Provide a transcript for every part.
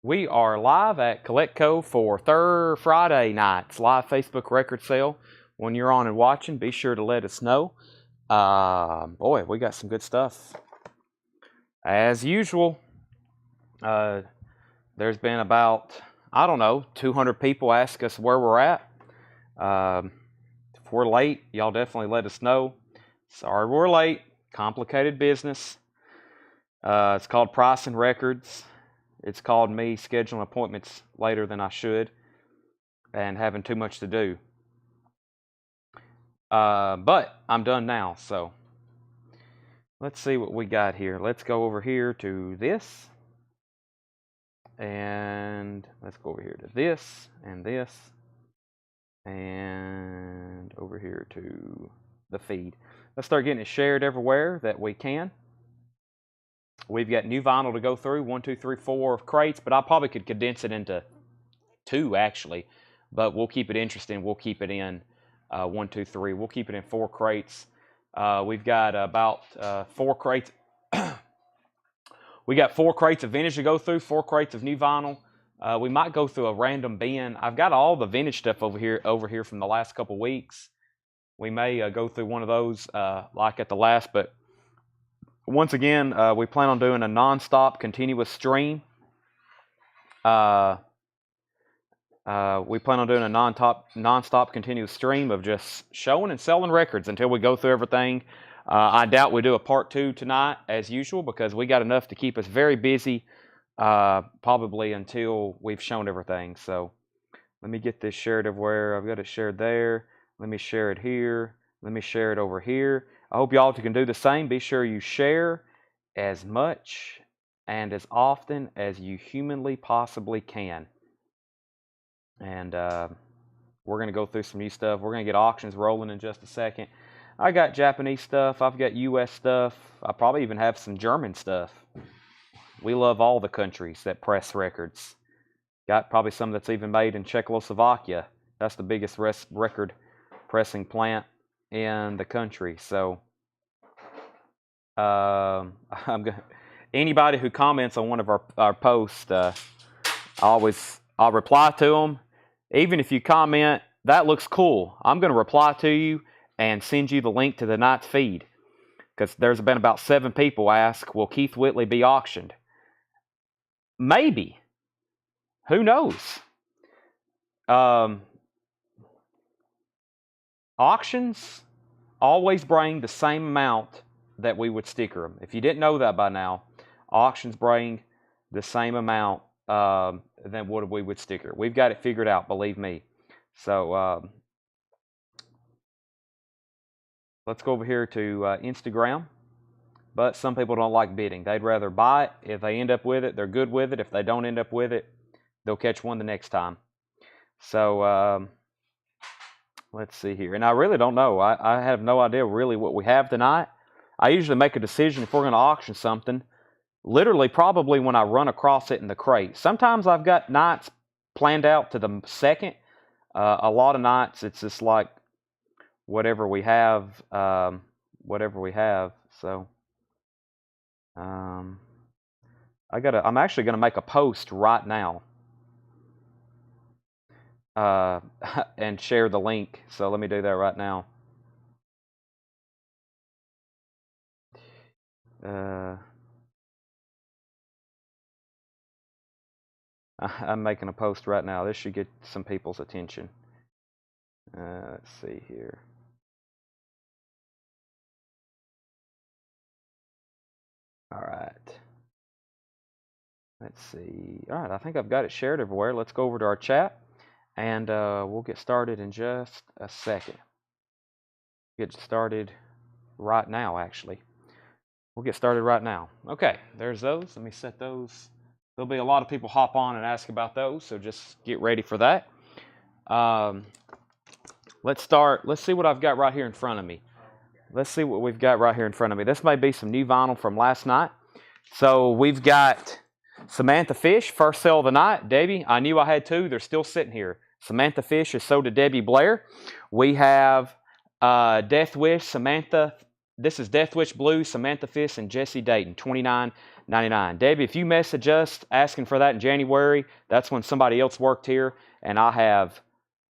We are live at Collectco for third Friday nights, live Facebook record sale. When you're on and watching, be sure to let us know. Boy, we got some good stuff. As usual, there's been about, 200 people ask us where we're at. If we're late, y'all definitely let us know. Sorry we're late. Complicated business. It's called pricing records. It's called me scheduling appointments later than I should and having too much to do. But I'm done now, so let's see what we got here. Let's go over here to this. And let's go over here to this and this. And over here to the feed. Let's start getting it shared everywhere that we can. We've got new vinyl to go through, 1, 2, 3, 4 crates, but I probably could condense it into 2 actually, but we'll keep it interesting. We'll keep it in 1, 2, 3. We'll keep it in 4 crates. We've got about 4 crates. We got 4 crates of vintage to go through, 4 crates of new vinyl. We might go through a random bin. I've got all the vintage stuff over here from the last couple weeks. We may go through one of those like at the last, but once again, we plan on doing a non-stop continuous stream. We plan on doing a non-stop continuous stream of just showing and selling records until we go through everything. I doubt we do a part 2 tonight as usual because we got enough to keep us very busy probably until we've shown everything. So let me get this shared everywhere. I've got it shared there. Let me share it here. Let me share it over here. I hope y'all can do the same. Be sure you share as much and as often as you humanly possibly can. And we're going to go through some new stuff. We're going to get auctions rolling in just a second. I got Japanese stuff. I've got U.S. stuff. I probably even have some German stuff. We love all the countries that press records. Got probably some that's even made in Czechoslovakia. That's the biggest record pressing plant in the country. So anybody who comments on one of our posts, I'll reply to them. Even if you comment, that looks cool, I'm going to reply to you and send you the link to the night's feed. Because there's been about 7 people ask, will Keith Whitley be auctioned? Maybe. Who knows? Auctions always bring the same amount that we would sticker them. If you didn't know that by now, auctions bring the same amount than what we would sticker. We've got it figured out, believe me. So let's go over here to Instagram. But some people don't like bidding. They'd rather buy it. If they end up with it, they're good with it. If they don't end up with it, they'll catch one the next time. So let's see here. And I really don't know. I have no idea really what we have tonight. I usually make a decision if we're going to auction something, literally probably when I run across it in the crate. Sometimes I've got nights planned out to the second. A lot of nights it's just like whatever we have. So I'm actually going to make a post right now and share the link. So let me do that right now. I'm making a post right now. This should get some people's attention. Let's see here. All right. Let's see. All right, I think I've got it shared everywhere. Let's go over to our chat, and we'll get started in just a second. Get started right now, actually. We'll get started right now. Okay, there's those. Let me set those. There'll be a lot of people hop on and ask about those, so just get ready for that. Let's start. Let's see what I've got right here in front of me. Let's see what we've got right here in front of me. This may be some new vinyl from last night. So we've got Samantha Fish, first sale of the night. Debbie, I knew I had 2. They're still sitting here. Samantha Fish is sold to Debbie Blair. We have Death Wish, Samantha. This is Death Wish Blue, Samantha Fish, and Jesse Dayton, $33.99. Debbie, if you message us asking for that in January, that's when somebody else worked here, and I have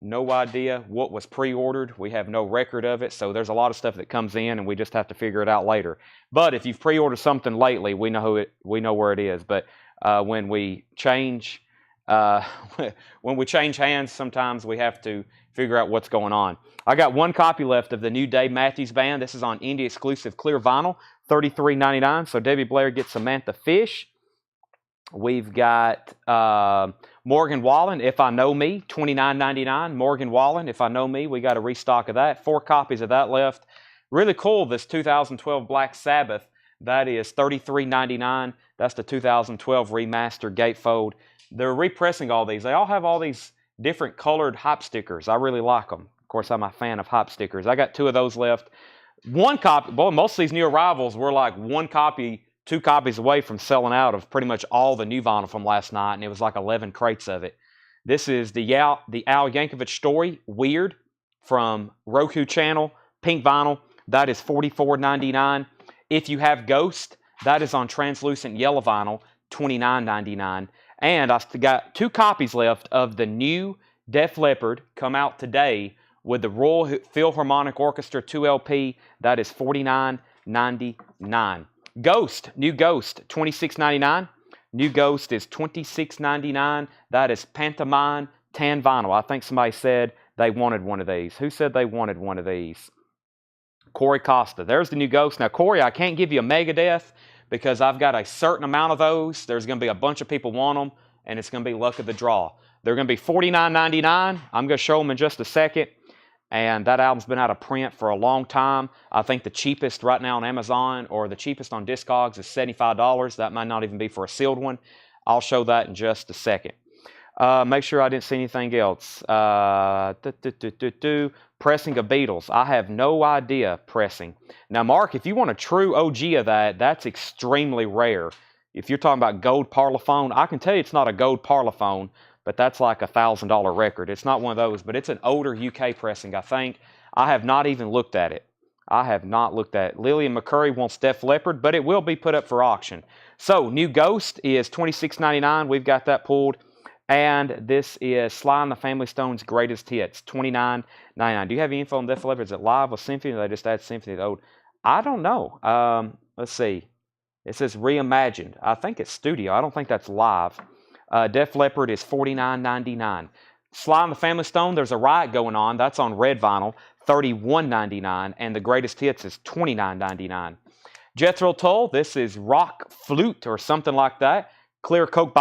no idea what was pre-ordered. We have no record of it, so there's a lot of stuff that comes in, and we just have to figure it out later. But if you've pre-ordered something lately, we know where it is. But when we change when we change hands, sometimes we have to figure out what's going on. I got one copy left of the new Dave Matthews Band. This is on Indie exclusive clear vinyl, $33.99. So Debbie Blair gets Samantha Fish. We've got Morgan Wallen, If I Know Me, $29.99. Morgan Wallen, If I Know Me, we got a restock of that. 4 copies of that left. Really cool, this 2012 Black Sabbath. That is $33.99. That's the 2012 remastered gatefold. They're repressing all these. They all have all these different colored hop stickers. I really like them. Of course, I'm a fan of hop stickers. I got 2 of those left. 1 copy. Boy, most of these new arrivals were like 1 copy, 2 copies away from selling out of pretty much all the new vinyl from last night, and it was like 11 crates of it. This is the Al Yankovic Story, Weird, from Roku Channel, pink vinyl. That is $44.99. If you have Ghost, that is on translucent yellow vinyl, $29.99. And I got 2 copies left of the new Def Leppard, come out today with the Royal Philharmonic Orchestra 2 LP. That is $49.99. Ghost, new Ghost, $26.99. New Ghost is $26.99. That is Pantomime tan vinyl. I think somebody said they wanted one of these. Who said they wanted one of these? Corey Costa. There's the new Ghost. Now, Corey, I can't give you a Megadeth because I've got a certain amount of those. There's going to be a bunch of people want them, and it's going to be luck of the draw. They're going to be $49.99. I'm going to show them in just a second. And that album's been out of print for a long time. I think the cheapest right now on Amazon or the cheapest on Discogs is $75. That might not even be for a sealed one. I'll show that in just a second. Make sure I didn't see anything else. Pressing of Beatles. I have no idea pressing. Now, Mark, if you want a true OG of that, that's extremely rare. If you're talking about gold Parlophone, I can tell you it's not a gold Parlophone, but that's like a $1,000 record. It's not one of those, but it's an older UK pressing, I think. I have not even looked at it. I have not looked at it. Lillian McCurry wants Def Leppard, but it will be put up for auction. So, new Ghost is $26.99. We've got that pulled. And this is Sly and the Family Stone's Greatest Hits, $29.99. Do you have any info on Def Leppard? Is it live with Symphony, or they just add Symphony to the old? I don't know. Let's see. It says reimagined. I think it's studio. I don't think that's live. Def Leppard is $49.99. Sly and the Family Stone, there's a riot going on. That's on red vinyl, $31.99. And the Greatest Hits is $29.99. Jethro Tull, this is Rock Flute or something like that. Clear Coke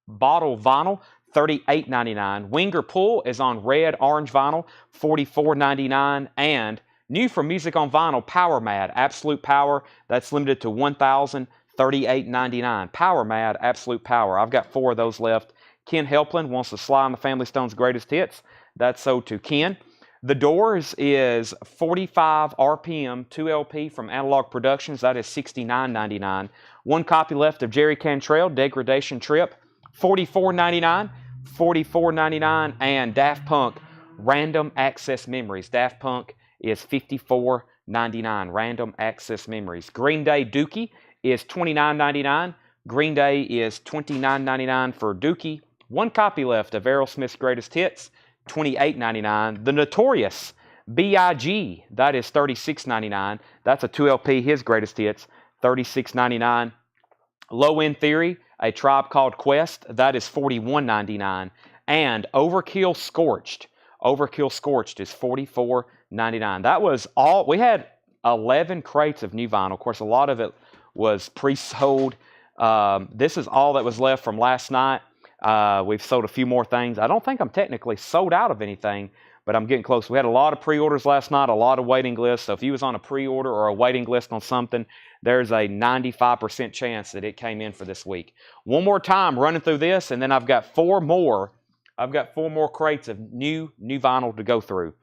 bottle vinyl, $38.99. Winger Pull is on red orange vinyl, $44.99. And new from Music on Vinyl, Power Mad, Absolute Power. That's limited to 1,000, $38.99. Power Mad, Absolute Power. I've got 4 of those left. Ken Helplin wants the Sly and the Family Stone's Greatest Hits. That's sold to Ken. The Doors is 45 RPM 2 LP from Analog Productions. That is $69.99. 1 copy left of Jerry Cantrell, Degradation Trip, $44.99. $44.99. And Daft Punk, Random Access Memories. Daft Punk is $54.99. Random Access Memories. Green Day Dookie is $29.99. Green Day is $29.99 for Dookie. 1 copy left of Aerosmith's Greatest Hits, $28.99. The Notorious B.I.G., that is $36.99. That's a 2 LP, his Greatest Hits, $36.99. Low End Theory, A Tribe Called Quest, that is $41.99. And Overkill Scorched is $44.99. That was all. We had 11 crates of new vinyl. Of course, a lot of it was pre-sold. This is all that was left from last night. We've sold a few more things. I don't think I'm technically sold out of anything, but I'm getting close. We had a lot of pre-orders last night, a lot of waiting lists. So if you was on a pre-order or a waiting list on something, there's a 95% chance that it came in for this week. One more time running through this, and then I've got 4 more. I've got 4 more crates of new vinyl to go through.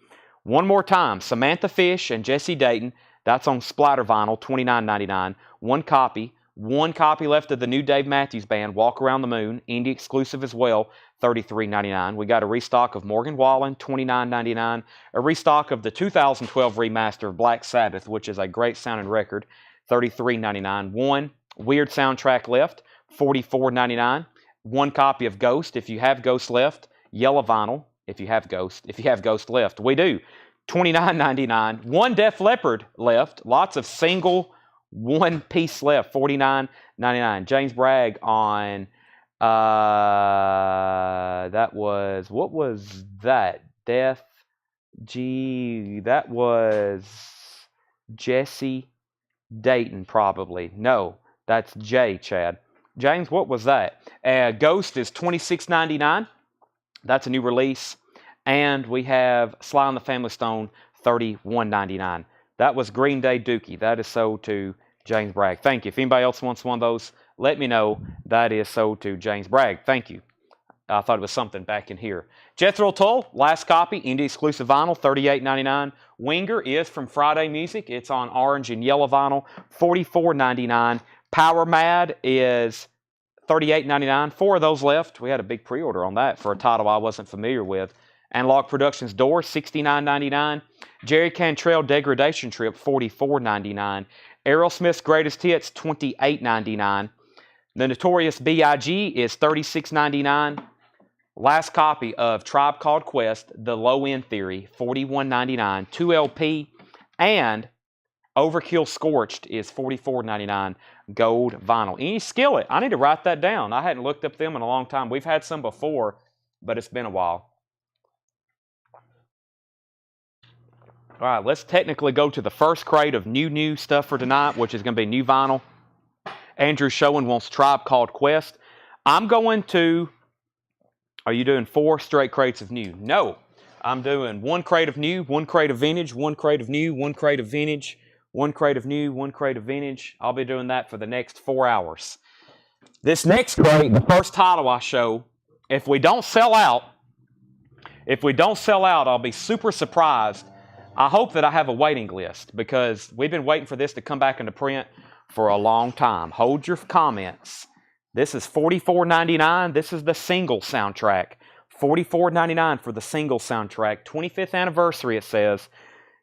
One more time, Samantha Fish and Jesse Dayton. That's on splatter vinyl, $29.99. 1 copy. 1 copy left of the new Dave Matthews Band, Walk Around the Moon, indie exclusive as well, $33.99. We got a restock of Morgan Wallen, $29.99. A restock of the 2012 remaster of Black Sabbath, which is a great sounding record, $33.99. Weird soundtrack left, $44.99. One copy of Ghost, if you have Ghost left. Yellow vinyl, if you have Ghost left. We do. $29.99. One Def Leppard left. Lots of single one piece left. $49.99. James Bragg on that was, what was that? Death G, that was Jesse Dayton, probably. No, that's Jay, Chad. James, what was that? Ghost is $26.99. That's a new release. And we have Sly and the Family Stone, $31.99. That was Green Day Dookie. That is sold to James Bragg. Thank you. If anybody else wants one of those, let me know. That is sold to James Bragg. Thank you. I thought it was something back in here. Jethro Tull, last copy, indie exclusive vinyl, $38.99. Winger is from Friday Music. It's on orange and yellow vinyl, $44.99. Power Mad is $38.99. 4 of those left. We had a big pre-order on that for a title I wasn't familiar with. Analog Productions Door, $69.99. Jerry Cantrell Degradation Trip, $44.99. Aerosmith's Greatest Hits, $28.99. The Notorious B.I.G. is $36.99. Last copy of Tribe Called Quest, The Low End Theory, $41.99. 2LP, and Overkill Scorched is $44.99. Gold vinyl. Any Skillet, I need to write that down. I hadn't looked up them in a long time. We've had some before, but it's been a while. All right, let's technically go to the first crate of new stuff for tonight, which is going to be new vinyl. Andrew Showen wants Tribe Called Quest. I'm going to... Are you doing 4 straight crates of new? No. I'm doing 1 crate of new, 1 crate of vintage, 1 crate of new, 1 crate of vintage, 1 crate of new, 1 crate of vintage. I'll be doing that for the next 4 hours. This next crate, the first title I show, if we don't sell out, I'll be super surprised. I hope that I have a waiting list because we've been waiting for this to come back into print for a long time. Hold your comments. This is $44.99. This is the single soundtrack. $44.99 for the single soundtrack. 25th anniversary, it says.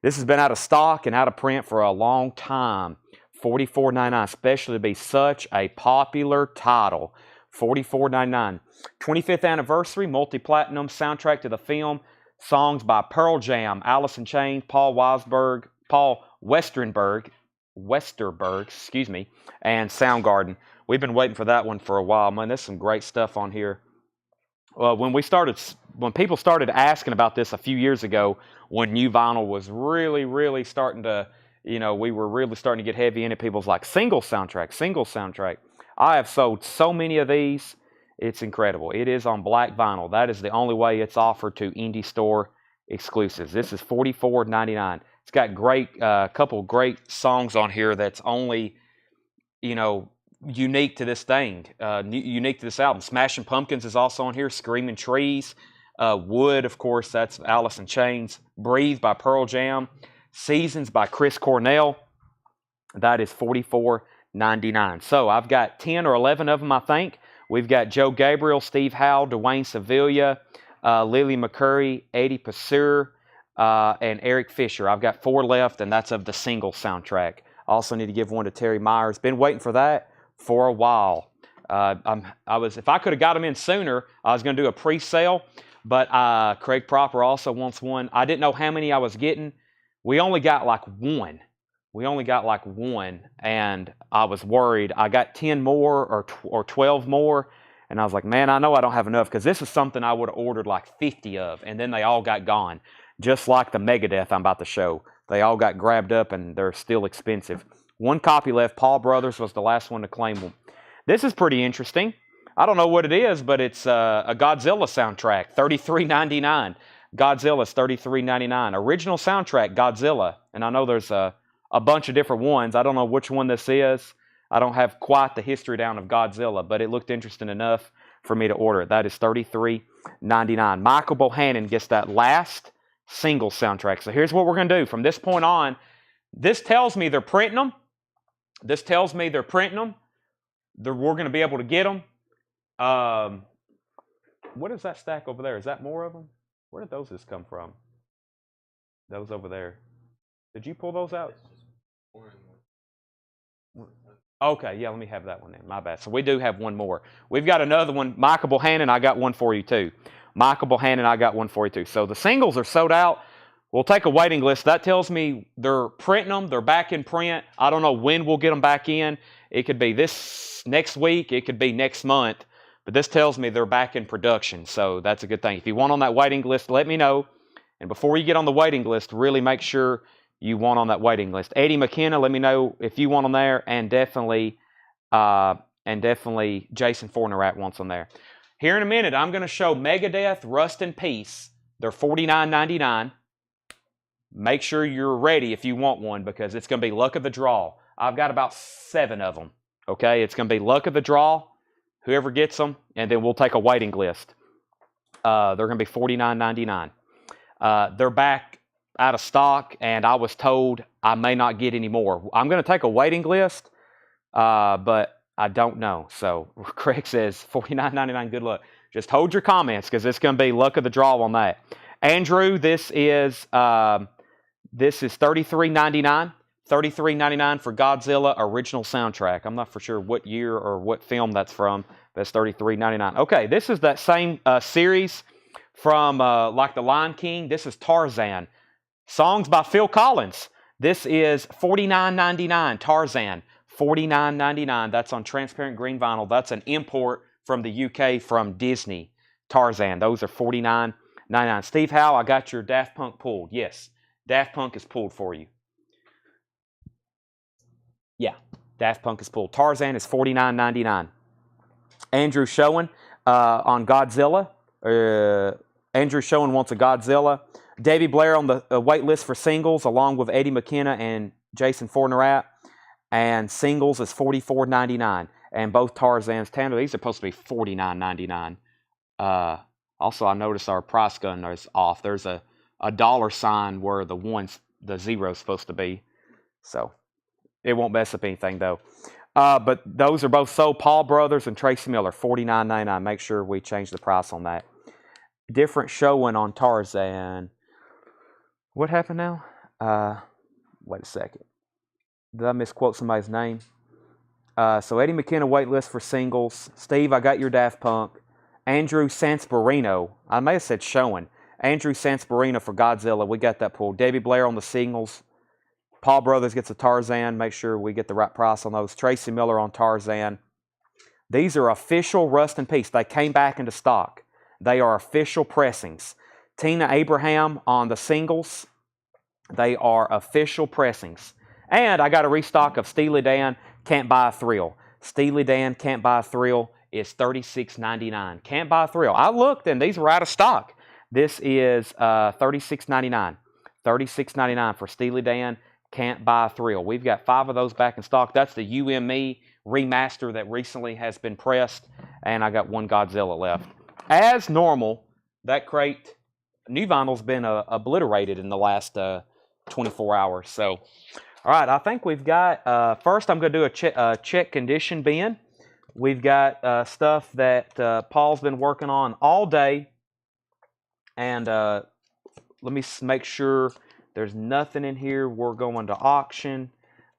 This has been out of stock and out of print for a long time. $44.99, especially to be such a popular title. $44.99. 25th anniversary, multi-platinum soundtrack to the film. Songs by Pearl Jam, Alice in Chains, Paul Westerberg, and Soundgarden. We've been waiting for that one for a while. Man, there's some great stuff on here. When people started asking about this a few years ago, when new vinyl was really starting to, we were really starting to get heavy in it, people's like, single soundtrack. I have sold so many of these. It's incredible. It is on black vinyl. That is the only way it's offered to indie store exclusives. This is $44.99. It's got couple great songs on here that's only, unique to this thing, unique to this album. Smashing Pumpkins is also on here. Screaming Trees. Wood, of course, that's Alice in Chains. Breathe by Pearl Jam. Seasons by Chris Cornell. That is $44.99. So I've got 10 or 11 of them, I think. We've got Joe Gabriel, Steve Howe, Dwayne Sevilla, Lily McCurry, Eddie Passeur, and Eric Fisher. I've got 4 left, and that's of the single soundtrack. Also need to give one to Terry Myers. Been waiting for that for a while. If I could have got them in sooner, I was going to do a pre-sale, but Craig Proper also wants one. I didn't know how many I was getting. We only got like one. And I was worried. I got 10 more or 12 more, and I was like, man, I know I don't have enough, because this is something I would have ordered like 50 of, and then they all got gone. Just like the Megadeth I'm about to show. They all got grabbed up, and they're still expensive. 1 copy left. Paul Brothers was the last one to claim them. This is pretty interesting. I don't know what it is, but it's a Godzilla soundtrack, $33.99. Godzilla's $33.99. Original soundtrack, Godzilla. And I know there's a bunch of different ones. I don't know which one this is. I don't have quite the history down of Godzilla, but it looked interesting enough for me to order it. That is $33.99. Michael Bohannon gets that last single soundtrack. So here's what we're going to do. From this point on, this tells me they're printing them. We're going to be able to get them. What is that stack over there? Is that more of them? Where did those just come from? Those over there. Did you pull those out? Okay, yeah, let me have that one then. My bad. So we do have one more. We've got another one. Michael Bohannon, I got one for you too. Michael Bohannon, I got one for you too. So the singles are sold out. We'll take a waiting list. That tells me they're printing them. They're back in print. I don't know when we'll get them back in. It could be this next week. It could be next month. But this tells me they're back in production. So that's a good thing. If you want on that waiting list, let me know. And before you get on the waiting list, really make sure you want on that waiting list. Eddie McKenna, let me know if you want on there, and definitely Jason Fornerat wants on there. Here in a minute, I'm going to show Megadeth, Rust in Peace. They're $49.99. Make sure you're ready if you want one because it's going to be luck of the draw. I've got about 7 of them. Okay, it's going to be luck of the draw. Whoever gets them, and then we'll take a waiting list. They're going to be $49.99. They're back out of stock, and I was told I may not get any more. I'm going to take a waiting list, but I don't know. So Craig says $49.99. Good luck. Just hold your comments because it's going to be luck of the draw on that. Andrew, this is $33.99. $33.99 for Godzilla original soundtrack. I'm not for sure what year or what film that's from. That's $33.99. Okay, this is that same series from like The Lion King. This is Tarzan. Songs by Phil Collins. This is $49.99. Tarzan, $49.99. That's on transparent green vinyl. That's an import from the UK from Disney. Tarzan. Those are $49.99. Steve Howe, I got your Daft Punk pulled. Yes, Daft Punk is pulled for you. Yeah, Daft Punk is pulled. Tarzan is $49.99. Andrew Schoen on Godzilla. Andrew Schoen wants a Godzilla. Davey Blair on the wait list for singles, along with Eddie McKenna and Jason Fornerat. And singles is $44.99. And both Tarzans, Tanner, these are supposed to be $49.99. Also, I noticed our price gun is off. There's a dollar sign where the zero is supposed to be. So it won't mess up anything, though. But those are both sold. Paul Brothers and Tracy Miller, $49.99. Make sure we change the price on that. Different showing on Tarzan. What happened now? Wait a second. Did I misquote somebody's name? So Eddie McKenna wait list for singles. Steve, I got your Daft Punk. Andrew Sansparino. I may have said showing. Andrew Sansparino for Godzilla. We got that pulled. Davey Blair on the singles. Paul Brothers gets a Tarzan. Make sure we get the right price on those. Tracy Miller on Tarzan. These are official Rust in Peace. They came back into stock. They are official pressings. Tina Abraham on the singles. They are official pressings. And I got a restock of Steely Dan, Can't Buy a Thrill. Steely Dan, Can't Buy a Thrill is $36.99. Can't Buy a Thrill. I looked and these were out of stock. This is $36.99. $36.99 for Steely Dan, Can't Buy a Thrill. We've got 5 of those back in stock. That's the UME remaster that recently has been pressed. And I got 1 Godzilla left. As normal, that crate, new vinyl's been obliterated in the last 24 hours. So, all right, I think we've got, first I'm going to do a check condition bin. We've got stuff that Paul's been working on all day. And let me make sure there's nothing in here we're going to auction.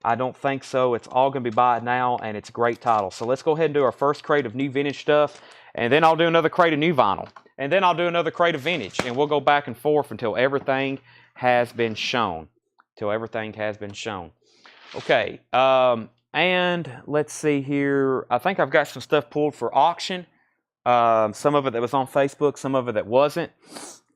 I don't think so. It's all going to be buy it now, and it's a great title. So let's go ahead and do our first crate of new vintage stuff. And then I'll do another crate of new vinyl. And then I'll do another crate of vintage. And we'll go back and forth until everything has been shown. Until everything has been shown. Okay. And let's see here. I think I've got some stuff pulled for auction. Some of it that was on Facebook. Some of it that wasn't.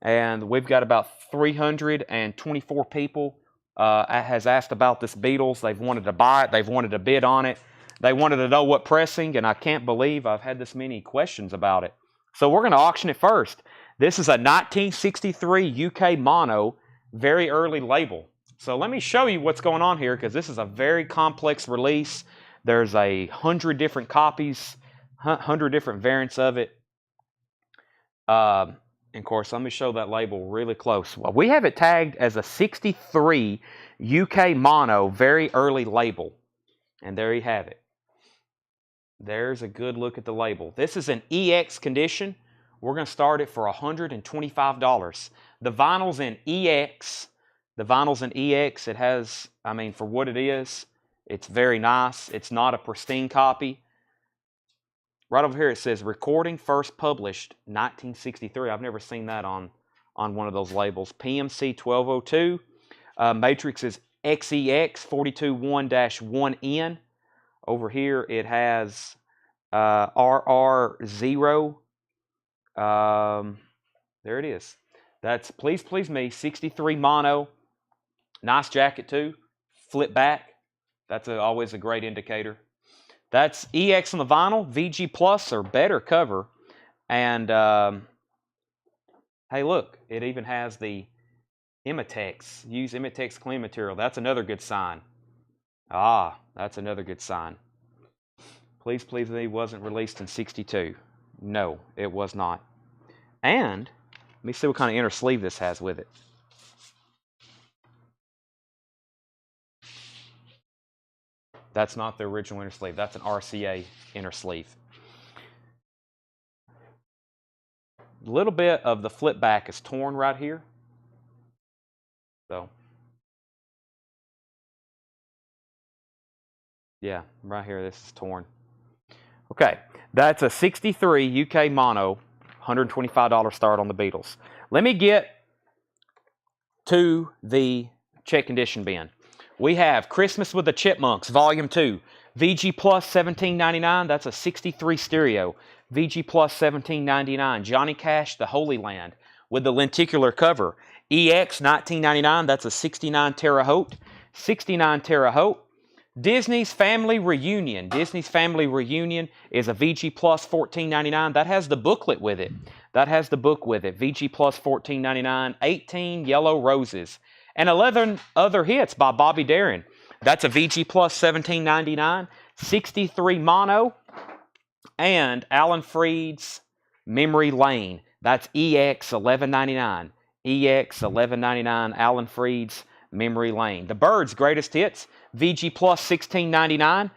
And we've got about 324 people has asked about this Beatles. They've wanted to buy it. They've wanted to bid on it. They wanted to know what pressing, and I can't believe I've had this many questions about it. So we're going to auction it first. This is a 1963 UK mono, very early label. So let me show you what's going on here, because this is a very complex release. There's 100 different copies, 100 different variants of it. And of course, let me show that label really close. Well, we have it tagged as a 63 UK mono, very early label. And there you have it. There's a good look at the label. This is an EX condition. We're going to start it for $125. The vinyl's in EX. The vinyl's in EX. It has, I mean, for what it is, It's very nice. It's not a pristine copy. Right over here it says recording first published 1963. I've never seen that on one of those labels. PMC 1202. Matrix is XEX 421-1N. Over here it has RR0. There it is. That's Please Please Me 63 mono. Nice jacket too. Flip back. That's always a great indicator. That's EX on the vinyl, VG Plus or better cover. And hey, look, it even has the Imitex. Use Imitex clean material. That's another good sign. Ah, that's another good sign. Please Please Me wasn't released in 62. No, it was not. And let me see what kind of inner sleeve this has with it. That's not the original inner sleeve. That's an RCA inner sleeve. A little bit of the flip back is torn right here. So, yeah, right here, this is torn. Okay, that's a 63 UK mono, $125 start on the Beatles. Let me get to the check condition bin. We have Christmas with the Chipmunks, Volume 2, VG Plus $17.99. That's a 63 stereo. VG Plus $17.99. Johnny Cash, The Holy Land, with the lenticular cover. EX $19.99. That's a 69 Terre Haute. 69 Terre Haute. Disney's Family Reunion. Disney's Family Reunion is a VG Plus $14.99. That has the booklet with it. That has the book with it. VG Plus $14.99. 18 Yellow Roses. And 11 other hits by Bobby Darin. That's a VG Plus $17.99. 63 mono. And Alan Freed's Memory Lane. That's EX $11.99. EX $11.99. Alan Freed's Memory Lane. The Byrds' Greatest Hits. VG Plus $16.99.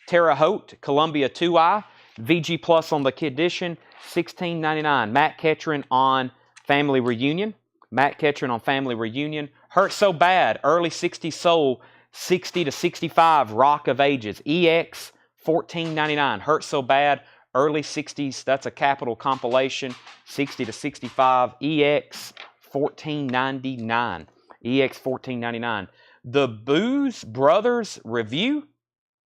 Terre Haute, Columbia 2i. VG Plus on the Condition, $16.99. Matt Ketchern on Family Reunion. Matt Ketchern on Family Reunion. Hurt So Bad, Early 60s Soul, 60 to 65, Rock of Ages. EX $14.99. Hurt So Bad, Early 60s, that's a Capitol compilation, 60 to 65. EX $14.99. EX $14.99. The Booze Brothers Review.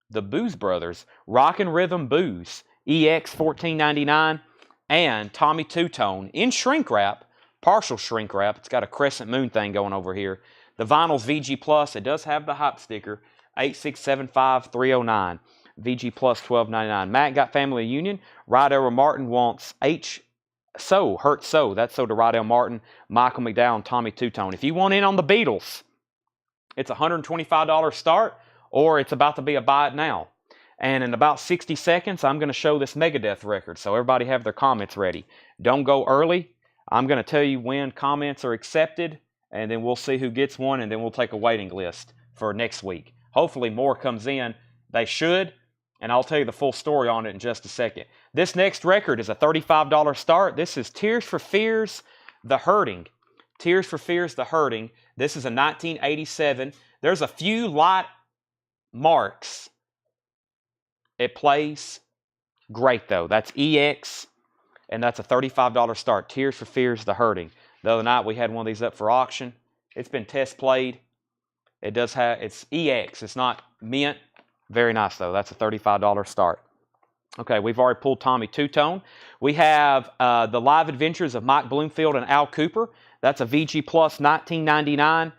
The Booze Brothers. Rock and Rhythm Booze. EX $14.99. And Tommy Two-Tone in shrink wrap. Partial shrink wrap. It's got a crescent moon thing going over here. The vinyl's VG Plus. It does have the hype sticker. 8675309. VG Plus $12.99. Matt got Family Union. Rydell Martin wants Hurt So. That's so to Rydell Martin, Michael McDowell, and Tommy Two-Tone. If you want in on the Beatles, it's a $125 start, or it's about to be a buy it now. And in about 60 seconds, I'm going to show this Megadeth record, so everybody have their comments ready. Don't go early. I'm going to tell you when comments are accepted, and then we'll see who gets one, and then we'll take a waiting list for next week. Hopefully more comes in. They should, and I'll tell you the full story on it in just a second. This next record is a $35 start. This is Tears for Fears, The Hurting. Tears for Fears, The Hurting. This is a 1987. There's a few light marks. It plays great, though. That's EX, and that's a $35 start. Tears for Fears, The Hurting. The other night, we had one of these up for auction. It's been test played. It does have, it's EX. It's not mint. Very nice, though. That's a $35 start. Okay, we've already pulled Tommy Two-Tone. We have The Live Adventures of Mike Bloomfield and Al Cooper. That's a VG Plus $19.99.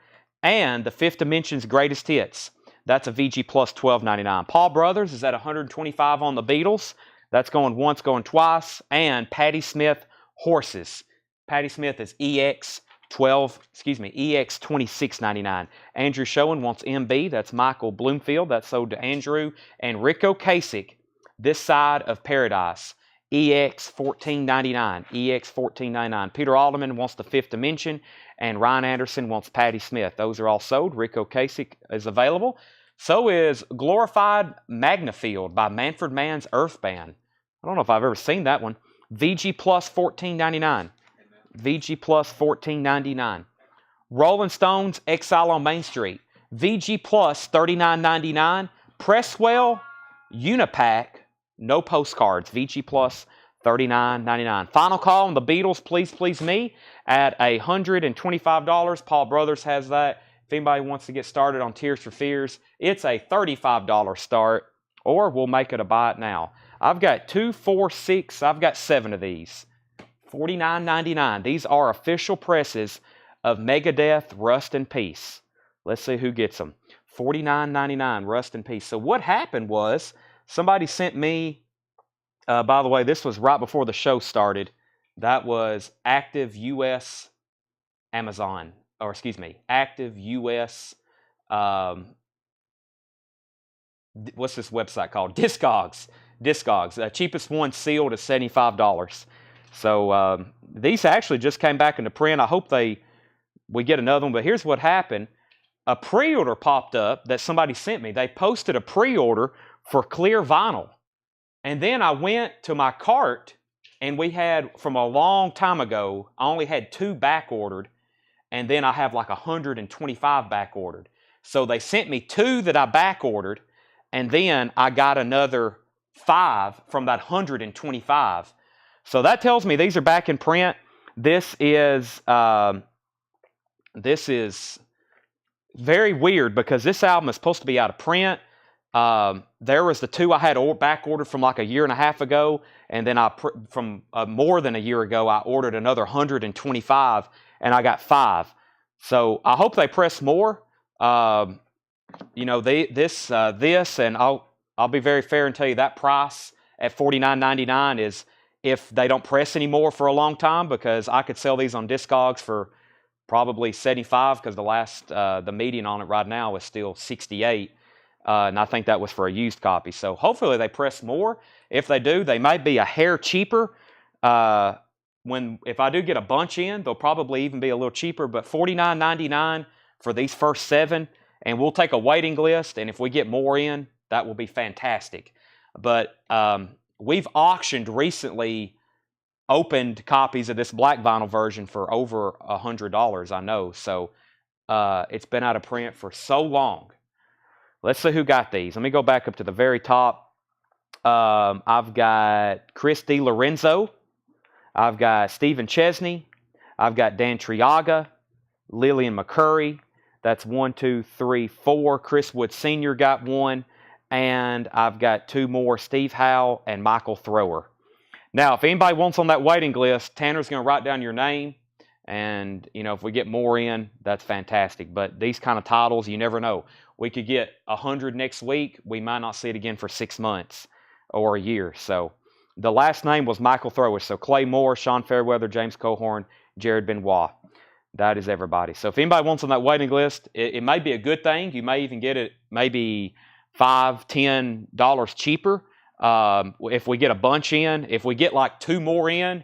And The Fifth Dimension's Greatest Hits. That's a VG Plus $12.99. Paul Brothers is at $125 on the Beatles. That's going once, going twice. And Patti Smith, Horses. Patti Smith is EX $26.99. Andrew Schoen wants MB. That's Michael Bloomfield. That's sold to Andrew. And Rick Ocasek, This Side of Paradise. EX $14.99. EX $14.99. Peter Alderman wants The Fifth Dimension. And Ryan Anderson wants Patti Smith. Those are all sold. Rick Ocasek is available. So is Glorified Magnafield by Manfred Mann's Earth Band. I don't know if I've ever seen that one. VG Plus $14.99. VG Plus $14.99. Rolling Stones, Exile on Main Street. VG Plus $39.99. Presswell Unipack, no postcards, VG Plus, $39.99. Final call on the Beatles, Please Please Me, at $125. Paul Brothers has that. If anybody wants to get started on Tears for Fears, it's a $35 start, or we'll make it a buy it now. I've got 2, 4, 6, I've got 7 of these. $49.99. These are official presses of Megadeth, Rust in Peace. Let's see who gets them. $49.99, Rust in Peace. So what happened was, somebody sent me, by the way, this was right before the show started. That was Active US Amazon, or excuse me, Active US, what's this website called? Discogs. Cheapest one sealed is $75. So these actually just came back into print. I hope we get another one. But here's what happened. A pre-order popped up that somebody sent me. They posted a pre-order for clear vinyl. And then I went to my cart, and we had, from a long time ago, I only had 2 back ordered, and then I have like 125 back ordered. So they sent me 2 that I back ordered, and then I got another 5 from that 125. So that tells me these are back in print. This is very weird because this album is supposed to be out of print. There was the 2 I had back ordered from like a year and a half ago, and then from more than a year ago, I ordered another 125, and I got 5. So I hope they press more. You know, this, and I'll be very fair and tell you that price at $49.99 is if they don't press anymore for a long time, because I could sell these on Discogs for probably $75, because the median on it right now is still $68. And I think that was for a used copy. So hopefully they press more. If they do, they might be a hair cheaper. If I do get a bunch in, they'll probably even be a little cheaper. But $49.99 for these first 7, and we'll take a waiting list. And if we get more in, that will be fantastic. But we've auctioned recently opened copies of this black vinyl version for over $100, I know. So it's been out of print for so long. Let's see who got these. Let me go back up to the very top. I've got Chris DiLorenzo. I've got Stephen Chesney. I've got Dan Triaga, Lillian McCurry. That's 1, 2, 3, 4. Chris Wood Sr. got 1. And I've got 2 more, Steve Howe and Michael Thrower. Now, if anybody wants on that waiting list, Tanner's going to write down your name. And, you know, if we get more in, that's fantastic. But these kind of titles, you never know. We could get 100 next week. We might not see it again for 6 months or a year. So the last name was Michael Thrower. So Clay Moore, Sean Fairweather, James Cohorn, Jared Benoit. That is everybody. So if anybody wants on that waiting list, it may be a good thing. You may even get it maybe $5, $10 cheaper. If we get a bunch in, if we get like 2 more in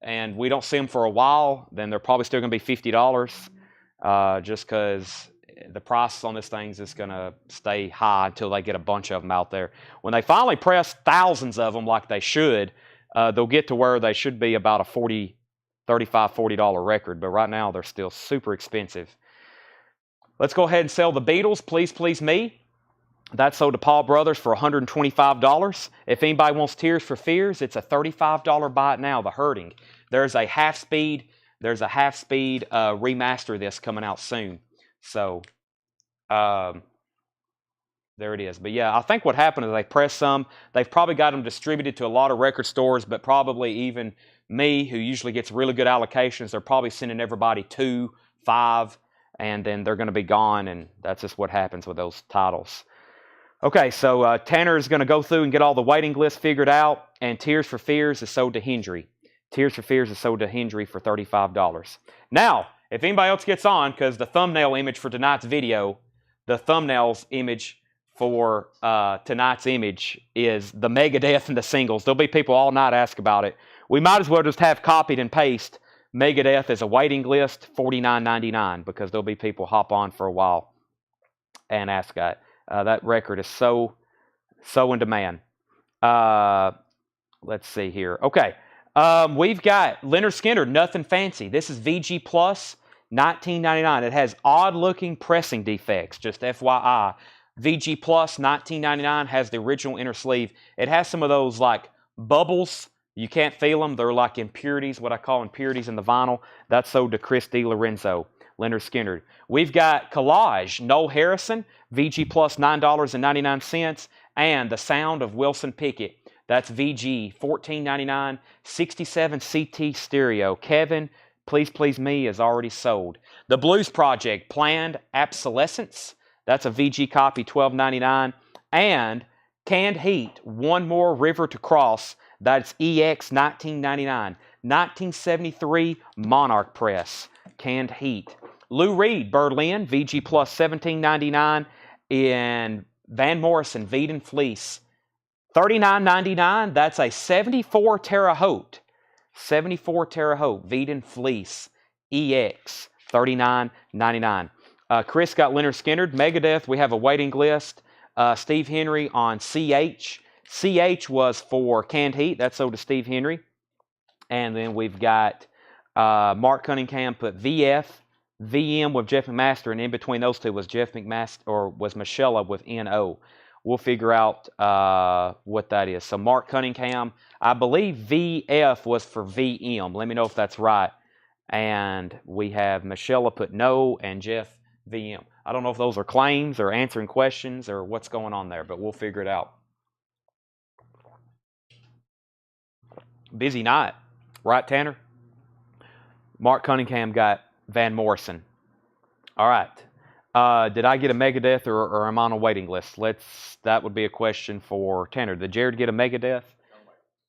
and we don't see them for a while, then they're probably still going to be $50, just because the price on this thing is going to stay high until they get a bunch of them out there. When they finally press thousands of them like they should, they'll get to where they should be about a $35, $40 record. But right now, they're still super expensive. Let's go ahead and sell the Beatles, Please Please Me. That sold to Paul Brothers for $125. If anybody wants Tears for Fears, it's a $35 buy it now, The Hurting. There's a half-speed remaster of this coming out soon. So, there it is. But yeah, I think what happened is they pressed some. They've probably got them distributed to a lot of record stores, but probably even me, who usually gets really good allocations, they're probably sending everybody 2, 5, and then they're going to be gone, and that's just what happens with those titles. Okay, so Tanner is going to go through and get all the waiting lists figured out, and Tears for Fears is sold to Hendry. Tears for Fears is sold to Hendry for $35. Now, if anybody else gets on, because the thumbnail image for tonight's video, the thumbnail's image for tonight's image is the Megadeth and the singles. There'll be people all night ask about it. We might as well just have copied and paste Megadeth as a waiting list, $49.99, because there'll be people hop on for a while and ask that. That record is so in demand. Let's see here. Okay. We've got Leonard Skinner, Nothing Fancy. This is VG Plus, $19.99. It has odd-looking pressing defects, just FYI. VG Plus, $19.99, has the original inner sleeve. It has some of those like bubbles. You can't feel them. They're like impurities, what I call impurities in the vinyl. That's sold to Chris DiLorenzo, Leonard Skinner. We've got Collage, Noel Harrison, VG Plus, $9.99, and The Sound of Wilson Pickett. That's VG, $14.99, 67 CT stereo. Kevin, Please Please Me is already sold. The Blues Project, Planned Obsolescence. That's a VG copy, $12.99. And Canned Heat, One More River to Cross. That's EX, $19.99. 1973 Monarch Press, Canned Heat. Lou Reed, Berlin, VG Plus, $17.99. In Van Morrison, Veed and Fleece, $39.99. That's a 74 Terre Haute. 74 Terre Haute, Veed and Fleece, EX, $39.99. Chris got Leonard Skinner. Megadeth, we have a waiting list. Steve Henry on CH. CH was for Canned Heat. That's sold to Steve Henry. And then we've got Mark Cunningham put VF, VM with Jeff McMaster, and in between those two was Jeff McMaster, or was Michelle with NO. We'll figure out what that is. So Mark Cunningham, I believe VF was for VM. Let me know if that's right. And we have Michelle put no, and Jeff VM. I don't know if those are claims or answering questions or what's going on there, but we'll figure it out. Busy night, right, Tanner? Mark Cunningham got Van Morrison. All right. Did I get a Megadeth or am I on a waiting list? That would be a question for Tanner. Did Jared get a Megadeth?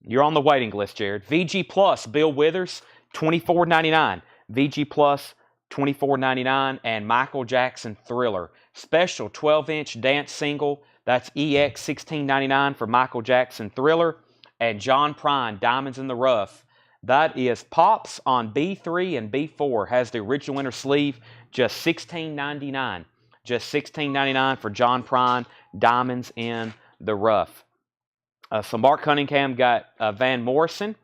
You're on the waiting list, Jared. VG Plus, Bill Withers, $24.99. VG Plus, $24.99. And Michael Jackson Thriller, special 12-inch dance single. That's EX, $16.99 for Michael Jackson Thriller. And John Prine, Diamonds in the Rough. That is Pops on B3 and B4. Has the original inner sleeve, just $16.99. Just $16.99 for John Prine, Diamonds in the Rough. So Mark Cunningham got Van Morrison.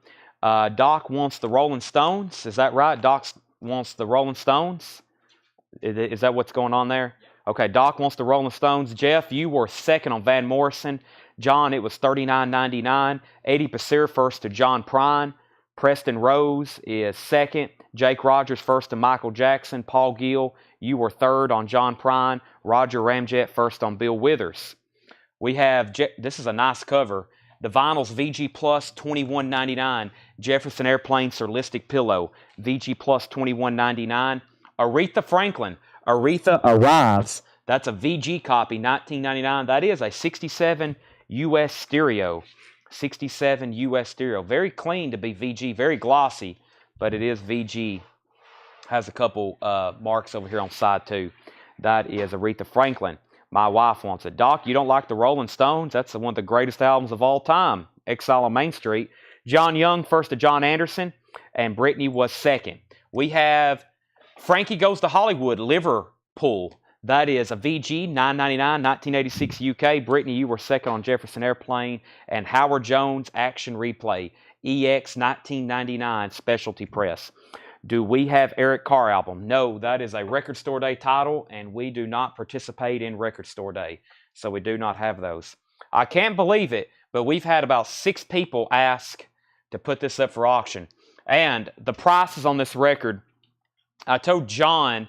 Doc wants the Rolling Stones. Is that right? Doc wants the Rolling Stones. Is that what's going on there? Okay, Doc wants the Rolling Stones. Jeff, you were second on Van Morrison. John, it was $39.99. Eddie Pasir first to John Prine. Preston Rose is second. Jake Rogers first to Michael Jackson. Paul Gill, you were third on John Prine. Roger Ramjet first on Bill Withers. We have, this is a nice cover. The Vinyls VG Plus, $21.99. Jefferson Airplane Surlistic Pillow, VG Plus, $21.99. Aretha Franklin, Aretha Arrives. That's a VG copy, $19.99. That is a 67 US stereo. 67 US stereo. Very clean to be VG, very glossy, but it is VG. Has a couple marks over here on side too. That is Aretha Franklin. My wife wants it. Doc, you don't like the Rolling Stones? That's one of the greatest albums of all time. Exile on Main Street. John Young first to John Anderson, and Brittany was second. We have Frankie Goes to Hollywood, Liverpool. That is a VG, $9.99, 1986 UK. Brittany, you were second on Jefferson Airplane. And Howard Jones, Action Replay, EX, 1999, Specialty Press. Do we have Eric Carr album? No, that is a Record Store Day title, and we do not participate in Record Store Day, so we do not have those. I can't believe it, but we've had about 6 people ask to put this up for auction. And the prices on this record, I told John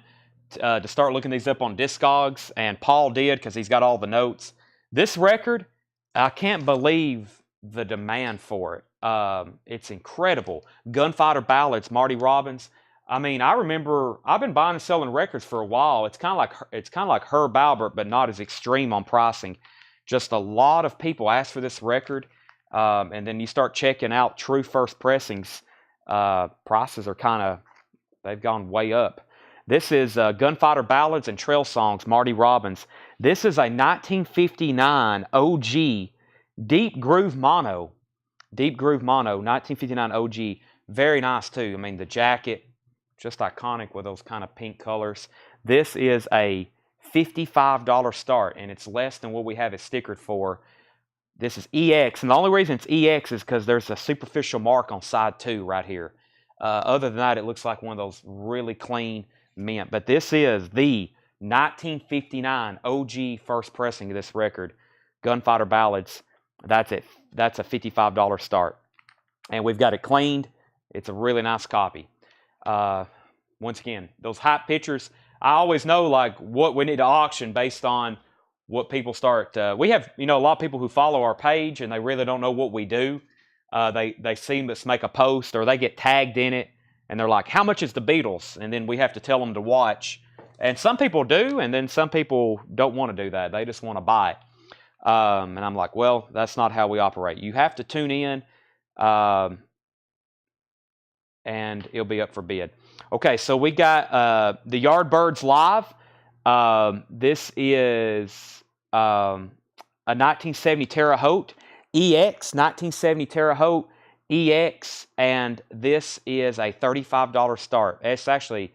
to start looking these up on Discogs, and Paul did because he's got all the notes. This record, I can't believe the demand for it. It's incredible. Gunfighter Ballads, Marty Robbins. I mean, I remember I've been buying and selling records for a while. It's kind of like Herb Albert, but not as extreme on pricing. Just a lot of people ask for this record, and then you start checking out true first pressings. Prices are they've gone way up. This is Gunfighter Ballads and Trail Songs, Marty Robbins. This is a 1959 OG Deep Groove Mono. Deep Groove Mono, 1959 OG. Very nice too. I mean, the jacket, just iconic with those kind of pink colors. This is a $55 start, and it's less than what we have it stickered for. This is EX, and the only reason it's EX is because there's a superficial mark on side 2 right here. Other than that, it looks like one of those really clean mint. But this is the 1959 OG first pressing of this record, Gunfighter Ballads. That's it. That's a $55 start. And we've got it cleaned. It's a really nice copy. Once again, those hype pictures, I always know like what we need to auction based on what people start. We have, a lot of people who follow our page and they really don't know what we do. They see us make a post or they get tagged in it and they're like, how much is the Beatles? And then we have to tell them to watch. And some people do, and then some people don't want to do that. They just want to buy it. And I'm like, well, that's not how we operate. You have to tune in, and it'll be up for bid. Okay, so we got the Yardbirds Live. This is a 1970 Terre Haute EX, 1970 Terre Haute EX, and this is a $35 start. It's actually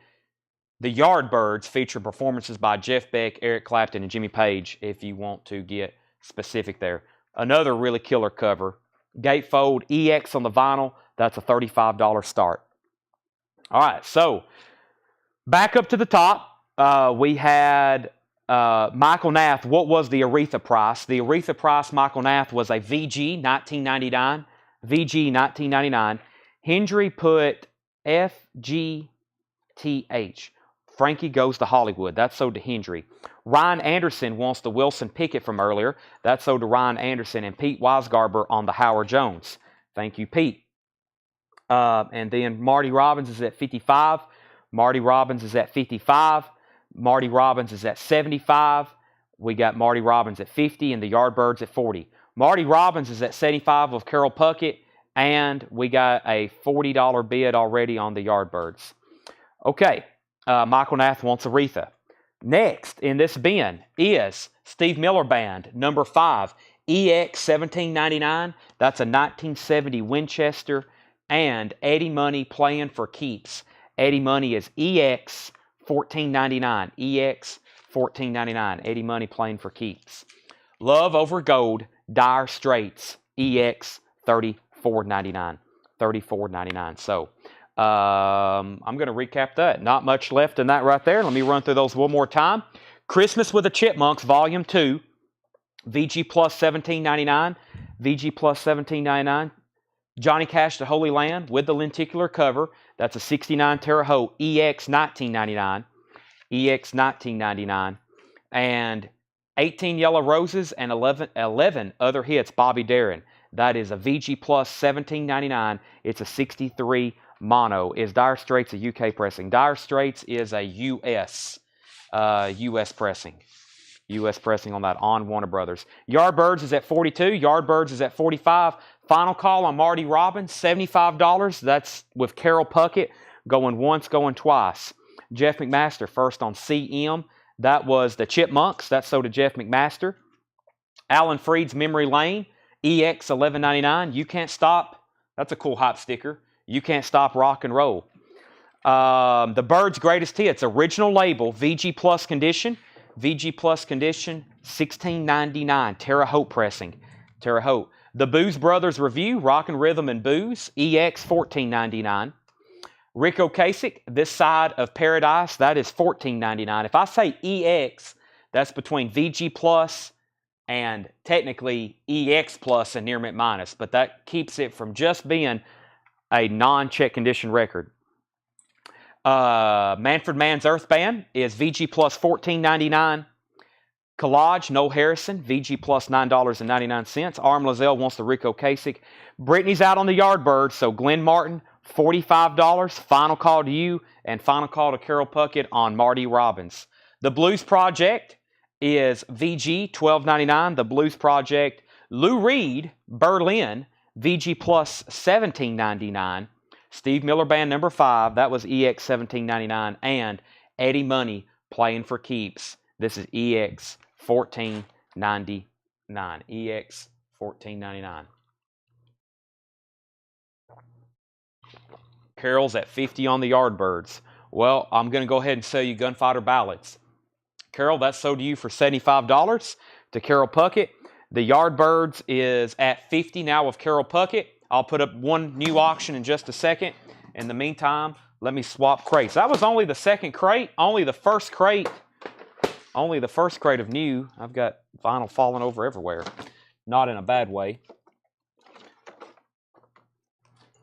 the Yardbirds feature performances by Jeff Beck, Eric Clapton, and Jimmy Page, if you want to get specific there. Another really killer cover. Gatefold EX on the vinyl, that's a $35 start. All right, so back up to the top, we had Michael Nath. What was the Aretha price? The Aretha price, Michael Nath, was a VG 1999. VG 1999. Hendry put FGTH. Frankie Goes to Hollywood. That's sold to Hendry. Ryan Anderson wants the Wilson Pickett from earlier. That's sold to Ryan Anderson. And Pete Weisgarber on the Howard Jones. Thank you, Pete. And then Marty Robbins is at 55. Marty Robbins is at 55. Marty Robbins is at 75. We got Marty Robbins at 50 and the Yardbirds at 40. Marty Robbins is at 75 of Carol Puckett. And we got a $40 bid already on the Yardbirds. Okay. Michael Nath wants Aretha. Next in this bin is Steve Miller Band, number 5, EX 1799. That's a 1970 Winchester. And Eddie Money Playing for Keeps. Eddie Money is EX 1499. EX 1499. Eddie Money Playing for Keeps. Love Over Gold, Dire Straits, EX 3499. 3499. So, I'm going to recap that. Not much left in that right there. Let me run through those one more time. Christmas with the Chipmunks, Volume 2, VG Plus 1799. VG Plus 1799. Johnny Cash, The Holy Land with the lenticular cover. That's a 69 Terre Haute EX 1999. EX 1999. And 18 Yellow Roses and 11 Other Hits, Bobby Darin. That is a VG Plus 1799. It's a 63 mono. Is Dire Straits a UK pressing? Dire Straits is a US pressing. US pressing on that on Warner Brothers. Yardbirds is at 42. Yardbirds is at 45. Final call on Marty Robbins, $75. That's with Carol Puckett going once, going twice. Jeff McMaster first on CM. That was the Chipmunks. That's sold to Jeff McMaster. Alan Freed's Memory Lane, EX 1199. You Can't Stop. That's a cool hype sticker. You Can't Stop Rock and Roll. The Byrds' Greatest Hits, original label, VG Plus condition. VG Plus condition, 1699. Terre Haute pressing. Terre Haute. The Booze Brothers Review, Rock and Rhythm and Booze, EX 1499. Rick Ocasek, This Side of Paradise, that is $14.99. If I say EX, that's between VG Plus and technically EX Plus and Near Mint Minus, but that keeps it from just being a non-check condition record. Manfred Mann's Earth Band is VG Plus $14.99. Collage, Noel Harrison, VG Plus $9.99. Arm Lazelle wants the Rick Ocasek. Brittany's out on the Yardbirds, so Glenn Martin, $45. Final call to you, and final call to Carol Puckett on Marty Robbins. The Blues Project is VG $12.99. The Blues Project. Lou Reed, Berlin, VG Plus $17.99. Steve Miller Band number 5, that was EX $17.99. And Eddie Money Playing for Keeps. This is EX $14.99. EX $14.99. Carol's at 50 on the Yardbirds. Well, I'm going to go ahead and sell you Gunfighter Ballads. Carol, that's sold to you for $75 to Carol Puckett. The Yardbirds is at 50 now with Carol Puckett. I'll put up one new auction in just a second. In the meantime, let me swap crates. That was only the second crate. Only the first crate only the first crate of new. I've got vinyl falling over everywhere. Not in a bad way.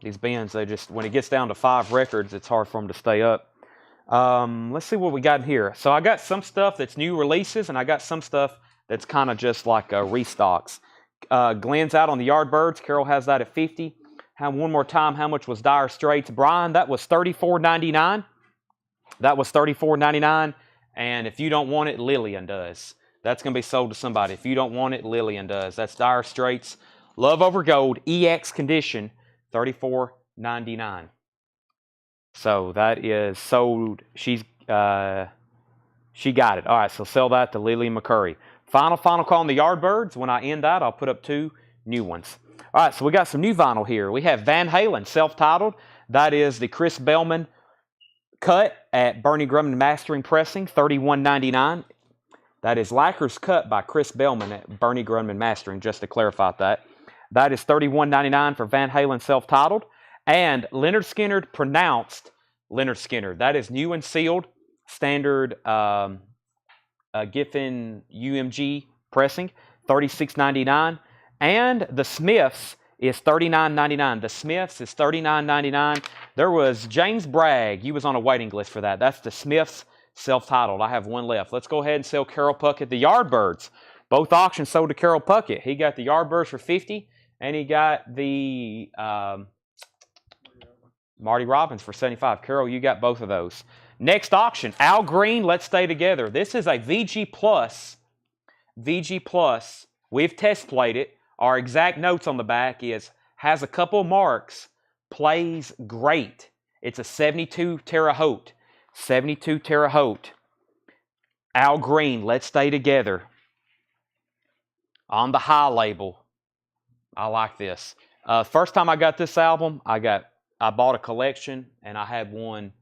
These bins, they just, when it gets down to 5 records, it's hard for them to stay up. Let's see what we got in here. So I got some stuff that's new releases, and I got some stuff that's kind of just like restocks. Glenn's out on the Yardbirds. Carol has that at 50. One more time, how much was Dire Straits? Brian, that was $34.99. That was $34.99. And if you don't want it, Lillian does. That's going to be sold to somebody. If you don't want it, Lillian does. That's Dire Straits. Love Over Gold, EX condition, $34.99. So that is sold. She got it. All right, so sell that to Lillian McCurry. Final call on the Yardbirds. When I end that, I'll put up 2 new ones. All right, so we got some new vinyl here. We have Van Halen, self-titled. That is the Chris Bellman cut at Bernie Grumman Mastering Pressing, $31.99. That is Lacquer's cut by Chris Bellman at Bernie Grumman Mastering, just to clarify that. That is $31.99 for Van Halen self-titled. And Leonard Skinner pronounced Leonard Skinner. That is new and sealed, standard Giffen UMG pressing, $36.99. And the Smiths is $39.99. The Smiths is $39.99. There was James Bragg. You was on a waiting list for that. That's the Smiths self-titled. I have one left. Let's go ahead and sell Carol Puckett the Yardbirds. Both auctions sold to Carol Puckett. He got the Yardbirds for $50, and he got the Marty Robbins for $75. Carol, you got both of those. Next auction, Al Green, Let's Stay Together. This is a VG Plus. VG Plus. We've test played it. Our exact notes on the back has a couple marks, plays great. It's a 72 Terre Haute. 72 Terre Haute. Al Green, Let's Stay Together. On the high label. I like this. First time I got this album, I bought a collection, and I had one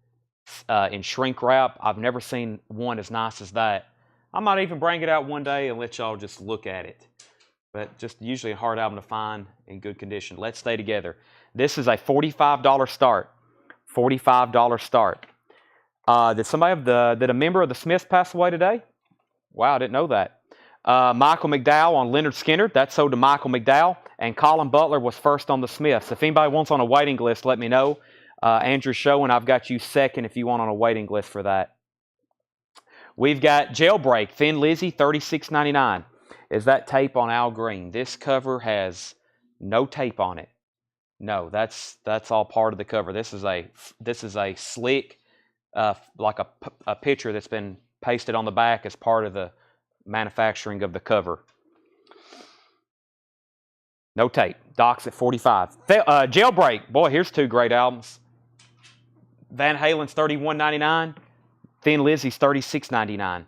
in shrink wrap. I've never seen one as nice as that. I might even bring it out one day and let y'all just look at it. But just usually a hard album to find in good condition. Let's Stay Together. This is a $45 start. $45 start. Did a member of the Smiths pass away today? Wow, I didn't know that. Michael McDowell on Leonard Skinner. That sold to Michael McDowell. And Colin Butler was first on the Smiths. If anybody wants on a waiting list, let me know. Andrew Showen, I've got you second if you want on a waiting list for that. We've got Jailbreak, Thin Lizzy, $36.99. Is that tape on Al Green? This cover has no tape on it. No, that's all part of the cover. This is a slick, like a picture that's been pasted on the back as part of the manufacturing of the cover. No tape. Doc's at 45. Jailbreak. Boy, here's 2 great albums. Van Halen's $31.99. Thin Lizzy's $36.99.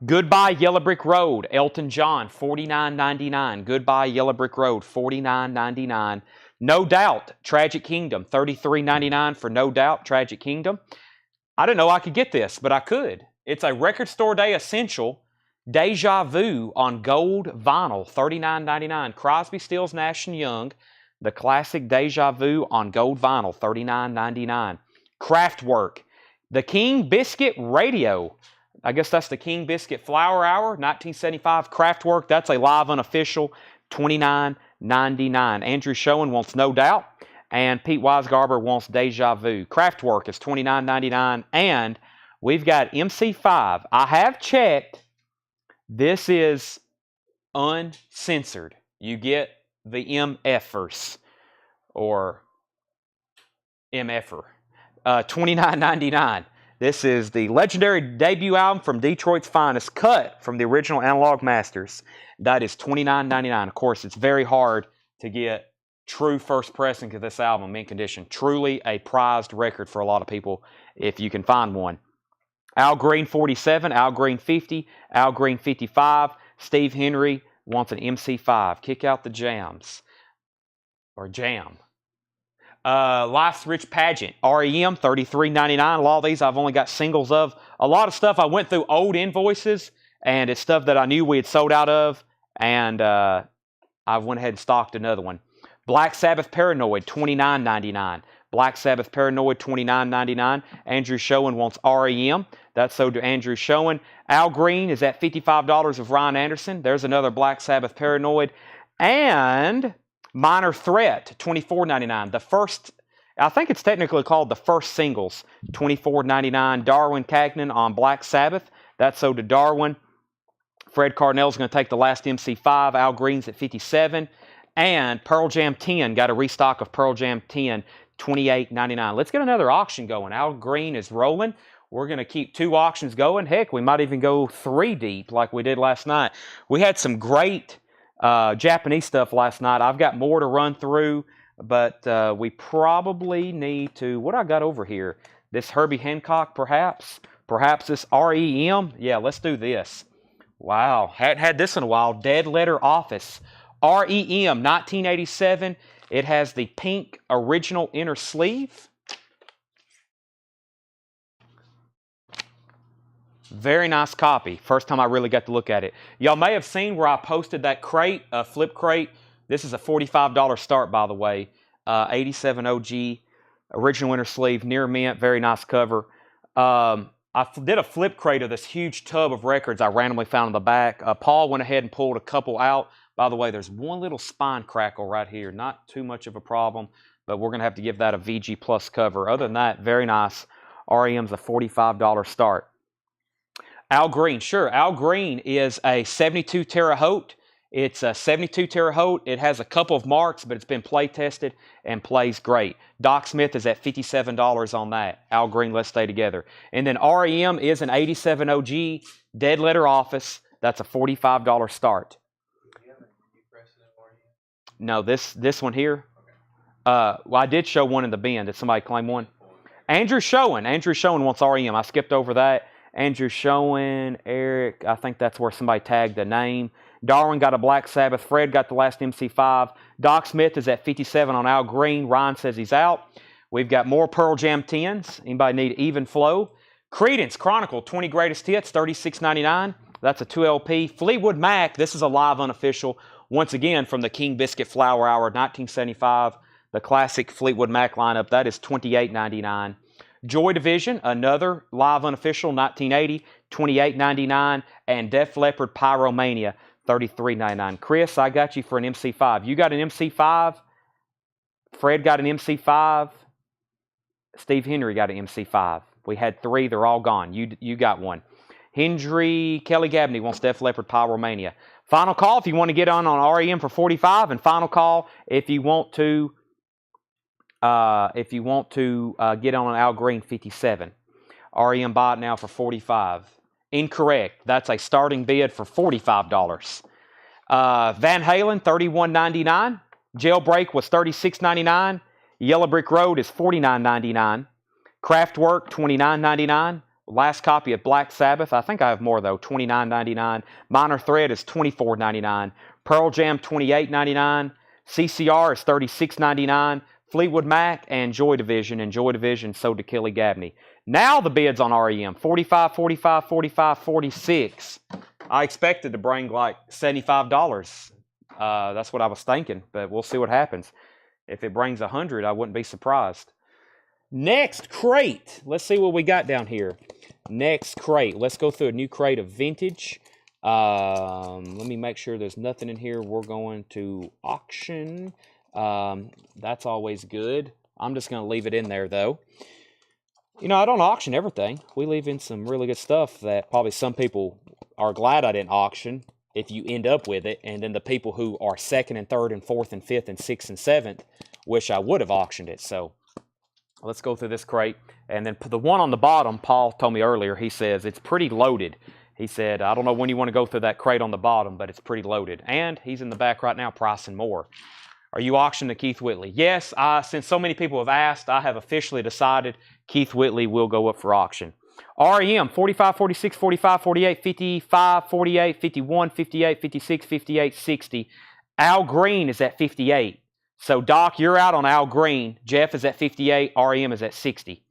Goodbye Yellow Brick Road, Elton John, $49.99. Goodbye Yellow Brick Road, $49.99. No Doubt, Tragic Kingdom, $33.99 for No Doubt, Tragic Kingdom. I didn't know I could get this, but I could. It's a Record Store Day essential, Deja Vu on gold vinyl, $39.99. Crosby, Stills, Nash & Young, the classic Deja Vu on gold vinyl, $39.99. Kraftwerk, the King Biscuit Radio. I guess that's the King Biscuit Flower Hour, 1975. Kraftwerk, that's a live unofficial, $29.99. Andrew Showen wants No Doubt, and Pete Weisgarber wants Deja Vu. Kraftwerk is $29.99, and we've got MC5. I have checked. This is uncensored. You get the MFers, or MFer, $29.99. This is the legendary debut album from Detroit's finest, cut from the original Analog Masters. That is $29.99. Of course, it's very hard to get true first pressing of this album in condition. Truly a prized record for a lot of people if you can find one. Al Green 47, Al Green 50, Al Green 55. Steve Henry wants an MC5. Kick out the jams. Or jam. Life's Rich Pageant, REM, $33.99. A lot of these I've only got singles of. A lot of stuff I went through old invoices, and it's stuff that I knew we had sold out of, and I went ahead and stocked another one. Black Sabbath Paranoid, $29.99. Black Sabbath Paranoid, $29.99. Andrew Schoen wants REM. That's sold to Andrew Schoen. Al Green is at $55 of Ryan Anderson. There's another Black Sabbath Paranoid. And Minor Threat, $24.99. The first, I think it's technically called the first singles, $24.99. Darwin Cagnan on Black Sabbath. That's sold to Darwin. Fred Cardinell's going to take the last MC5. Al Green's at $57. And Pearl Jam 10, got a restock of Pearl Jam 10, $28.99. Let's get another auction going. Al Green is rolling. We're going to keep 2 auctions going. Heck, we might even go 3 deep like we did last night. We had some great Japanese stuff last night. I've got more to run through, but we probably need to, what I got over here? This Herbie Hancock, perhaps? Perhaps this REM? Yeah, let's do this. Wow, hadn't had this in a while. Dead Letter Office. REM, 1987. It has the pink original inner sleeve. Very nice copy. First time I really got to look at it. Y'all may have seen where I posted that crate, flip crate. This is a $45 start, by the way. 87 OG, original inner sleeve, near mint, very nice cover. I did a flip crate of this huge tub of records I randomly found in the back. Paul went ahead and pulled a couple out. By the way, there's one little spine crackle right here. Not too much of a problem, but we're going to have to give that a VG Plus cover. Other than that, very nice. REM's a $45 start. Al Green, sure. Al Green is a 72 Terre Haute. It's a 72 Terre Haute. It has a couple of marks, but it's been play tested and plays great. Doc Smith is at $57 on that. Al Green, let's stay together. And then REM is an 87 OG Dead Letter Office. That's a $45 start. No, this one here. Well, I did show one in the bin. Did somebody claim one? Andrew Schoen. Andrew Schoen wants REM. I skipped over that. Andrew Schoen, Eric, I think that's where somebody tagged the name. Darwin got a Black Sabbath. Fred got the last MC5. Doc Smith is at 57 on Al Green. Ryan says he's out. We've got more Pearl Jam 10s. Anybody need Even Flow? Creedence Chronicle 20 Greatest Hits, $36.99. That's a 2LP. Fleetwood Mac, this is a live unofficial. Once again, from the King Biscuit Flower Hour, 1975, the classic Fleetwood Mac lineup, that is $28.99. Joy Division, another live unofficial, 1980, $28.99. And Def Leppard Pyromania, $33.99. Chris, I got you for an MC5. You got an MC5. Fred got an MC5. Steve Henry got an MC5. We had 3. They're all gone. You got one. Hendry Kelly Gabney wants Def Leppard Pyromania. Final call if you want to get on REM for $45, and final call if you want to get on Al Green, $57. REM buy it now for $45. Incorrect. That's a starting bid for $45. Van Halen, $31.99. Jailbreak was $36.99. Yellow Brick Road is $49.99. Kraftwerk, $29.99. Last copy of Black Sabbath, I think I have more though, $29.99. Minor Threat is $24.99. Pearl Jam, $28.99. CCR is $36.99. Fleetwood Mac and Joy Division, and Joy Division sold to Kelly Gabney. Now the bids on REM, $45, $45, $45, $46. I expected to bring like $75. That's what I was thinking, but we'll see what happens. If it brings $100, I wouldn't be surprised. Next crate. Let's see what we got down here. Next crate. Let's go through a new crate of vintage. Let me make sure there's nothing in here. We're going to auction. That's always good. I'm just going to leave it in there, though. You know, I don't auction everything. We leave in some really good stuff that probably some people are glad I didn't auction if you end up with it. And then the people who are second and third and fourth and fifth and sixth and seventh wish I would have auctioned it. So let's go through this crate. And then the one on the bottom, Paul told me earlier, he says it's pretty loaded. He said, I don't know when you want to go through that crate on the bottom, but it's pretty loaded. And he's in the back right now pricing more. Are you auctioning to Keith Whitley? Yes, since so many people have asked, I have officially decided Keith Whitley will go up for auction. REM, 45, 46, 45, 48, 55, 48, 51, 58, 56, 58, 60. Al Green is at 58. So, Doc, you're out on Al Green. Jeff is at 58. REM is at 60.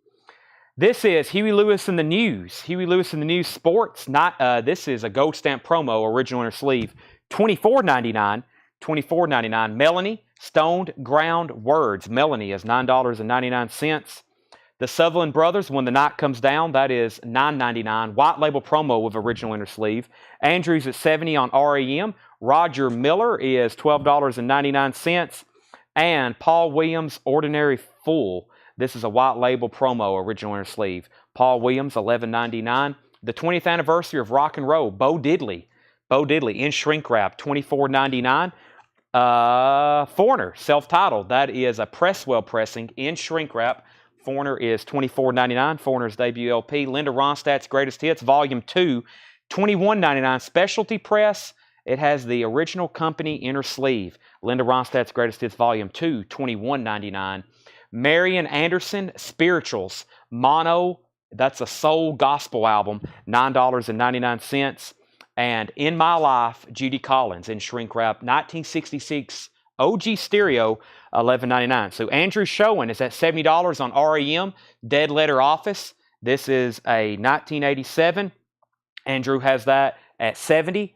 This is Huey Lewis in the News. Huey Lewis in the News Sports. This is a gold stamp promo, original inner sleeve. $24.99. $24.99. Melanie, Stoned Ground Words. Melanie is $9.99. The Sutherland Brothers, When the Night Comes Down, that is $9.99. White label promo with original inner sleeve. Andrews at $70 on REM. Roger Miller is $12.99. And Paul Williams, Ordinary Fool. This is a white label promo, original inner sleeve. Paul Williams, $11.99. The 20th anniversary of rock and roll, Bo Diddley. Bo Diddley in shrink wrap, $24.99. Foreigner, self-titled. That is a Presswell pressing in shrink wrap. Foreigner is $24.99. Foreigner's debut LP. Linda Ronstadt's Greatest Hits, Volume 2, $21.99. Specialty press. It has the original company inner sleeve. Linda Ronstadt's Greatest Hits, Volume 2, $21.99. Marian Anderson, Spirituals, Mono. That's a soul gospel album, $9.99. And In My Life, Judy Collins in shrink wrap, 1966 OG stereo, $11.99. So Andrew Schoen is at $70 on REM, Dead Letter Office. This is a 1987. Andrew has that at $70.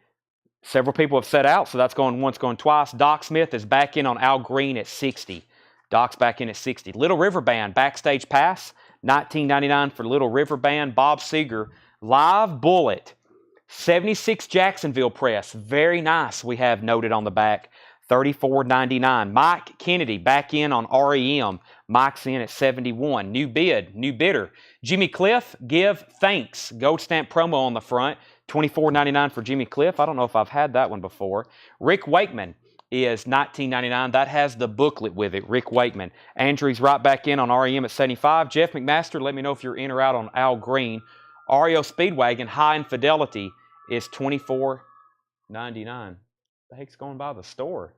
Several people have set out, so that's going once, going twice. Doc Smith is back in on Al Green at $60. Doc's back in at $60. Little River Band, Backstage Pass, $19.99 for Little River Band. Bob Seger, Live Bullet, 76 Jacksonville Press. Very nice, we have noted on the back. $34.99. Mike Kennedy back in on REM. Mike's in at $71. New bidder. Jimmy Cliff, Give Thanks. Gold stamp promo on the front. $24.99 for Jimmy Cliff. I don't know if I've had that one before. Rick Wakeman is $19.99. That has the booklet with it. Rick Wakeman. Andrew's right back in on REM at $75. Jeff McMaster, let me know if you're in or out on Al Green. REO Speedwagon, High Infidelity, is $24.99. The heck's going by the store?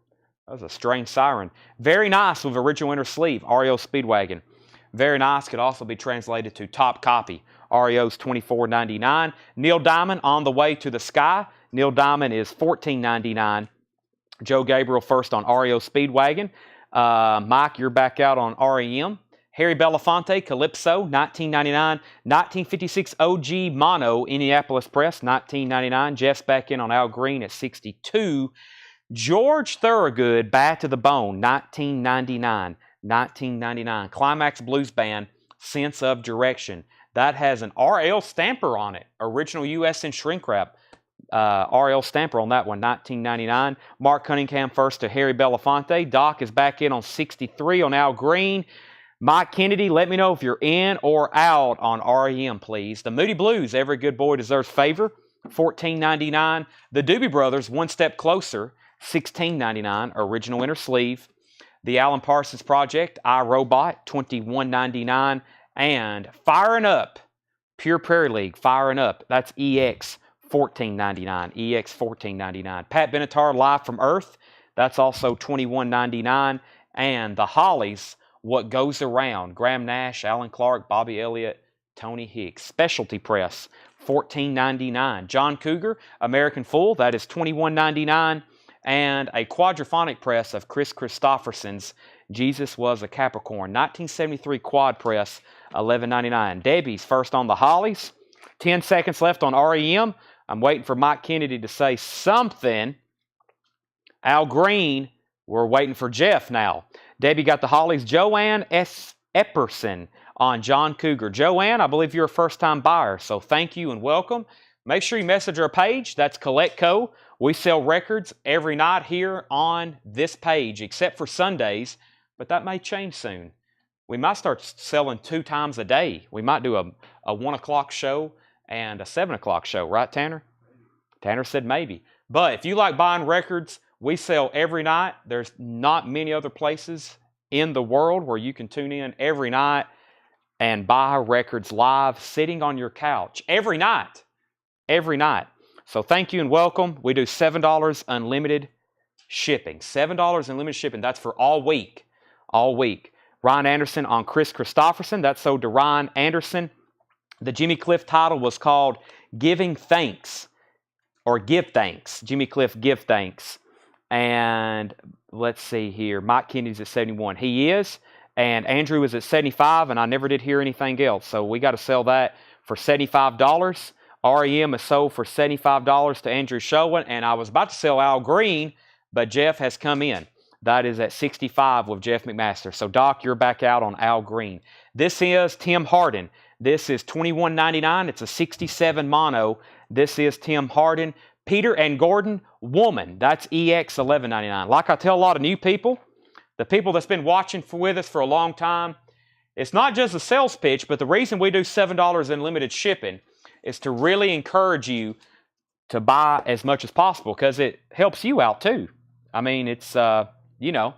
That was a strange siren. Very nice with original inner sleeve. REO Speedwagon. Very nice. Could also be translated to Top Copy. REO's $24.99. Neil Diamond, On the Way to the Sky. Neil Diamond is $14.99. Joe Gabriel first on REO Speedwagon. Mike, you're back out on REM. Harry Belafonte, Calypso, $19.99. 1956 OG Mono, Indianapolis Press, $19.99. Jeff's back in on Al Green at $62. George Thorogood, Bad to the Bone, $19.99. $19.99. Climax Blues Band, Sense of Direction. That has an RL stamper on it. Original U.S. in shrink wrap. RL stamper on that one, $19.99. Mark Cunningham first to Harry Belafonte. Doc is back in on $63 on Al Green. Mike Kennedy, let me know if you're in or out on REM, please. The Moody Blues, Every Good Boy Deserves Favor, $14.99. The Doobie Brothers, One Step Closer, $16.99. Original inner sleeve. The Alan Parsons Project, I, Robot, $21.99. And Firing Up, Pure Prairie League, Firing Up. That's EX, $14.99. EX, $14.99. Pat Benatar, Live from Earth. That's also $21.99. And The Hollies, What Goes Around. Graham Nash, Alan Clark, Bobby Elliott, Tony Hicks. Specialty Press, $14.99. John Cougar, American Fool. That is $21.99. And a quadraphonic press of Chris Christopherson's Jesus Was a Capricorn. 1973 quad press, $11.99. Debbie's first on the Hollies. 10 seconds left on REM. I'm waiting for Mike Kennedy to say something. Al Green, we're waiting for Jeff now. Debbie got the Hollies. Joanne S. Epperson on John Cougar. Joanne, I believe you're a first-time buyer, so thank you and welcome. Make sure you message our page. That's CollectCo. We sell records every night here on this page, except for Sundays, but that may change soon. We might start selling 2 times a day. We might do a 1 o'clock show and a 7 o'clock show, right, Tanner? Tanner said maybe. But if you like buying records, we sell every night. There's not many other places in the world where you can tune in every night and buy records live, sitting on your couch every night. Every night. So thank you and welcome. We do $7 unlimited shipping. $7 unlimited shipping. That's for all week. All week. Ryan Anderson on Chris Christopherson. That's sold to Ryan Anderson. The Jimmy Cliff title was called Giving Thanks, or Give Thanks. Jimmy Cliff, Give Thanks. And let's see here. Mike Kennedy's at 71. He is. And Andrew is at 75, and I never did hear anything else. So we got to sell that for $75. REM is sold for $75 to Andrew Schoen, and I was about to sell Al Green, but Jeff has come in. That is at 65 with Jeff McMaster. So, Doc, you're back out on Al Green. This is Tim Hardin. This is $21.99. It's a 67 mono. This is Tim Hardin. Peter and Gordon, Woman. That's EX $11.99. Like I tell a lot of new people, the people that's been watching with us for a long time, it's not just a sales pitch, but the reason we do $7 in limited shipping is to really encourage you to buy as much as possible because it helps you out too. I mean, it's, you know,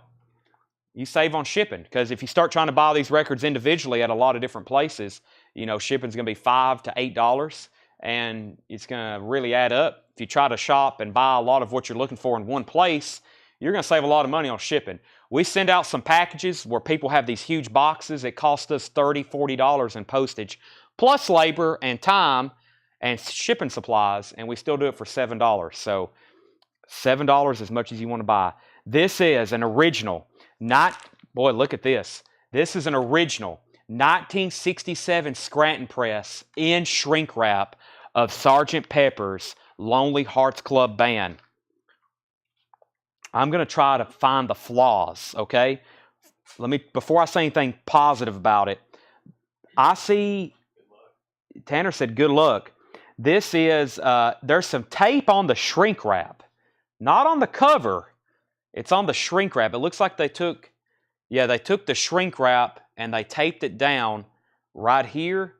you save on shipping because if you start trying to buy these records individually at a lot of different places, you know, shipping's going to be $5 to $8 and it's going to really add up. If you try to shop and buy a lot of what you're looking for in one place, you're going to save a lot of money on shipping. We send out some packages where people have these huge boxes. It costs us $30, $40 in postage, plus labor and time and shipping supplies, and we still do it for $7. So $7 as much as you want to buy. This is an original, boy, look at this. This is an original 1967 Scranton press in shrink wrap of Sgt. Pepper's Lonely Hearts Club Band. I'm going to try to find the flaws, okay? Before I say anything positive about it, I see, Tanner said good luck. This is, there's some tape on the shrink wrap. Not on the cover. It's on the shrink wrap. It looks like they took the shrink wrap and they taped it down right here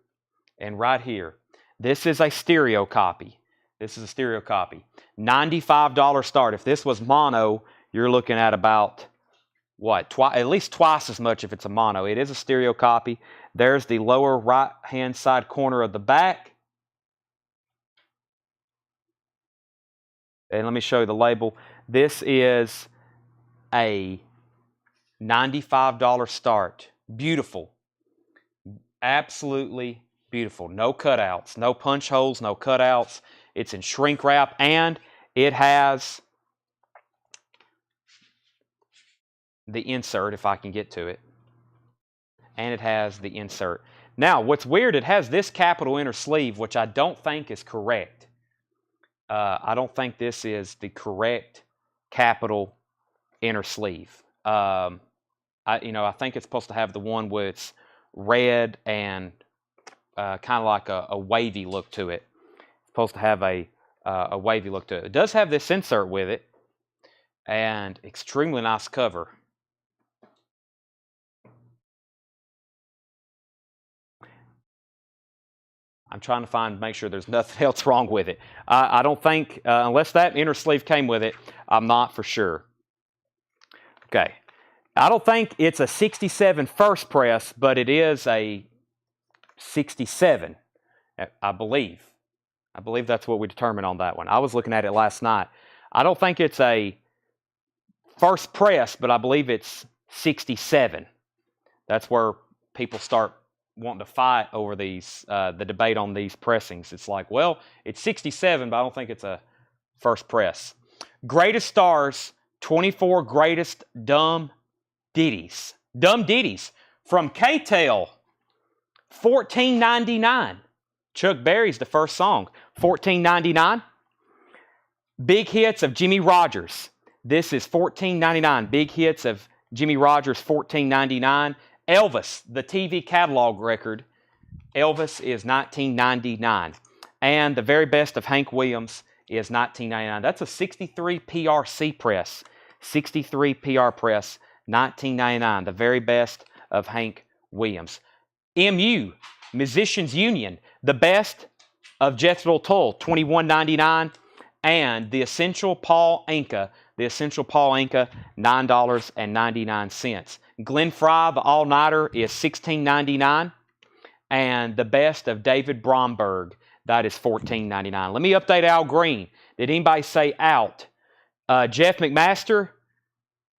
and right here. This is a stereo copy. This is a stereo copy. $95 start. If this was mono, you're looking at about, what, at least twice as much if it's a mono. It is a stereo copy. There's the lower right-hand side corner of the back. And let me show you the label. This is a $95 start. Beautiful. Absolutely beautiful. No cutouts, no punch holes, no cutouts. It's in shrink wrap and it has the insert, if I can get to it. And it has the insert. Now, what's weird, it has this capital inner sleeve, which I don't think is correct. I don't think this is the correct capital inner sleeve. I think it's supposed to have the one with red and kind of like a wavy look to it. It's supposed to have a wavy look to it. It does have this insert with it, and extremely nice cover. I'm trying to make sure there's nothing else wrong with it. I don't think, unless that inner sleeve came with it, I'm not for sure. Okay. I don't think it's a 67 first press, but it is a 67, I believe. I believe that's what we determined on that one. I was looking at it last night. I don't think it's a first press, but I believe it's 67. That's where people start wanting to fight over these, the debate on these pressings. It's like, well, it's 67, but I don't think it's a first press. Greatest stars, 24 greatest dumb ditties. Dumb ditties from K-Tel, $14.99. Chuck Berry's the first song, $14.99. Big hits of Jimmy Rogers. This is $14.99. Big hits of Jimmy Rogers, $14.99. Elvis, the TV catalog record. Elvis is $19.99. And the very best of Hank Williams is $19.99. That's a 63 PRC press. 63 PR press, $19.99. The very best of Hank Williams. MU, Musicians Union, the best of Jethro Tull, $21.99. And the Essential Paul Anka, $9.99. Glenn Fry, the all-nighter, is $16.99. And the best of David Bromberg, that is $14.99. Let me update Al Green. Did anybody say out? Jeff McMaster,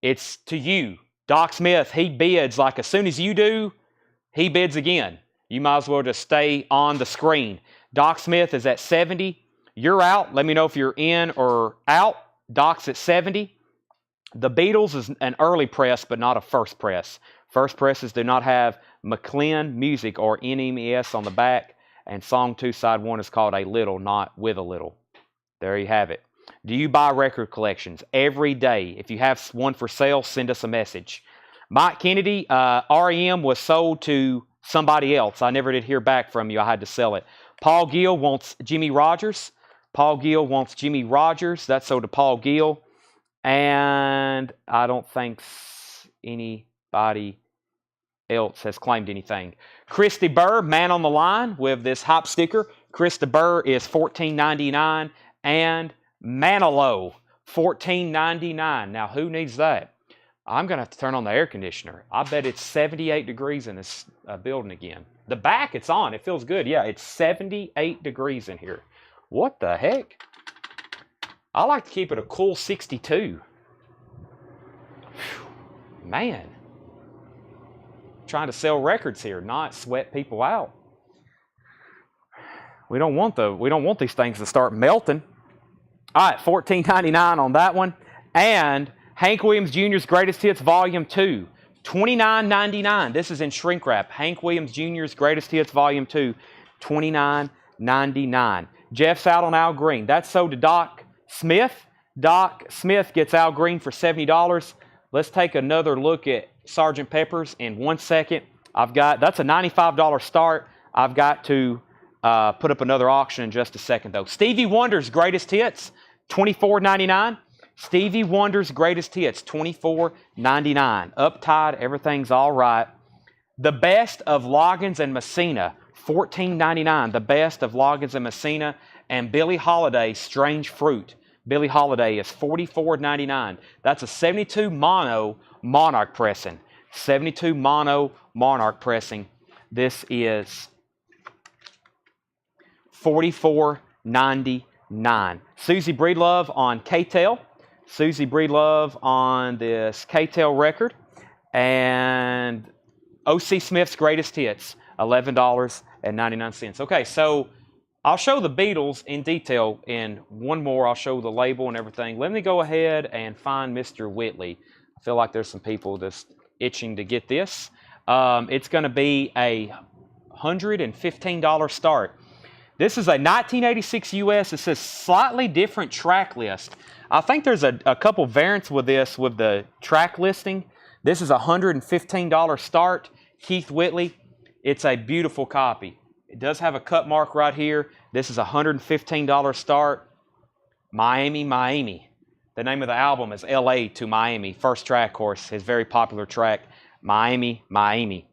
it's to you. Doc Smith, he bids like as soon as you do, he bids again. You might as well just stay on the screen. Doc Smith is at 70. You're out. Let me know if you're in or out. Doc's at 70. The Beatles is an early press, but not a first press. First presses do not have McLean Music or NMES on the back, and song 2, side 1 is called A Little, not With a Little. There you have it. Do you buy record collections every day? If you have one for sale, send us a message. Mike Kennedy, REM was sold to somebody else. I never did hear back from you. I had to sell it. Paul Gill wants Jimmy Rogers. Paul Gill wants Jimmy Rogers. That's sold to Paul Gill. And I don't think anybody else has claimed anything. Christy Burr, man on the line with this hop sticker. Christy Burr is $14.99. And Manilow, $14.99. Now, who needs that? I'm going to have to turn on the air conditioner. I bet it's 78 degrees in this building again. The back, it's on. It feels good. Yeah, it's 78 degrees in here. What the heck? I like to keep it a cool 62. Whew, man. Trying to sell records here, not sweat people out. We don't want these things to start melting. All right, $14.99 on that one. And Hank Williams Jr.'s Greatest Hits Volume 2, $29.99. This is in shrink wrap. Hank Williams Jr.'s Greatest Hits Volume 2, $29.99. Jeff's out on Al Green. That's sold to Doc Smith. Doc Smith gets Al Green for $70. Let's take another look at Sgt. Pepper's in 1 second. That's a $95 start. I've got to put up another auction in just a second, though. Stevie Wonder's Greatest Hits, $24.99. Stevie Wonder's Greatest Hits, $24.99. Uptight, everything's all right. The Best of Loggins and Messina, $14.99. The Best of Loggins and Messina. And Billie Holiday, Strange Fruit. Billie Holiday is $44.99. That's a 72 mono Monarch pressing. 72 mono Monarch pressing. This is $44.99. Susie Breedlove on K-Tel. Susie Breedlove on this K-Tel record. And O.C. Smith's Greatest Hits, $11.99. Okay, so I'll show the Beatles in detail in one more. I'll show the label and everything. Let me go ahead and find Mr. Whitley. I feel like there's some people just itching to get this. It's going to be a $115 start. This is a 1986 US. It says slightly different track list. I think there's a couple variants with this with the track listing. This is a $115 start. Keith Whitley. It's a beautiful copy. It does have a cut mark right here. This is a $115 start. Miami, Miami. The name of the album is LA to Miami. First track, of course, his very popular track, Miami, Miami.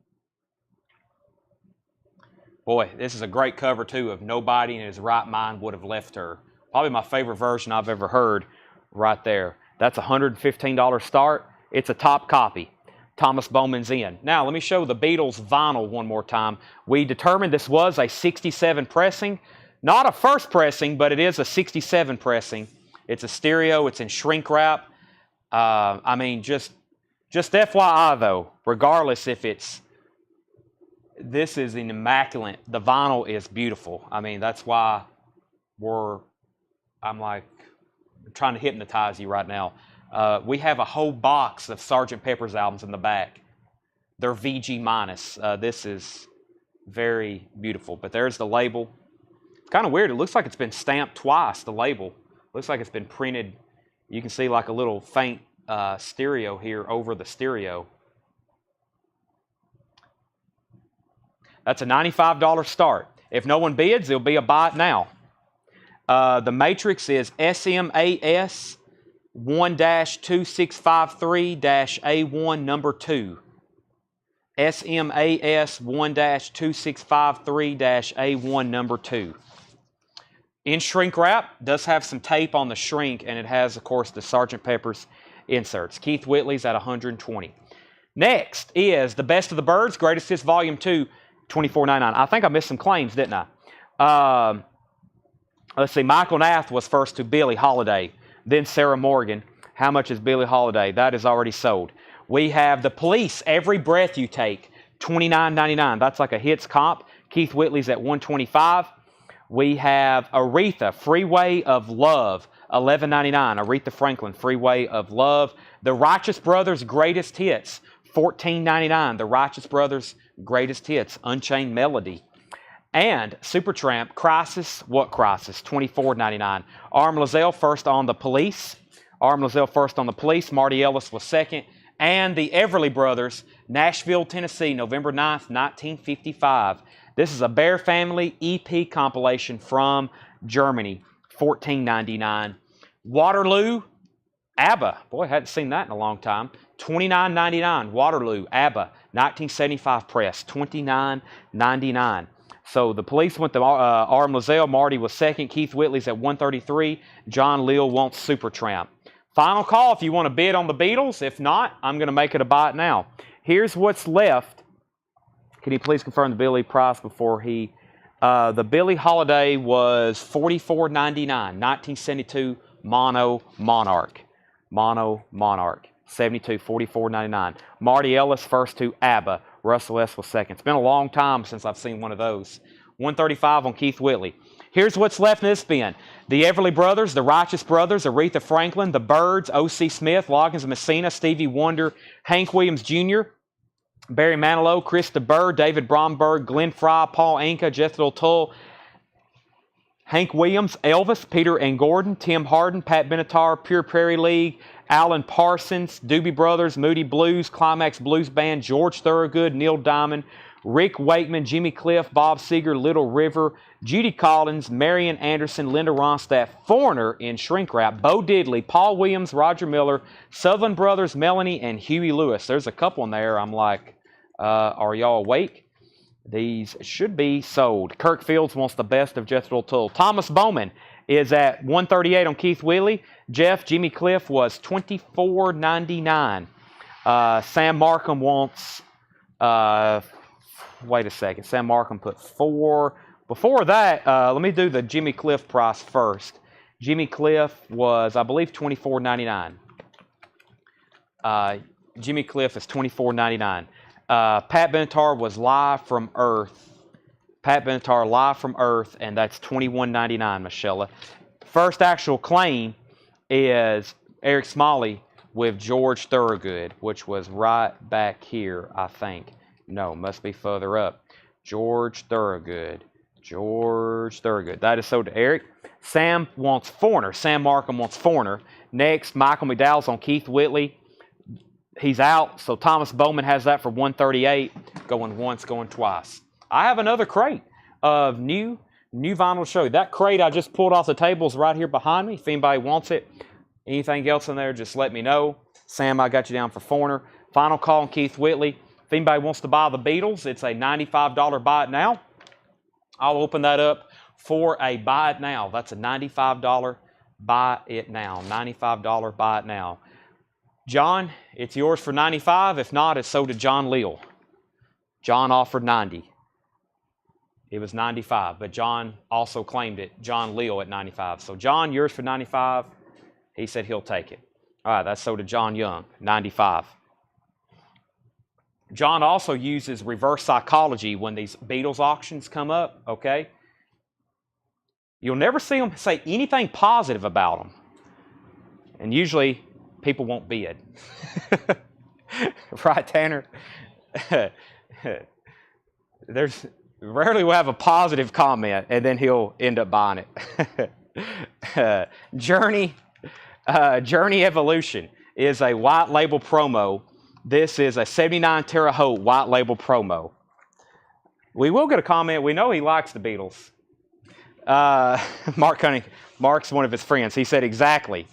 Boy, this is a great cover, too, of Nobody in His Right Mind Would Have Left Her. Probably my favorite version I've ever heard right there. That's a $115 start. It's a top copy. Thomas Bowman's in. Now, let me show the Beatles vinyl one more time. We determined this was a 67 pressing. Not a first pressing, but it is a 67 pressing. It's a stereo. It's in shrink wrap. I mean, just FYI, though, regardless if it's... This is an immaculate. The vinyl is beautiful. I mean, that's why I'm trying to hypnotize you right now. We have a whole box of Sgt. Pepper's albums in the back. They're VG minus. This is very beautiful. But there's the label. It's kind of weird. It looks like it's been stamped twice, the label. Looks like it's been printed. You can see like a little faint stereo here over the stereo. That's a $95 start. If no one bids, it'll be a buy it now. The matrix is SMAS 1-2653-A1 number 2. SMAS 1-2653-A1 number 2. In shrink wrap, does have some tape on the shrink, and it has, of course, the Sgt. Pepper's inserts. Keith Whitley's at $120. Next is The Best of the Byrds, Greatest Hits Volume 2, $24.99. I think I missed some claims, didn't I? Let's see. Michael Nath was first to Billie Holiday, then Sarah Morgan. How much is Billie Holiday? That is already sold. We have The Police, Every Breath You Take, $29.99. That's like a hits comp. Keith Whitley's at $125. We have Aretha, Freeway of Love, $11.99. Aretha Franklin, Freeway of Love. The Righteous Brothers, Greatest Hits, $14.99. The Righteous Brothers, Greatest Hits, Unchained Melody. And Supertramp, Crisis, what Crisis? $24.99. Arm Lazelle first on the Police. Arm Lazelle first on the Police. Marty Ellis was second. And the Everly Brothers, Nashville, Tennessee, November 9th, 1955. This is a Bear Family EP compilation from Germany, $14.99. Waterloo, ABBA. Boy, I hadn't seen that in a long time. $29.99. Waterloo, ABBA, 1975 press, $29.99. So the Police went to Arm Lazelle. Marty was second. Keith Whitley's at $133. John Leal wants Supertramp. Final call if you want to bid on the Beatles. If not, I'm going to make it a buy it now. Here's what's left. Can you please confirm the Billy price before he... the Billie Holiday was $44.99. 1972 Mono Monarch. Mono Monarch. 72, $44.99. Marty Ellis first to ABBA. Russell S. was second. It's been a long time since I've seen one of those. $135 on Keith Whitley. Here's what's left in this bin. The Everly Brothers, the Righteous Brothers, Aretha Franklin, the Byrds, O.C. Smith, Loggins Messina, Stevie Wonder, Hank Williams Jr., Barry Manilow, Krista Burr, David Bromberg, Glenn Fry, Paul Anka, Jethro Tull, Hank Williams, Elvis, Peter and Gordon, Tim Hardin, Pat Benatar, Pure Prairie League, Alan Parsons, Doobie Brothers, Moody Blues, Climax Blues Band, George Thorogood, Neil Diamond, Rick Wakeman, Jimmy Cliff, Bob Seger, Little River, Judy Collins, Marian Anderson, Linda Ronstadt, Foreigner in Shrink Wrap, Bo Diddley, Paul Williams, Roger Miller, Southern Brothers, Melanie, and Huey Lewis. There's a couple in there. I'm like, are y'all awake? These should be sold. Kirk Fields wants the best of Jethro Tull. Thomas Bowman is at $138 on Keith Whitley. Jimmy Cliff was $24.99. Sam Markham wants... wait a second. Sam Markham put 4. Before that, let me do the Jimmy Cliff price first. Jimmy Cliff was, I believe, $24.99. Jimmy Cliff is $24.99. Pat Benatar was Live from Earth. Pat Benatar Live from Earth, and that's $21.99, Michelle. First actual claim is Eric Smalley with George Thorogood, which was right back here, I think. No, must be further up. George Thorogood. George Thorogood. That is sold to Eric. Sam wants Foreigner. Sam Markham wants Foreigner. Next, Michael McDowell's on Keith Whitley. He's out, so Thomas Bowman has that for $138. Going once, going twice. I have another crate of new vinyl to show you. That crate I just pulled off the table is right here behind me. If anybody wants it, anything else in there, just let me know. Sam, I got you down for Foreigner. Final call on Keith Whitley. If anybody wants to buy the Beatles, it's a $95 buy it now. I'll open that up for a buy it now. That's a $95 buy it now. $95 buy it now. John, it's yours for $95. If not, it's sold to John Leal. John offered $90. It was $95, but John also claimed it. John Leal at $95. So John, yours for $95. He said he'll take it. All right, that's sold to John Young, $95. John also uses reverse psychology when these Beatles auctions come up, okay? You'll never see him say anything positive about them. And usually, people won't bid. Right, Tanner? There's rarely will have a positive comment, and then he'll end up buying it. Journey Evolution is a white label promo. This is a 79 Terre Haute white label promo. We will get a comment. We know he likes the Beatles. Mark Cunningham. Mark's one of his friends. He said exactly.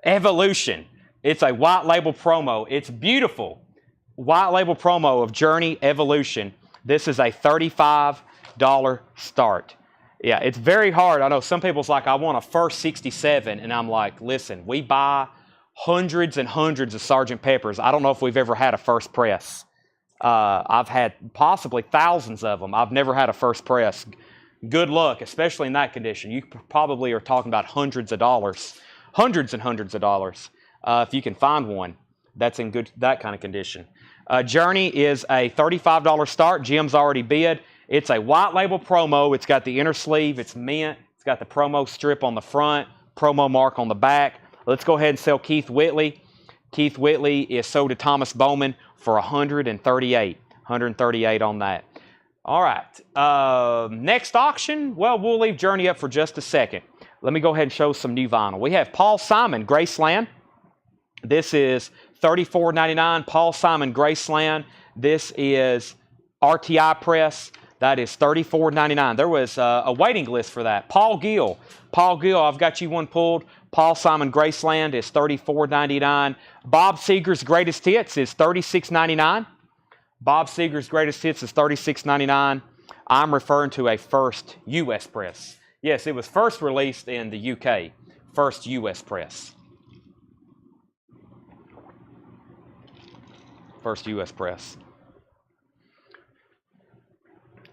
Evolution. It's a white label promo. It's beautiful. White label promo of Journey Evolution. This is a $35 start. Yeah, it's very hard. I know some people's like, I want a first 67. And I'm like, listen, we buy hundreds and hundreds of Sgt. Peppers. I don't know if we've ever had a first press. I've had possibly thousands of them. I've never had a first press. Good luck, especially in that condition. You probably are talking about hundreds of dollars. Hundreds and hundreds of dollars. If you can find one that's in that kind of condition. Journey is a $35 start. Jim's already bid. It's a white label promo. It's got the inner sleeve. It's mint. It's got the promo strip on the front, promo mark on the back. Let's go ahead and sell Keith Whitley. Keith Whitley is sold to Thomas Bowman for $138. $138 on that. All right. Next auction, well, we'll leave Journey up for just a second. Let me go ahead and show some new vinyl. We have Paul Simon, Graceland. This is $34.99. Paul Simon, Graceland. This is RTI press. That is $34.99. There was a waiting list for that. Paul Gill. Paul Gill, I've got you one pulled. Paul Simon, Graceland is $34.99. Bob Seger's Greatest Hits is $36.99. Bob Seger's Greatest Hits is $36.99. I'm referring to a first U.S. press. Yes, it was first released in the U.K. First U.S. press. First U.S. press.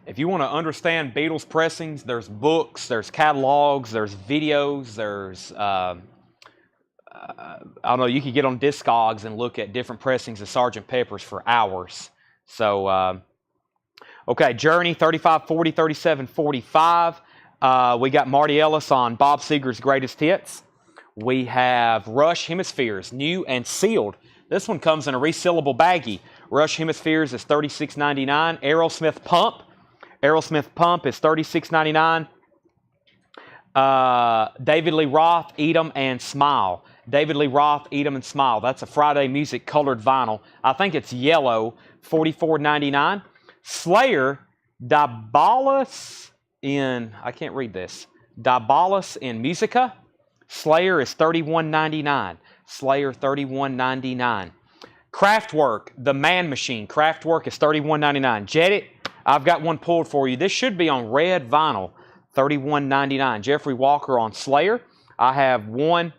If you want to understand Beatles pressings, there's books, there's catalogs, there's videos, there's, I don't know, you could get on Discogs and look at different pressings of Sgt. Pepper's for hours. So, okay, Journey, 3540, 3745. We got Marty Ellis on Bob Seger's Greatest Hits. We have Rush Hemispheres, new and sealed. This one comes in a resealable baggie. Rush Hemispheres is $36.99. Aerosmith Pump. Aerosmith Pump is $36.99. David Lee Roth, Eat 'em and Smile. David Lee Roth, Eat 'em and Smile. That's a Friday Music colored vinyl. I think it's yellow, $44.99. Slayer, Diabolus in, I can't read this, Diabolus in Musica. Slayer is $31.99. Slayer, $31.99. Kraftwerk, The Man Machine. Kraftwerk is $31.99. Jet It, I've got one pulled for you. This should be on red vinyl, $31.99. Jeffrey Walker on Slayer. I have one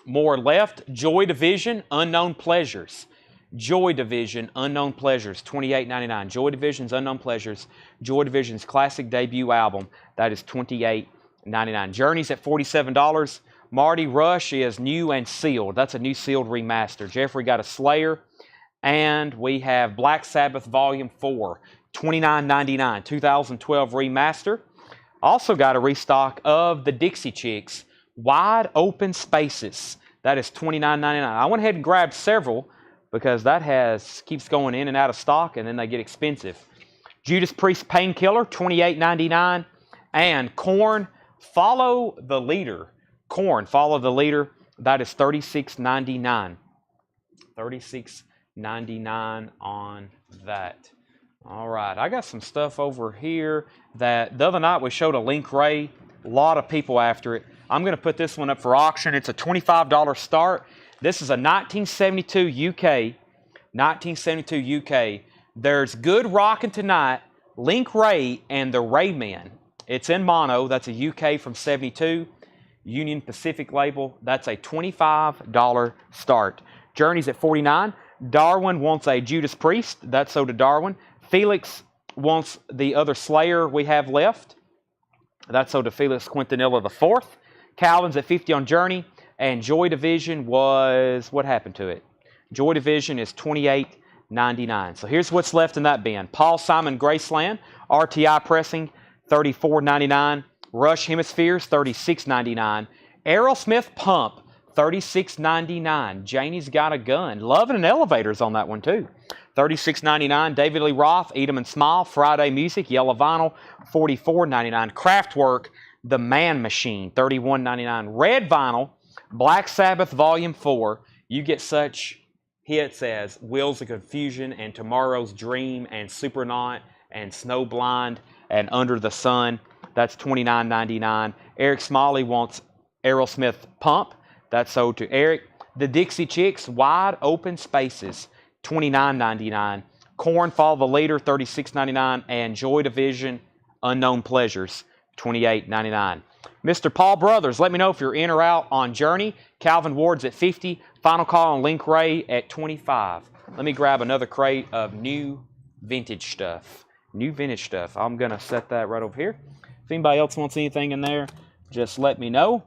more left. Joy Division, Unknown Pleasures. Joy Division, Unknown Pleasures, $28.99. Joy Division's Unknown Pleasures. Joy Division's classic debut album. That is $28.99. Journey's at $47. Marty Rush is new and sealed. That's a new sealed remaster. Jeffrey got a Slayer. And we have Black Sabbath Volume 4, $29.99. 2012 remaster. Also got a restock of the Dixie Chicks, Wide Open Spaces. That is $29.99. I went ahead and grabbed several because that keeps going in and out of stock, and then they get expensive. Judas Priest Painkiller, $28.99. And Korn, Follow the Leader. Korn, Follow the Leader. That is $36.99. $36.99 on that. All right, I got some stuff over here that the other night we showed a Link Ray. A lot of people after it. I'm going to put this one up for auction. It's a $25 start. This is a 1972 UK. 1972 UK. There's Good Rockin' Tonight, Link Ray, and the Raymen. It's in mono. That's a UK from 72. Union Pacific label. That's a $25 start. Journey's at $49. Darwin wants a Judas Priest. That's so to Darwin. Felix wants the other Slayer we have left. That's so to Felix Quintanilla IV. Calvin's at $50 on Journey. And Joy Division was, what happened to it? Joy Division is $28.99. So here's what's left in that bin. Paul Simon Graceland, RTI pressing, $34.99. Rush Hemispheres, $36.99. Aerosmith Pump, $36.99. Janie's Got a Gun. Loving and Elevators on that one too. $36.99. David Lee Roth, Eat 'em and Smile. Friday Music, yellow vinyl, $44.99. Kraftwerk, The Man Machine, $31.99. Red vinyl, Black Sabbath Volume 4. You get such hits as Wheels of Confusion and Tomorrow's Dream and Supernaut and Snowblind and Under the Sun. That's $29.99. Eric Smalley wants Aerosmith Pump. That's sold to Eric. The Dixie Chicks, Wide Open Spaces, $29.99. Korn, Follow the Leader, $36.99. And Joy Division, Unknown Pleasures, $28.99. Mr. Paul Brothers, let me know if you're in or out on Journey. Calvin Ward's at $50. Final call on Link Ray at $25. Let me grab another crate of new vintage stuff. New vintage stuff. I'm going to set that right over here. If anybody else wants anything in there, just let me know.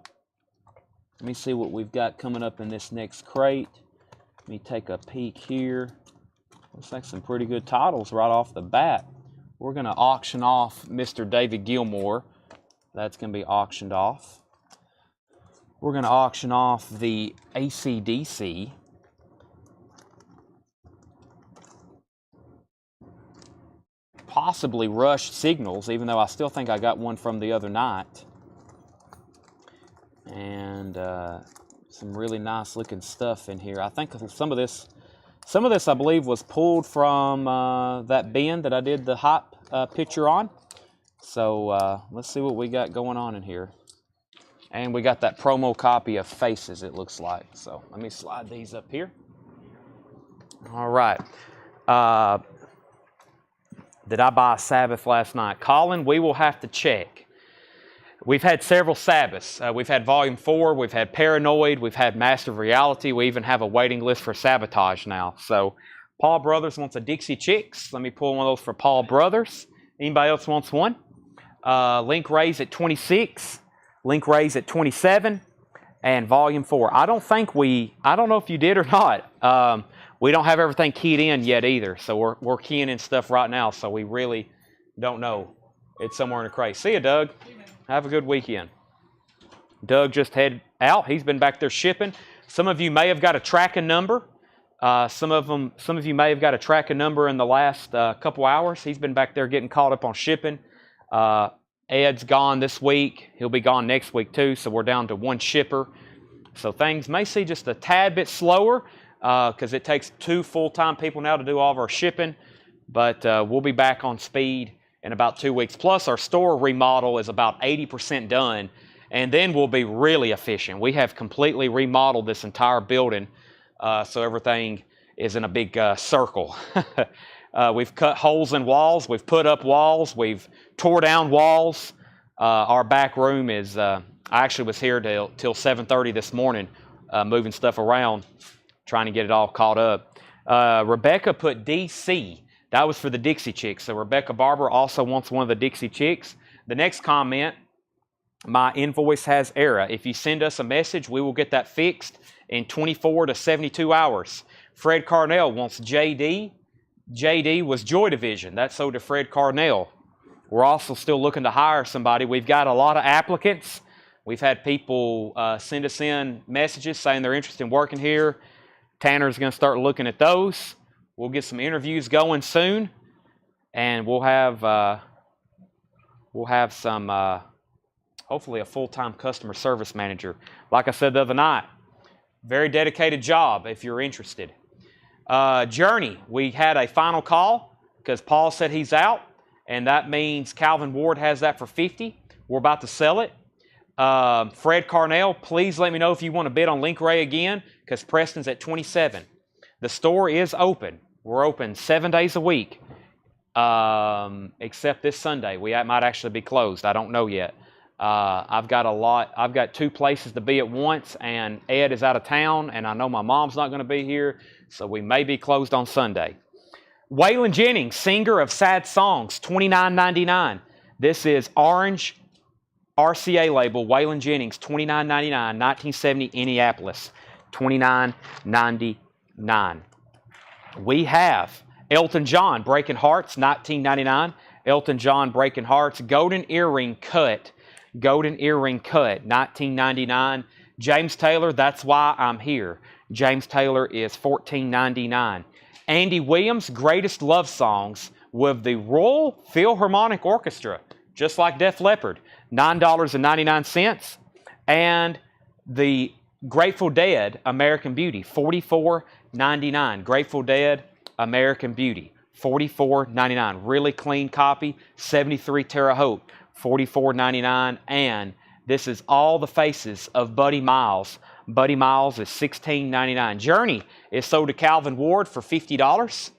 Let me see what we've got coming up in this next crate. Let me take a peek here. Looks like some pretty good titles right off the bat. We're going to auction off Mr. David Gilmour. That's going to be auctioned off. We're going to auction off the AC/DC. possibly rushed signals, even though I still think I got one from the other night. And some really nice looking stuff in here. I think some of this I believe was pulled from that bin that I did the hot picture on. So let's see what we got going on in here. And we got that promo copy of Faces, it looks like. So let me slide these up here. All right. Did I buy a Sabbath last night? Colin, we will have to check. We've had several Sabbaths. We've had Volume 4, we've had Paranoid, we've had Master of Reality, we even have a waiting list for Sabotage now. So Paul Brothers wants a Dixie Chicks. Let me pull one of those for Paul Brothers. Anybody else wants one? Link Ray's at 26. Link Ray's at 27. And Volume 4. I don't know if you did or not. We don't have everything keyed in yet either. So we're keying in stuff right now. So we really don't know. It's somewhere in the crate. See you, Doug. Have a good weekend. Doug just headed out. He's been back there shipping. Some of you may have got a tracking number. Some of you may have got a tracking number in the last couple hours. He's been back there getting caught up on shipping. Ed's gone this week. He'll be gone next week too. So we're down to one shipper. So things may see just a tad bit slower because it takes 2 full-time people now to do all of our shipping. But we'll be back on speed in about 2 weeks. Plus, our store remodel is about 80% done, and then we'll be really efficient. We have completely remodeled this entire building, so everything is in a big circle. We've cut holes in walls. We've put up walls. We've tore down walls. Our back room is, I actually was here till 7:30 this morning, moving stuff around, trying to get it all caught up. Rebecca put DC. That was for the Dixie Chicks. So Rebecca Barber also wants one of the Dixie Chicks. The next comment, my invoice has error. If you send us a message, we will get that fixed in 24 to 72 hours. Fred Carnell wants JD. JD was Joy Division. That's sold to Fred Carnell. We're also still looking to hire somebody. We've got a lot of applicants. We've had people send us in messages saying they're interested in working here. Tanner's going to start looking at those. We'll get some interviews going soon, and we'll have some hopefully a full-time customer service manager. Like I said the other night, very dedicated job if you're interested. Journey, we had a final call because Paul said he's out, and that means Calvin Ward has that for $50. We're about to sell it. Fred Carnell, please let me know if you want to bid on Link Ray again because Preston's at 27. The store is open. We're open 7 days a week, except this Sunday. We might actually be closed. I don't know yet. I've got 2 places to be at once, and Ed is out of town, and I know my mom's not going to be here, so we may be closed on Sunday. Waylon Jennings, singer of sad songs, $29.99. This is Orange RCA label, Waylon Jennings, $29.99, 1970 Indianapolis, $29.99. We have Elton John, Breaking Hearts, $19.99. Elton John, Breaking Hearts, Golden Earring Cut, $19.99. James Taylor, That's Why I'm Here. James Taylor is $14.99. Andy Williams, Greatest Love Songs with the Royal Philharmonic Orchestra, just like Def Leppard, $9.99. And the Grateful Dead, American Beauty, $44.99. Grateful Dead, American Beauty, $44.99. Really clean copy, 73 Terre Haute, $44.99. And this is All the Faces of Buddy Miles. Buddy Miles is $16.99. Journey is sold to Calvin Ward for $50.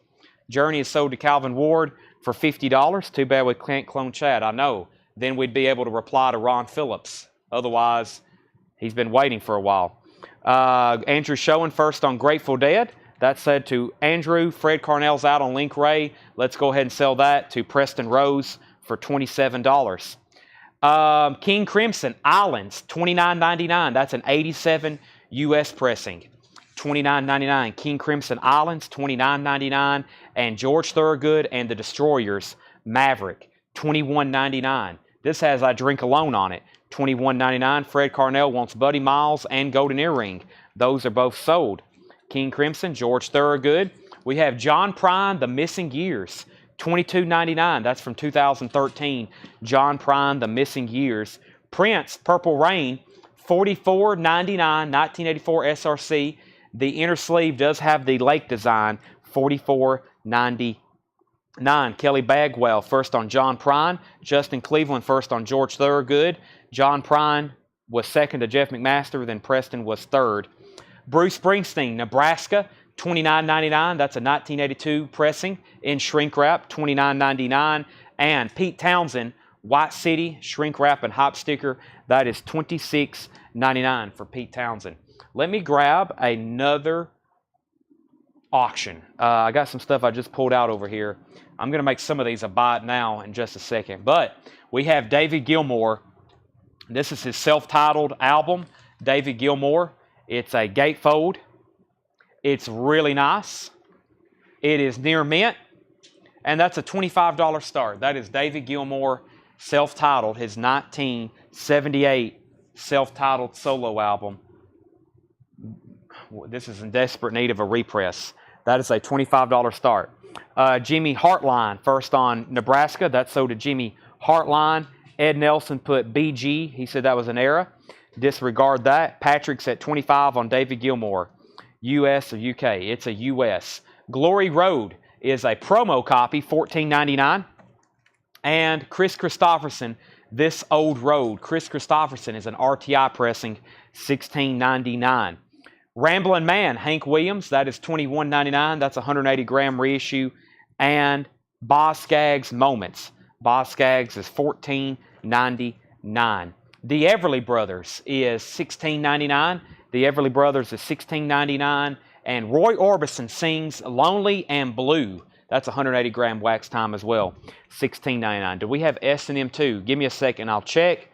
Journey is sold to Calvin Ward for $50. Too bad we can't clone Chad. I know. Then we'd be able to reply to Ron Phillips. Otherwise, he's been waiting for a while. Andrew Schoen first on Grateful Dead. That said to Andrew, Fred Carnell's out on Link Ray. Let's go ahead and sell that to Preston Rose for $27. King Crimson Islands, $29.99. That's an 87 U.S. pressing. $29.99. King Crimson Islands, $29.99. And George Thorogood and the Destroyers, Maverick, $21.99. This has I Drink Alone on it. $21.99. Fred Carnell wants Buddy Miles and Golden Earring. Those are both sold. King Crimson, George Thorogood. We have John Prine, The Missing Years. $22.99. That's from 2013. John Prine, The Missing Years. Prince, Purple Rain, $44.99, 1984 SRC. The inner sleeve does have the lake design, $44.99. Kelly Bagwell, first on John Prine. Justin Cleveland, first on George Thorogood. John Prine was second to Jeff McMaster, then Preston was third. Bruce Springsteen, Nebraska, $29.99. That's a 1982 pressing in shrink wrap, $29.99. And Pete Townsend, White City, shrink wrap and hop sticker, that is $26.99 for Pete Townsend. Let me grab another auction. I got some stuff I just pulled out over here. I'm going to make some of these a buy it now in just a second. But we have David Gilmour. This is his self-titled album, David Gilmour. It's a gatefold. It's really nice. It is near mint. And that's a $25 start. That is David Gilmour, self-titled, his 1978 self-titled solo album. This is in desperate need of a repress. That is a $25 start. Jimmy Hartline, first on Nebraska. That's sold to Jimmy Hartline. Ed Nelson put BG. He said that was an error. Disregard that. Patrick's at 25 on David Gilmour. US or UK? It's a US. Glory Road is a promo copy, $14.99. And Chris Christopherson, This Old Road. Chris Christopherson is an RTI pressing, $16.99. Ramblin' Man, Hank Williams, that is $21.99. That's a 180-gram reissue. And Boz Scaggs Moments. Boz Scaggs is $14.99. The Everly Brothers is $16.99. The Everly Brothers is $16.99. And Roy Orbison sings Lonely and Blue. That's 180-gram wax time as well, $16.99. Do we have S&M too? Give me a second, I'll check.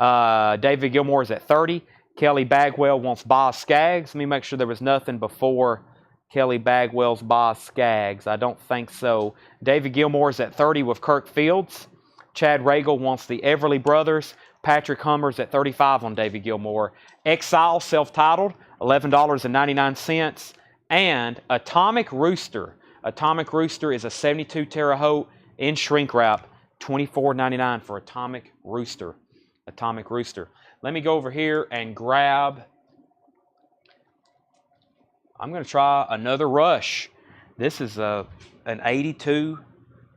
David Gilmour is at 30. Kelly Bagwell wants Boz Scaggs. Let me make sure there was nothing before Kelly Bagwell's Boz Scaggs. I don't think so. David Gilmour is at 30 with Kirk Fields. Chad Regal wants the Everly Brothers. Patrick Hummer's at 35 on David Gilmour. Exile, self-titled, $11.99. And Atomic Rooster. Atomic Rooster is a 72 Terre Haute in shrink wrap, $24.99 for Atomic Rooster. Atomic Rooster. Let me go over here and grab, I'm going to try another Rush. This is an 82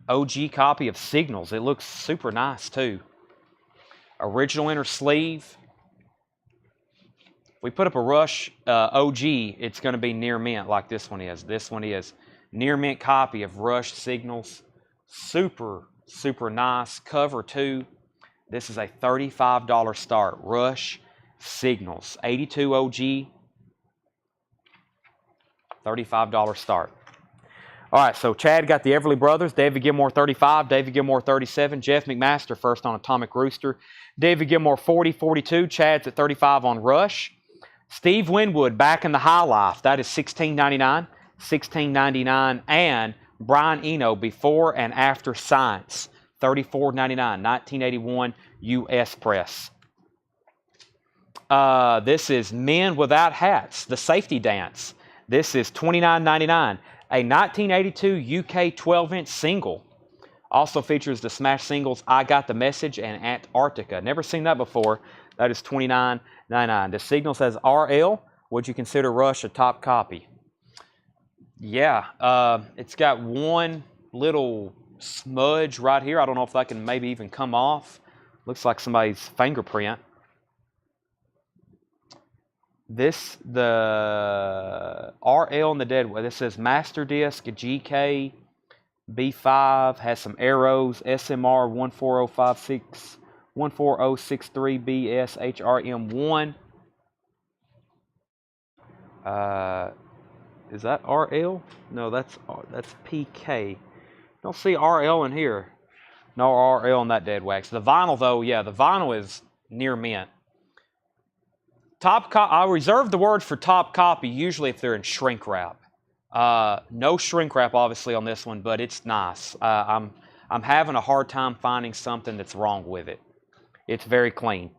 OG copy of Signals. It looks super nice too. Original inner sleeve. We put up a Rush OG, it's going to be near mint like this one is. This one is near mint copy of Rush Signals. Super, super nice. Cover too. This is a $35 start. Rush Signals. 82 OG. $35 start. All right, so Chad got the Everly Brothers. David Gilmour 35. David Gilmour 37. Jeff McMaster first on Atomic Rooster. David Gilmour 40, 42. Chad's at 35 on Rush. Steve Winwood Back in the High Life. That is $16.99. $16.99. And Brian Eno Before and After Science. $34.99, 1981 U.S. press. This is Men Without Hats, The Safety Dance. This is $29.99, a 1982 UK 12-inch single. Also features the smash singles I Got the Message and Antarctica. Never seen that before. That is $29.99. The signal says RL. Would you consider Rush a top copy? Yeah, it's got one little smudge right here. I don't know if that can maybe even come off. Looks like somebody's fingerprint. This, the RL and the dead, this says Master Disc GK B5, has some arrows, SMR 14056, 14063BS HRM1. Is that RL? No, that's PK. Don't see RL in here. No RL in that dead wax. The vinyl, though, yeah, the vinyl is near mint. I reserve the word for top copy usually if they're in shrink wrap. No shrink wrap, obviously, on this one, but it's nice. I'm having a hard time finding something that's wrong with it. It's very clean.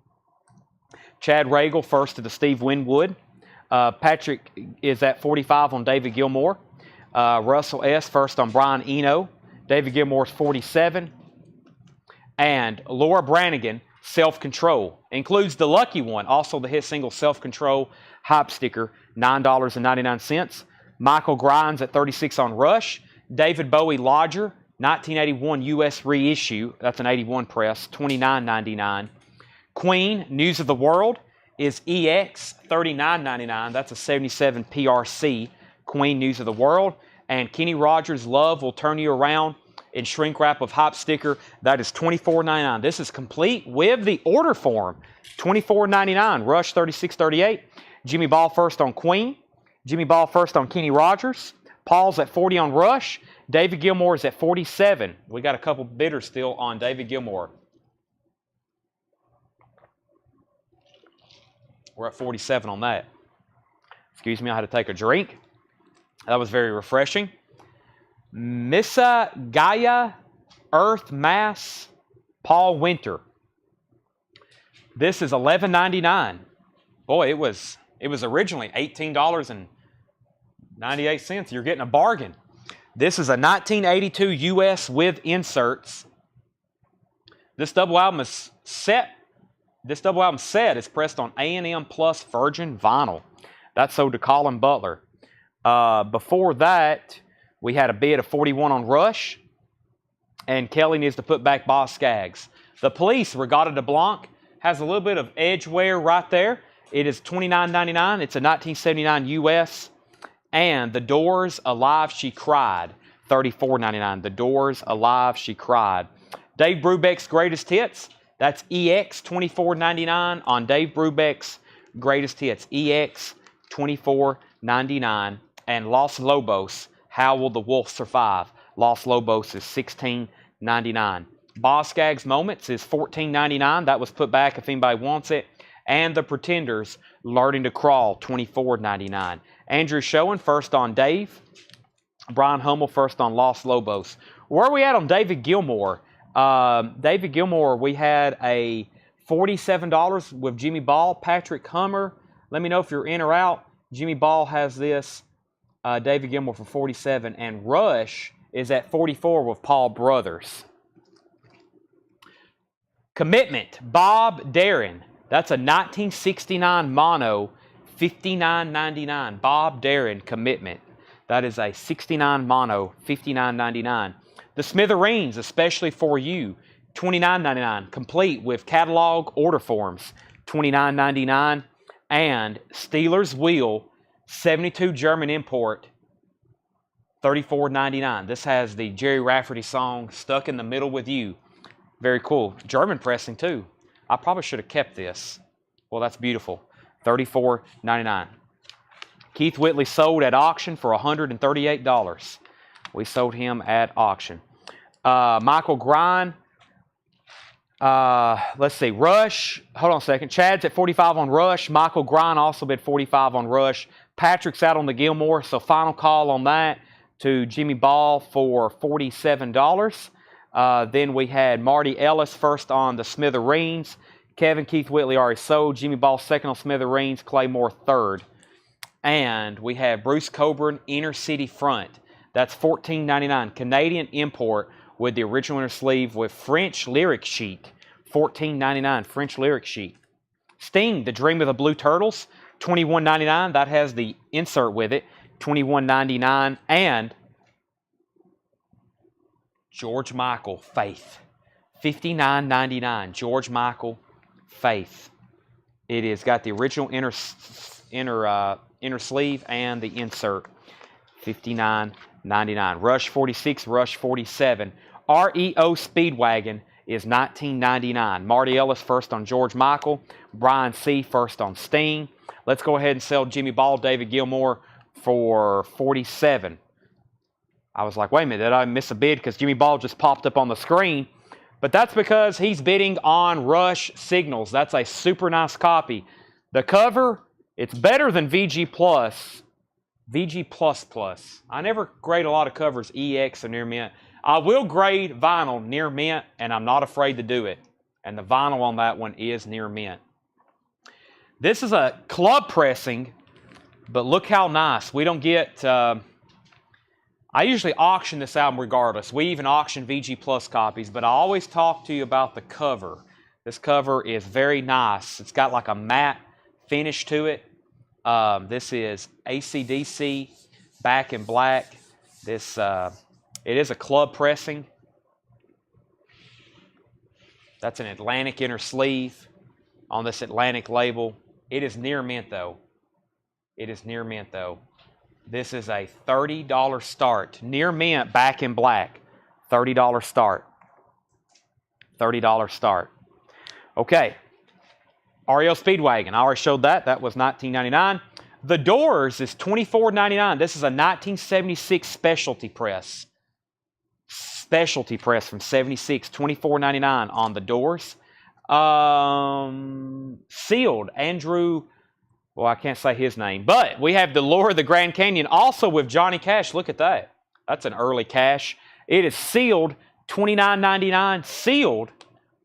Chad Regal first to the Steve Winwood. Patrick is at 45 on David Gilmour. Russell S. first on Brian Eno. David Gilmour's 47. And Laura Branigan, Self-Control. Includes the lucky one, also the hit single Self-Control, hype sticker, $9.99. Michael Grimes at 36 on Rush. David Bowie, Lodger, 1981 U.S. reissue. That's an 81 press, $29.99. Queen, News of the World, is EX, $39.99. That's a 77 PRC, Queen, News of the World. And Kenny Rogers, Love Will Turn You Around, in shrink wrap of hype sticker, that is $24.99. This is complete with the order form, $24.99. Rush 3638. Jimmy Ball first on Queen. Jimmy Ball first on Kenny Rogers. Paul's at 40 on Rush. David Gilmour's at 47. We got a couple bidders still on David Gilmour. We're at 47 on that. Excuse me, I had to take a drink. That was very refreshing. Missa Gaia Earth Mass Paul Winter. This is $11.99. Boy, it was originally $18.98. You're getting a bargain. This is a 1982 US with inserts. This double album set is pressed on A&M Plus Virgin vinyl. That's sold to Colin Butler. Before that, we had a bid of 41 on Rush, and Kelly needs to put back Boss Skaggs. The Police, Regatta de Blanc, has a little bit of edge wear right there. It is $29.99. It's a 1979 US. And The Doors, Alive She Cried, $34.99. The Doors, Alive She Cried. Dave Brubeck's Greatest Hits, that's EX, $24.99 on Dave Brubeck's Greatest Hits. EX, $24.99. And Los Lobos, How Will the Wolf Survive? Los Lobos is $16.99. Boss Skaggs Moments is $14.99. That was put back if anybody wants it. And The Pretenders, Learning to Crawl, $24.99. Andrew Schoen first on Dave. Brian Hummel first on Los Lobos. Where are we at on David Gilmour? David Gilmour, we had a $47 with Jimmy Ball. Patrick Hummer, let me know if you're in or out. Jimmy Ball has this. David Gilmour for 47, and Rush is at 44 with Paul Brothers. Commitment, Bob Darin. That's a 1969 mono, $59.99. Bob Darin, Commitment. That is a 69 mono, $59.99. The Smithereens, Especially for You, $29.99. Complete with catalog order forms, $29.99. And Steelers Wheel, 72 German import, $34.99. This has the Jerry Rafferty song, Stuck in the Middle with You. Very cool. German pressing too. I probably should have kept this. Well, that's beautiful. $34.99. Keith Whitley sold at auction for $138. We sold him at auction. Michael Grine. Let's see. Rush. Hold on a second. Chad's at 45 on Rush. Michael Grine also bid 45 on Rush. Patrick's out on the Gilmour, so final call on that to Jimmy Ball for $47. Then we had Marty Ellis first on the Smithereens. Kevin Keith Whitley already sold. Jimmy Ball second on Smithereens. Claymore third. And we have Bruce Coburn Inner City Front. That's $14.99. Canadian import with the original inner sleeve with French lyric sheet. $14.99 French lyric sheet. Sting, The Dream of the Blue Turtles. $21.99. That has the insert with it. $21.99. And George Michael, Faith. $59.99. George Michael, Faith. It has got the original inner sleeve and the insert. $59.99. Rush 46, Rush 47. REO Speedwagon is $19.99. Marty Ellis first on George Michael. Brian C. first on Sting. Let's go ahead and sell Jimmy Ball, David Gilmour for $47. I was like, wait a minute, did I miss a bid? Because Jimmy Ball just popped up on the screen. But that's because he's bidding on Rush Signals. That's a super nice copy. The cover, it's better than VG Plus. VG Plus Plus. I never grade a lot of covers EX or near mint. I will grade vinyl near mint, and I'm not afraid to do it. And the vinyl on that one is near mint. This is a club pressing, but look how nice. We don't get... I usually auction this album regardless. We even auction VG Plus copies, but I always talk to you about the cover. This cover is very nice. It's got like a matte finish to it. This is AC/DC, back in black. This it is a club pressing. That's an Atlantic inner sleeve on this Atlantic label. It is near mint though. It is near mint though. This is a $30 start. Near mint, back in black. $30 start. $30 start. Okay. REO Speedwagon. I already showed that. That was $19.99. The Doors is $24.99. This is a 1976 specialty press. Specialty press from 76. $24.99 on the Doors. Sealed. Andrew... Well, I can't say his name. But we have the Lure of the Grand Canyon also with Johnny Cash. Look at that. That's an early Cash. It is sealed. $29.99. Sealed.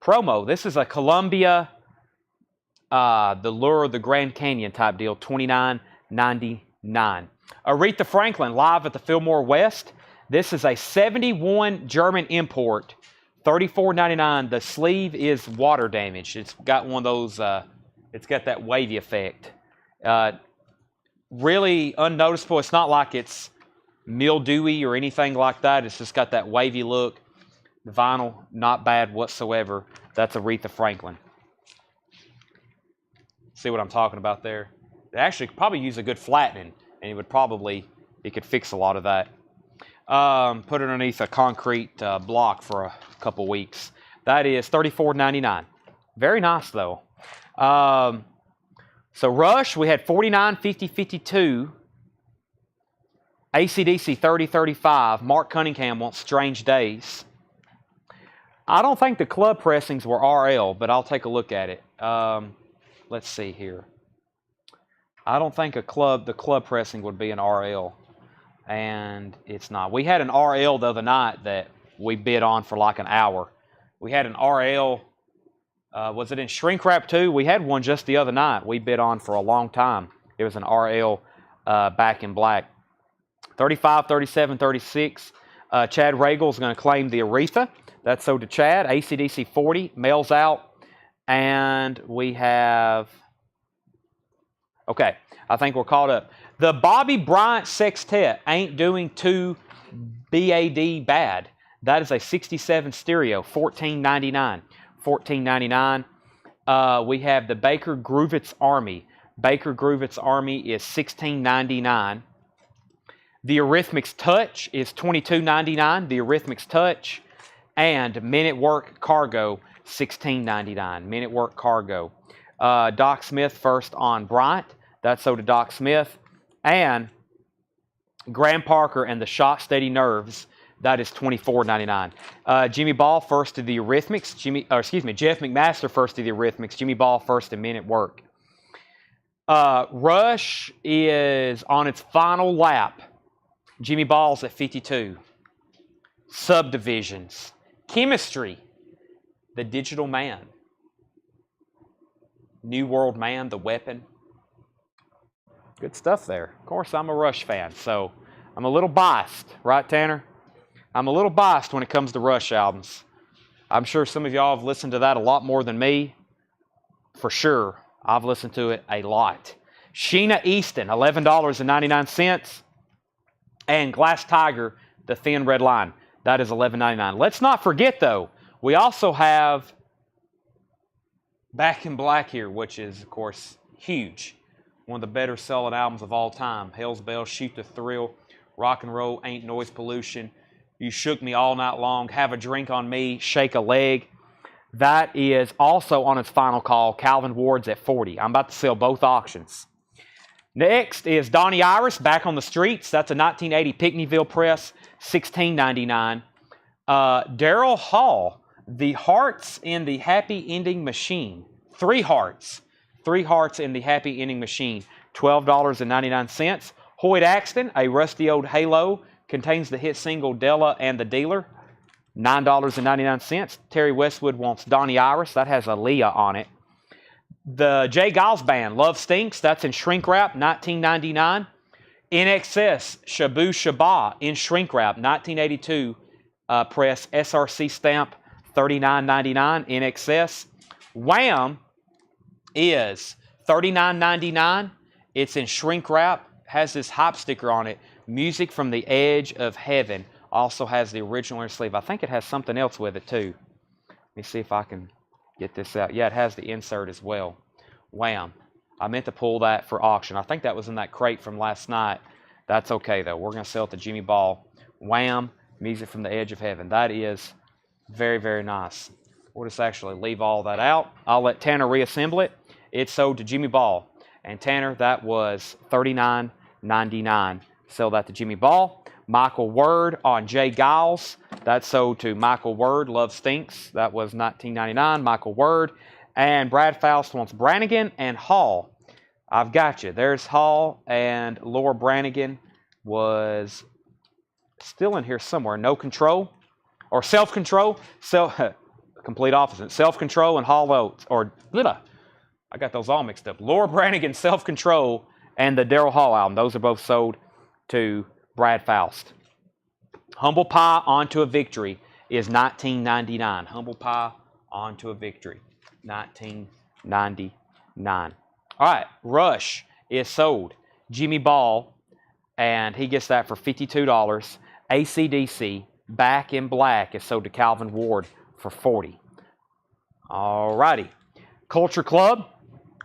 Promo. This is a Columbia, the Lure of the Grand Canyon type deal. $29.99. Aretha Franklin live at the Fillmore West. This is a 71 German import. $34.99. The sleeve is water damaged. It's got one of those, it's got that wavy effect. Really unnoticeable. It's not like it's mildewy or anything like that. It's just got that wavy look. The vinyl, not bad whatsoever. That's Aretha Franklin. See what I'm talking about there? It actually could probably use a good flattening, and it could fix a lot of that. Put it underneath a concrete block for a couple weeks. That is $34.99. Very nice though. So Rush, we had 49, 50, 52. AC/DC 30, 35. Mark Cunningham wants Strange Days. I don't think the club pressings were RL, but I'll take a look at it. Let's see here. I don't think the club pressing would be an RL, and it's not. We had an RL the other night that we bid on for like an hour. We had an RL. Was it in shrink wrap too? We had one just the other night we bid on for a long time. It was an RL back in black. 35, 37, 36. Chad Regal is going to claim the Aretha. That's sold to Chad. AC/DC 40. Mails out. And we have... Okay, I think we're caught up. The Bobby Bryant Sextet ain't doing too bad. That is a 67 stereo. $14.99. $14.99. We have the Baker Groovitz Army. Baker Groovitz Army is $16.99. The Eurythmics Touch is $22.99. The Eurythmics Touch. And Men at Work Cargo, $16.99. Men at Work Cargo. Doc Smith first on Bryant. That's sold to Doc Smith. And Graham Parker and the Shot Steady Nerves. That is $24.99. Jimmy Ball first to the Eurythmics. Jeff McMaster first to the Eurythmics. Jimmy Ball first to Men at Work. Rush is on its final lap. Jimmy Ball's at 52. Subdivisions. Chemistry. The Digital Man. New World Man, The Weapon. Good stuff there. Of course, I'm a Rush fan, so I'm a little biased. Right, Tanner? I'm a little biased when it comes to Rush albums. I'm sure some of y'all have listened to that a lot more than me. For sure, I've listened to it a lot. Sheena Easton, $11.99. And Glass Tiger, The Thin Red Line. That is $11.99. Let's not forget, though, we also have Back in Black here, which is, of course, huge. One of the better selling albums of all time. Hell's Bells, Shoot the Thrill, Rock and Roll, Ain't Noise Pollution, You Shook Me All Night Long, Have a Drink on Me, Shake a Leg. That is also on its final call. Calvin Ward's at 40. I'm about to sell both auctions. Next is Donnie Iris, Back on the Streets. That's a 1980 Pickneyville press, $16.99. Daryl Hall, The Hearts in the Happy Ending Machine. 3 hearts. 3 hearts in the Happy Ending Machine. $12.99. Hoyt Axton, A Rusty Old Halo. Contains the hit single Della and the Dealer. $9.99. Terry Westwood wants Donnie Iris. That has Aaliyah on it. The Jay Giles Band, Love Stinks. That's in shrink wrap, $19.99. In Excess, Shabu Shaba in shrink wrap, 1982 press, SRC stamp, $39.99 in Excess. Wham is $39.99. It's in shrink wrap, has this hype sticker on it. Music from the Edge of Heaven. Also has the original inner sleeve. I think it has something else with it too. Let me see if I can get this out. Yeah, it has the insert as well. Wham. I meant to pull that for auction. I think that was in that crate from last night. That's okay though. We're going to sell it to Jimmy Ball. Wham. Music from the Edge of Heaven. That is very, very nice. We'll just actually leave all that out. I'll let Tanner reassemble it. It's sold to Jimmy Ball. And Tanner, that was $39.99. Sell that to Jimmy Ball. Michael Word on Jay Giles. That's sold to Michael Word. Love Stinks. That was $19.99. Michael Word. And Brad Faust wants Brannigan and Hall. I've got you. There's Hall, and Laura Brannigan was still in here somewhere. No Control or Self-Control. Complete opposite. Self-Control and Hall Oates. Or I got those all mixed up. Laura Brannigan, Self-Control, and the Daryl Hall album. Those are both sold to Brad Faust. Humble Pie Onto a Victory is $19.99. Humble Pie Onto a Victory, $19.99. All right, Rush is sold. Jimmy Ball, and he gets that for $52. AC/DC Back in Black is sold to Calvin Ward for $40. All righty. Culture Club,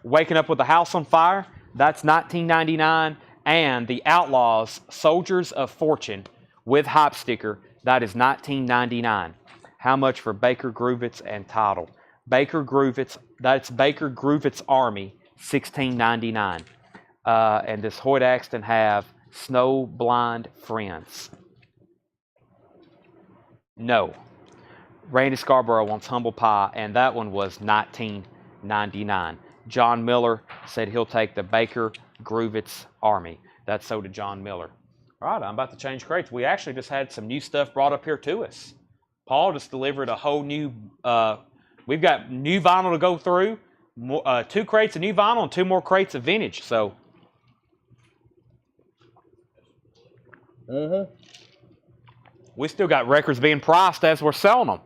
Waking Up with the House on Fire, that's $19.99. And the Outlaws, Soldiers of Fortune with hype sticker, that is $19.99. How much for Baker Groovitz and Title? Baker Groovitz, that's Baker Groovitz Army, $16.99. And does Hoyt Axton have Snow Blind Friends? No. Randy Scarborough wants Humble Pie, and that one was $19.99. John Miller said he'll take the Baker Groovitz Army. That's sold to John Miller. All right, I'm about to change crates. We actually just had some new stuff brought up here to us. Paul just delivered a whole new, we've got new vinyl to go through, 2 crates of new vinyl and 2 more crates of vintage. So, we still got records being priced as we're selling them.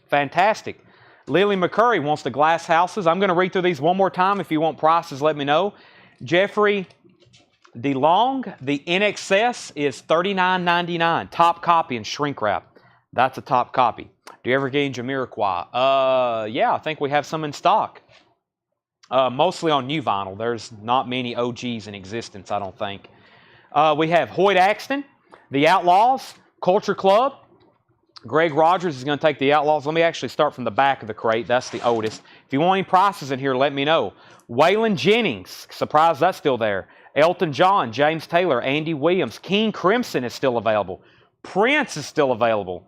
Fantastic. Lily McCurry wants the Glass Houses. I'm going to read through these one more time. If you want prices, let me know. Jeffrey DeLong, the NXS is $39.99. Top copy in shrink wrap. That's a top copy. Do you ever get any Jamiroquai? Yeah, I think we have some in stock. Mostly on new vinyl. There's not many OGs in existence, I don't think. We have Hoyt Axton, the Outlaws, Culture Club. Greg Rogers is going to take the Outlaws. Let me actually start from the back of the crate. That's the oldest. If you want any prices in here, let me know. Waylon Jennings, surprised that's still there. Elton John, James Taylor, Andy Williams. King Crimson is still available. Prince is still available.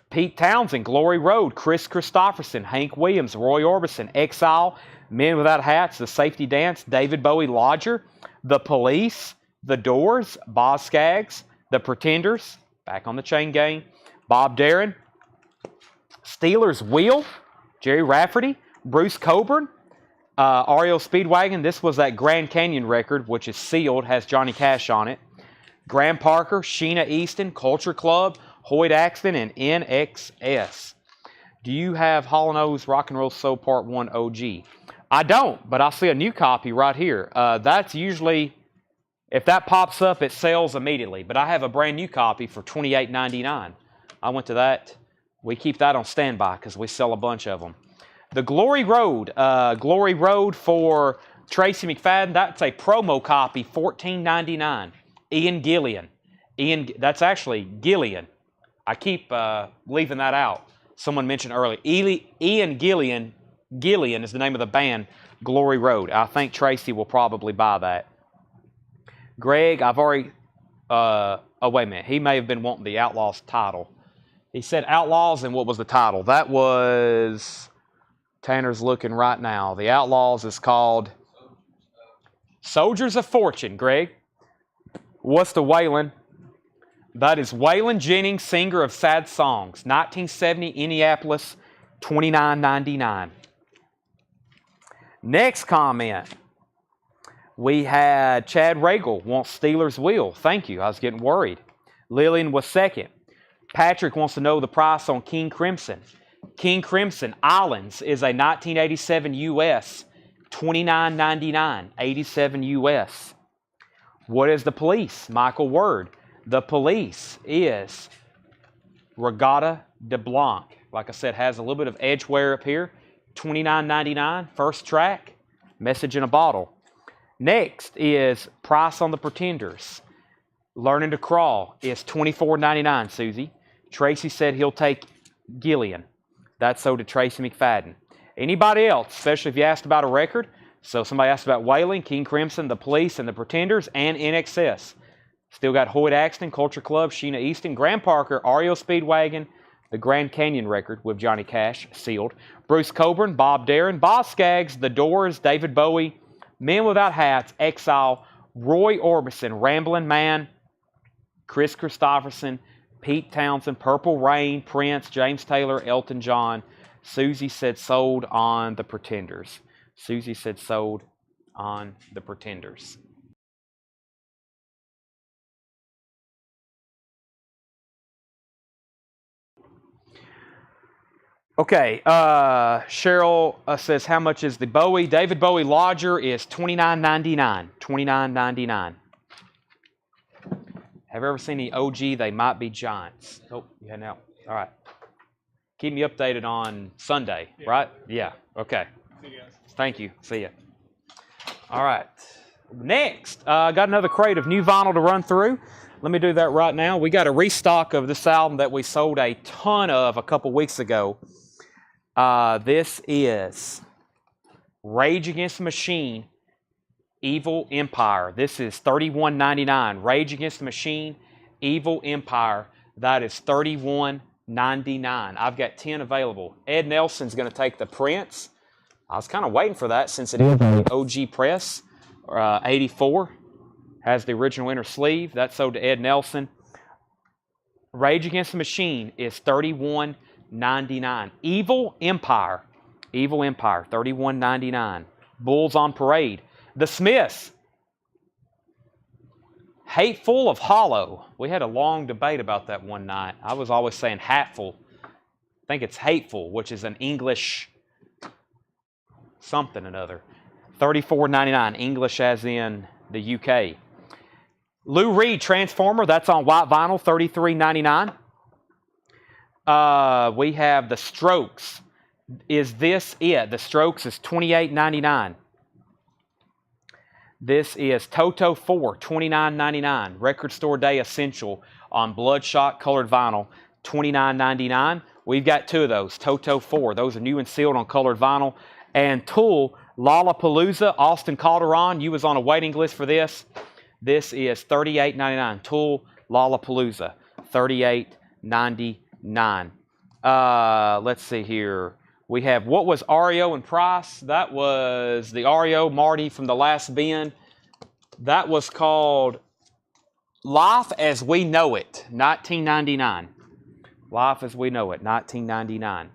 Pete Townsend, Glory Road, Chris Christopherson, Hank Williams, Roy Orbison, Exile, Men Without Hats, The Safety Dance, David Bowie Lodger, The Police, The Doors, Boz Scaggs, The Pretenders, Back on the Chain Gang, Bob Darin, Steelers Wheel, Jerry Rafferty, Bruce Coburn, REO Speedwagon. This was that Grand Canyon record, which is sealed, has Johnny Cash on it. Graham Parker, Sheena Easton, Culture Club, Hoyt Axton, and NXS. Do you have Hall & O's Rock and Roll Soul Part 1 OG? I don't, but I see a new copy right here. That's usually, if that pops up, it sells immediately. But I have a brand new copy for $28.99. I went to that. We keep that on standby because we sell a bunch of them. The Glory Road for Tracy McFadden, that's a promo copy, $14.99. Ian Gillian. That's actually Gillian. I keep leaving that out. Someone mentioned earlier. Ian Gillian is the name of the band, Glory Road. I think Tracy will probably buy that. Greg, I've already... oh, wait a minute. He may have been wanting the Outlaws title. He said Outlaws, and what was the title? That was... Tanner's looking right now. The Outlaws is called Soldiers of Fortune, Greg. What's the Waylon? That is Waylon Jennings, singer of Sad Songs. 1970, Indianapolis, $29.99. Next comment. We had Chad Regal wants Steelers wheel. Thank you. I was getting worried. Lillian was second. Patrick wants to know the price on King Crimson. King Crimson Islands is a 1987 US, $29.99, 87 US. What is the police? Michael Word. The police is Regatta de Blanc. Like I said, has a little bit of edge wear up here. $29.99, first track, message in a bottle. Next is Price on the Pretenders. Learning to Crawl is $24.99, Susie. Tracy said he'll take Gillian. That's so to Tracy McFadden. Anybody else, especially if you asked about a record? So somebody asked about Wailing, King Crimson, The Police, and The Pretenders, and NXS. Still got Hoyt Axton, Culture Club, Sheena Easton, Graham Parker, REO Speedwagon, the Grand Canyon record with Johnny Cash, sealed. Bruce Coburn, Bob Darren, Boz Scaggs, The Doors, David Bowie, Men Without Hats, Exile, Roy Orbison, Ramblin' Man, Chris Christopherson, Pete Townsend, Purple Rain, Prince, James Taylor, Elton John. Susie said sold on The Pretenders. Susie said sold on The Pretenders. Okay, Cheryl says, how much is the Bowie? David Bowie Lodger is $29.99. $29.99. Have you ever seen the OG They Might Be Giants? Oh, yeah, now. All right. Keep me updated on Sunday, right? Yeah, okay. See you guys. Thank you. See ya. All right. Next, got another crate of new vinyl to run through. Let me do that right now. We got a restock of this album that we sold a ton of a couple weeks ago. This is Rage Against the Machine, Evil Empire. This is $31.99. Rage Against the Machine, Evil Empire. That is $31.99. I've got 10 available. Ed Nelson's going to take the Prince. I was kind of waiting for that since it is an OG press. 84 has the original inner sleeve. That's sold to Ed Nelson. Rage Against the Machine is $31.99. Evil Empire. Evil Empire, $31.99. Bulls on Parade. The Smiths. Hateful of Hollow. We had a long debate about that one night. I was always saying hatful. I think it's hateful, which is an English something or another. $34.99. English as in the UK. Lou Reed Transformer. That's on white vinyl. $33.99. We have The Strokes. Is this it? The Strokes is $28.99. This is Toto 4, $29.99. Record Store Day Essential on Bloodshot colored vinyl, $29.99. We've got two of those, Toto 4. Those are new and sealed on colored vinyl. And Tool, Lollapalooza, Austin Calderon. You was on a waiting list for this. This is $38.99. Tool, Lollapalooza, $38.99. Let's see here. We have, what was REO and Price? That was the REO Marty from the Last Bend. That was called Life as We Know It, $19.99. Life as We Know It, $19.99.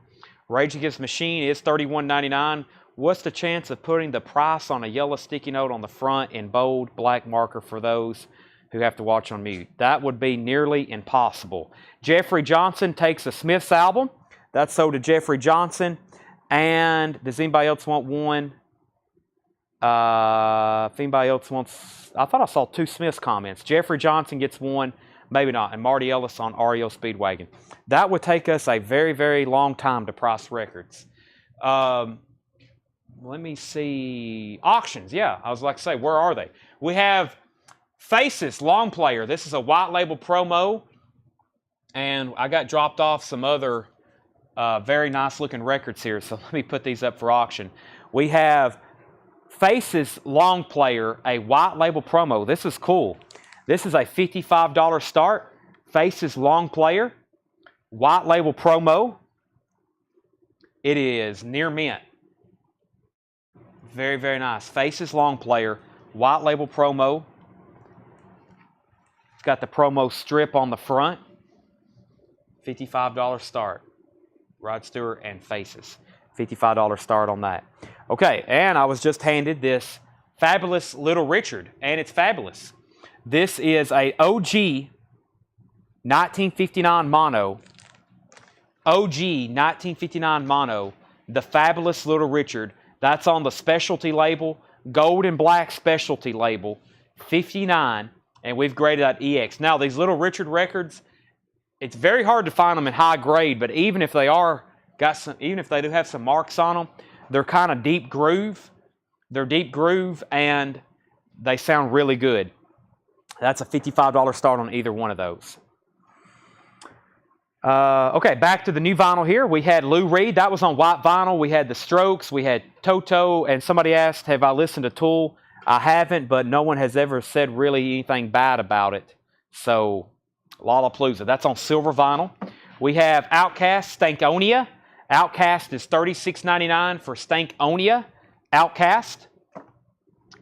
Rage Against the Machine is $31.99. What's the chance of putting the price on a yellow sticky note on the front in bold black marker for those who have to watch on mute? That would be nearly impossible. Jeffrey Johnson takes the Smiths album. That's sold to Jeffrey Johnson. And does anybody else want one? If anybody else wants, I thought I saw two Smiths comments. Jeffrey Johnson gets one, maybe not. And Marty Ellis on REO Speedwagon. That would take us a very, very long time to price records. Let me see. Auctions, yeah. I was like to say, where are they? We have Faces Long Player. This is a white label promo. And I got dropped off some other very nice looking records here, so let me put these up for auction. We have Faces Long Player, a white label promo. This is cool. This is a $55 start. Faces Long Player, white label promo. It is near mint. Very, very nice. Faces Long Player, white label promo. It's got the promo strip on the front. $55 start. Rod Stewart and Faces. $55 start on that. Okay, and I was just handed this Fabulous Little Richard, and it's fabulous. This is a OG 1959 mono. OG 1959 mono, the Fabulous Little Richard. That's on the specialty label, gold and black specialty label, 59, and we've graded that EX. Now, these Little Richard records, it's very hard to find them in high grade, but even if they do have some marks on them, they're kind of deep groove. They're deep groove, and they sound really good. That's a $55 start on either one of those. Okay, back to the new vinyl here. We had Lou Reed. That was on white vinyl. We had the Strokes. We had Toto. And somebody asked, have I listened to Tool? I haven't, but no one has ever said really anything bad about it. So, Lollapalooza. That's on silver vinyl. We have Outkast, Stankonia. Outkast is $36.99 for Stankonia. Outkast.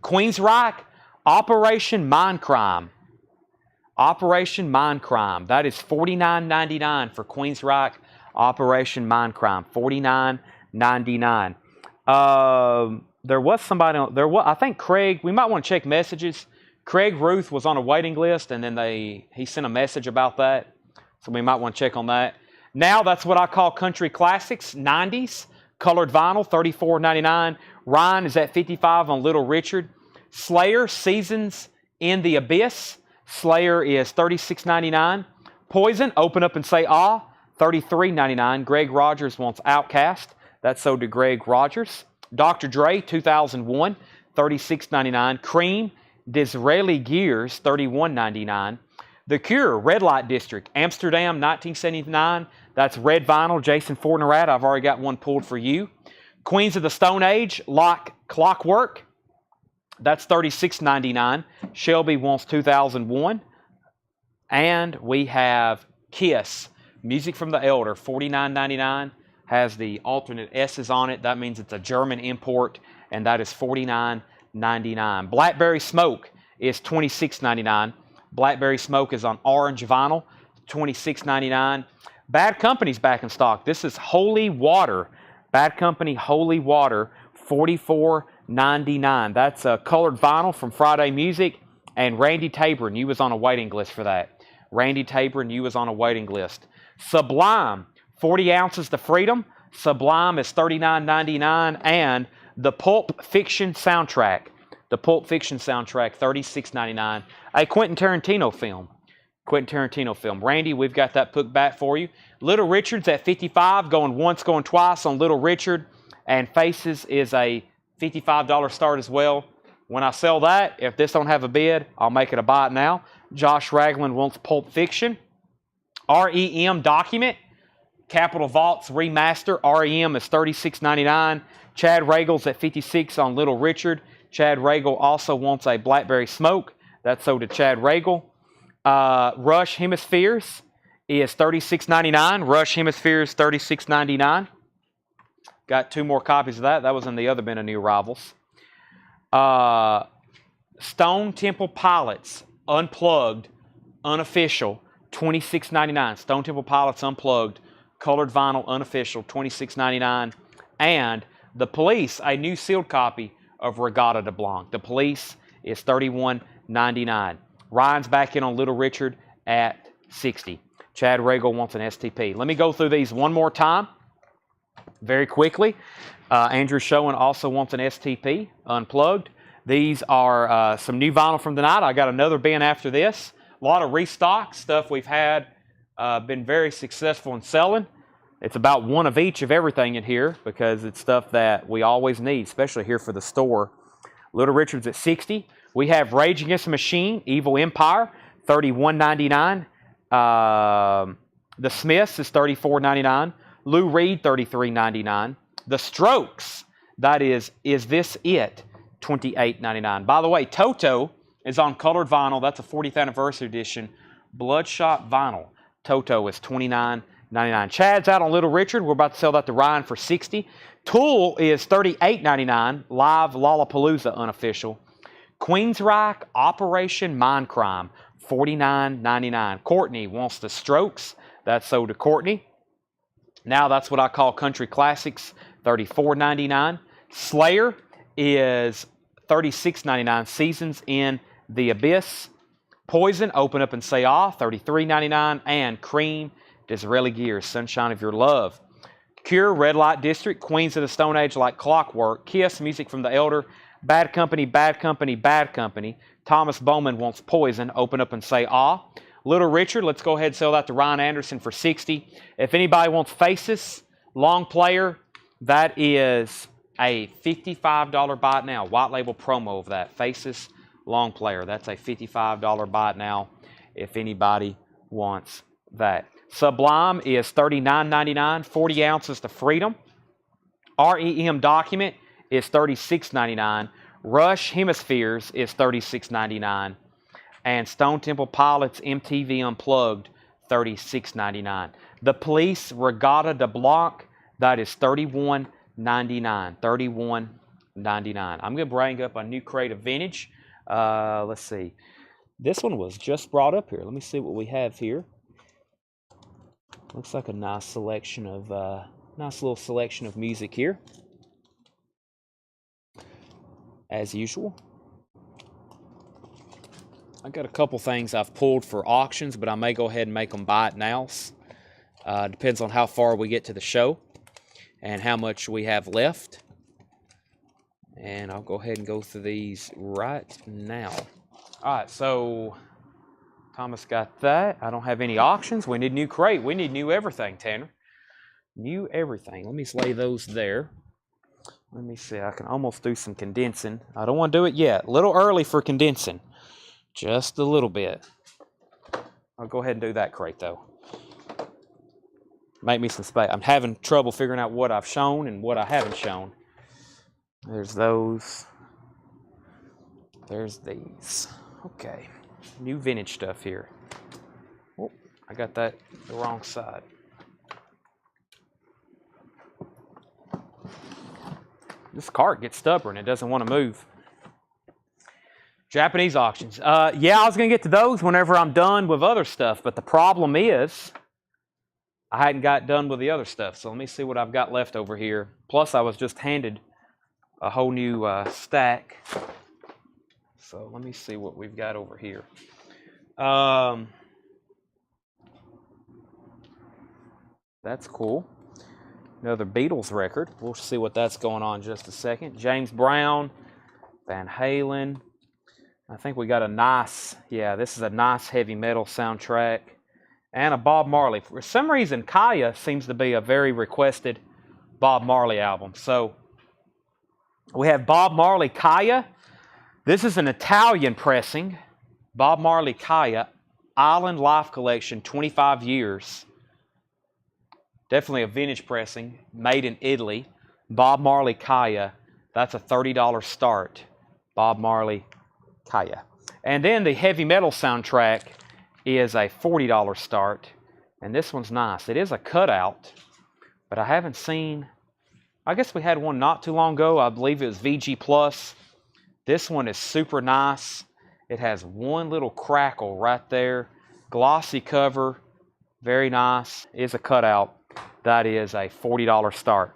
Queensryche, Operation Mindcrime. Operation Mindcrime. That is $49.99 for Queensryche, Operation Mindcrime. $49.99. There was somebody on there. I think Craig. We might want to check messages. Craig Ruth was on a waiting list, and then he sent a message about that. So we might want to check on that. Now that's what I call country classics, 90s. Colored vinyl, $34.99. Ryan is at $55 on Little Richard. Slayer, Seasons in the Abyss. Slayer is $36.99. Poison, Open Up and Say Ah, $33.99. Greg Rogers wants Outkast. That's sold to Greg Rogers. Dr. Dre, 2001, $36.99. Cream, Disraeli Gears, $31.99. The Cure, Red Light District, Amsterdam, 1979. That's red vinyl. Jason Fortnerat, I've already got one pulled for you. Queens of the Stone Age, Clockwork. That's $36.99. Shelby wants 2001. And we have Kiss, Music from the Elder, $49.99. Has the alternate S's on it. That means it's a German import, and that is $49.99. Blackberry Smoke is $26.99. Blackberry Smoke is on orange vinyl, $26.99. Bad Company's back in stock. This is Holy Water. Bad Company Holy Water, $44.99. That's a colored vinyl from Friday Music. And Randy Tabron, you was on a waiting list for that. Randy Tabron, you was on a waiting list. Sublime, 40 ounces to freedom. Sublime is $39.99. And the Pulp Fiction soundtrack. The Pulp Fiction soundtrack, $36.99. A Quentin Tarantino film. Quentin Tarantino film. Randy, we've got that put back for you. Little Richard's at $55, going once, going twice on Little Richard. And Faces is a $55 start as well. When I sell that, if this don't have a bid, I'll make it a buy it now. Josh Ragland wants Pulp Fiction. REM Document. Capitol Vaults Remaster. REM is $36.99. Chad Ragel's at $56 on Little Richard. Chad Ragel also wants a Blackberry Smoke. That's sold to Chad Ragel. Rush Hemispheres is $36.99. Rush Hemispheres, $36.99. Got two more copies of that. That was in the other bin of new arrivals. Stone Temple Pilots, Unplugged, Unofficial, $26.99. Stone Temple Pilots Unplugged, colored vinyl, unofficial, $26.99. And The Police, a new sealed copy of Regatta de Blanc. The Police is $31.99. Ryan's back in on Little Richard at $60. Chad Ragel wants an STP. Let me go through these one more time very quickly. Andrew Schoen also wants an STP, Unplugged. These are some new vinyl from tonight. I got another bin after this. A lot of restock stuff we've had, been very successful in selling. It's about one of each of everything in here because it's stuff that we always need, especially here for the store. Little Richard's at $60. We have Rage Against the Machine, Evil Empire, $31.99. The Smiths is $34.99. Lou Reed, $33.99. The Strokes, that is This It? $28.99. By the way, Toto is on colored vinyl. That's a 40th anniversary edition. Bloodshot vinyl. Toto is $29.99. Chad's out on Little Richard. We're about to sell that to Ryan for $60. Tool is $38.99. Live Lollapalooza unofficial. Queensryche Operation Mindcrime, $49.99. Courtney wants the Strokes. That's sold to Courtney. Now that's what I call country classics, $34.99. Slayer is $36.99. Seasons in the Abyss. Poison, Open Up and Say Ah, $33.99. And Cream, Disraeli Gears, Sunshine of Your Love. Cure, Red Light District, Queens of the Stone Age, Like Clockwork. Kiss, Music from the Elder. Bad Company, Bad Company, Bad Company. Thomas Bowman Wants Poison, Open Up and Say Ah. Little Richard, let's go ahead and sell that to Ryan Anderson for $60. If anybody wants Faces, long player, that is a $55 buy it now. White label promo of that. Faces, long player. That's a $55 buy it now if anybody wants that. Sublime is $39.99, 40 ounces to Freedom. REM Document is $36.99. Rush Hemispheres is $36.99. And Stone Temple Pilots MTV Unplugged, $36.99. The Police Regatta de Blanc, that is $31.99. $31.99. I'm going to bring up a new crate of vintage. Let's see. This one was just brought up here. Let me see what we have here. Looks like a nice selection of, nice little selection of music here. As usual. I got a couple things I've pulled for auctions, but I may go ahead and make them buy it nows. Depends on how far we get to the show and how much we have left. And I'll go ahead and go through these right now. All right, so Thomas got that. I don't have any auctions. We need new crate. We need new everything, Tanner. New everything. Let me lay those there. Let me see. I can almost do some condensing. I don't want to do it yet. A little early for condensing. Just a little bit. I'll go ahead and do that crate, though. Make me some space. I'm having trouble figuring out what I've shown and what I haven't shown. There's those. There's these. Okay. New vintage stuff here. Oh, I got that the wrong side. This cart gets stubborn. It doesn't want to move. Japanese auctions. Yeah, I was going to get to those whenever I'm done with other stuff, but the problem is I hadn't got done with the other stuff. So let me see what I've got left over here. Plus, I was just handed a whole new stack. So let me see what we've got over here. That's cool. Another Beatles record. We'll see what that's going on in just a second. James Brown, Van Halen. I think we got a nice, yeah, this is a nice heavy metal soundtrack. And a Bob Marley. For some reason, Kaya seems to be a very requested Bob Marley album. So we have Bob Marley Kaya. This is an Italian pressing. Bob Marley Kaya, Island Life Collection, 25 years. Definitely a vintage pressing, made in Italy. Bob Marley Kaya, that's a $30 start. Bob Marley Kaya. And then the heavy metal soundtrack is a $40 start. And this one's nice. It is a cutout, but I haven't seen, I guess we had one not too long ago. I believe it was VG Plus. This one is super nice. It has one little crackle right there. Glossy cover. Very nice. It is a cutout. That is a $40 start.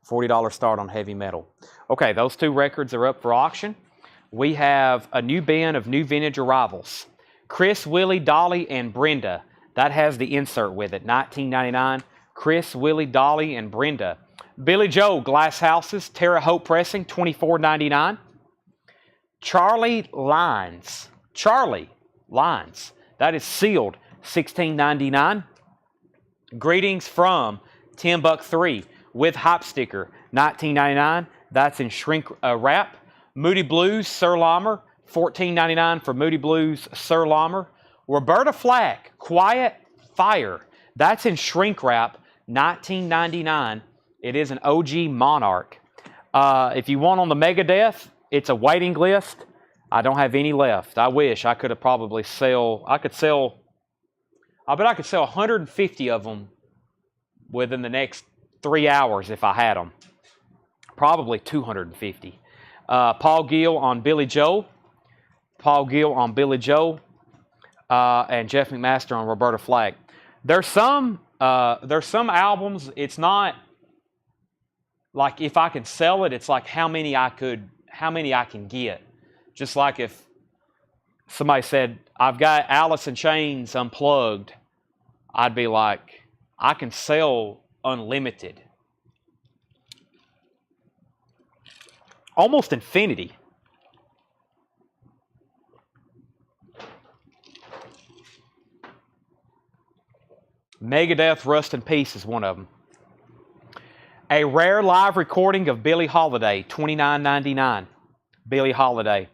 $40 start on heavy metal. Okay, those two records are up for auction. We have a new bin of new vintage arrivals. Chris, Willie, Dolly, and Brenda. That has the insert with it, $19.99. Chris, Willie, Dolly, and Brenda. Billy Joe, Glass Houses, Terre Haute Pressing, $24.99. Charlie Lines. That is sealed, $16.99. Greetings from Tim Buck 3 with Hype Sticker, $19.99. That's in shrink wrap. Moody Blues, Sir Lammer, $14.99 for Moody Blues, Sir Lammer. Roberta Flack, Quiet Fire. That's in shrink wrap, $19.99. It is an OG Monarch. If you want on the Megadeth, it's a waiting list. I don't have any left. I wish I could have probably I bet I could sell 150 of them within the next 3 hours if I had them. Probably 250. Paul Gill on Billy Joe. And Jeff McMaster on Roberta Flack. There's some albums, it's not like if I could sell it, it's like how many I could how many I can get. Just like if somebody said, I've got Alice in Chains Unplugged, I'd be like, I can sell unlimited. Almost infinity. Megadeth, Rust in Peace is one of them. A rare live recording of Billie Holiday, $29.99. Billie Holiday.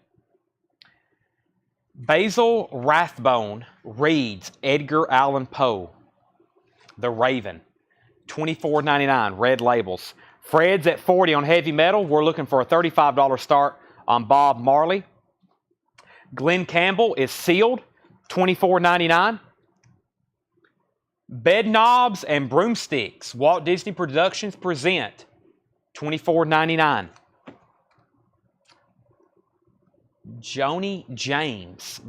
Basil Rathbone reads Edgar Allan Poe, The Raven, $24.99, red labels. Fred's at $40 on heavy metal. We're looking for a $35 start on Bob Marley. Glenn Campbell is Sealed, $24.99. Bed Knobs and Broomsticks, Walt Disney Productions present, $24.99. Joni James,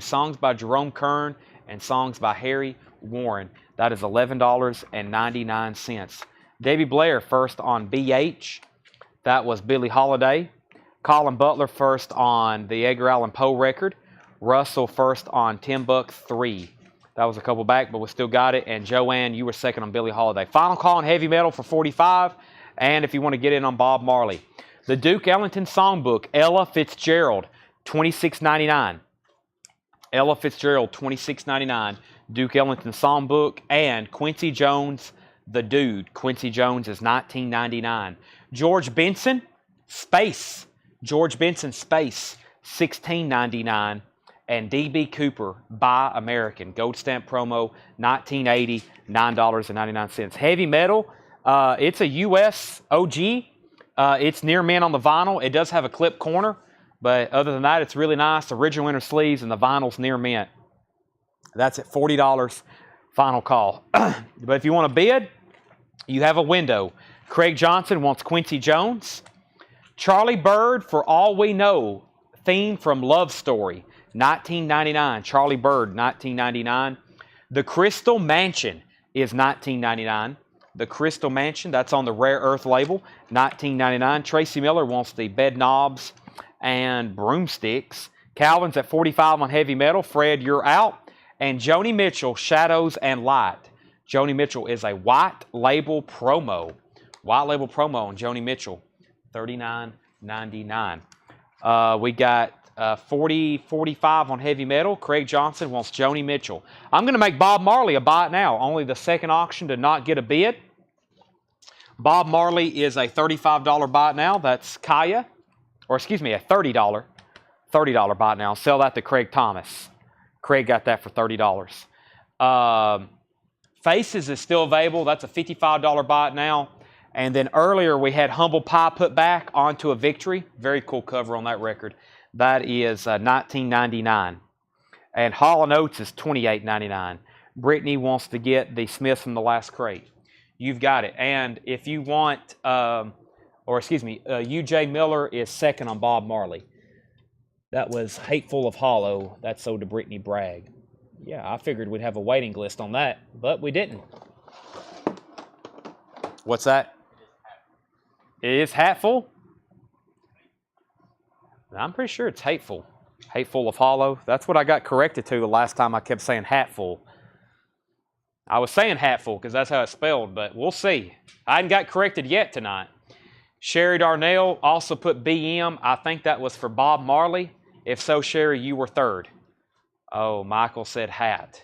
songs by Jerome Kern and songs by Harry Warren. That is $11.99. Debbie Blair first on BH. That was Billie Holiday. Colin Butler first on the Edgar Allan Poe record. Russell first on Timbuk 3. That was a couple back, but we still got it. And Joanne, you were second on Billie Holiday. Final call on heavy metal for $45. And if you want to get in on Bob Marley. The Duke Ellington Songbook, Ella Fitzgerald, $26.99. Ella Fitzgerald, $26.99. Duke Ellington Songbook. And Quincy Jones, The Dude. Quincy Jones is $19.99. George Benson, Space. George Benson, Space, $16.99. And D.B. Cooper, Buy American. Gold stamp promo, $19.80, $9.99. Heavy metal, it's a U.S. OG. It's near mint on the vinyl. It does have a clip corner, but other than that, it's really nice. Original inner sleeves and the vinyl's near mint. That's at $40, final call. But if you want to bid, you have a window. Craig Johnson wants Quincy Jones. Charlie Bird, For All We Know, theme from Love Story, $19.99. Charlie Bird, $19.99. The Crystal Mansion is $19.99. The Crystal Mansion, that's on the Rare Earth label, $19.99. Tracy Miller wants the Bed Knobs and Broomsticks. Calvin's at $45 on heavy metal. Fred, you're out. And Joni Mitchell, Shadows and Light. Joni Mitchell is a white label promo. White label promo on Joni Mitchell, $39.99. We got 45 on heavy metal. Craig Johnson wants Joni Mitchell. I'm going to make Bob Marley a buy it now. Only the second auction to not get a bid. Bob Marley is a $35 buy it now. That's Kaya. Or excuse me, a $30 buy it now. Sell that to Craig Thomas. Craig got that for $30. Faces is still available. That's a $55 buy it now. And then earlier we had Humble Pie put back onto a Victory. Very cool cover on that record. That is $19.99. And Hall & Oates is $28.99. Brittany wants to get the Smiths from the last crate. You've got it. And if you want, UJ Miller is second on Bob Marley. That was Hateful of Hollow. That sold to Brittany Bragg. Yeah, I figured we'd have a waiting list on that, but we didn't. What's that? It is Hatful? I'm pretty sure it's Hateful. Hateful of Hollow. That's what I got corrected to the last time I kept saying Hatful. I was saying Hatful because that's how it's spelled, but we'll see. I hadn't got corrected yet tonight. Sherry Darnell also put BM. I think that was for Bob Marley. If so, Sherry, you were third. Oh, Michael said hat.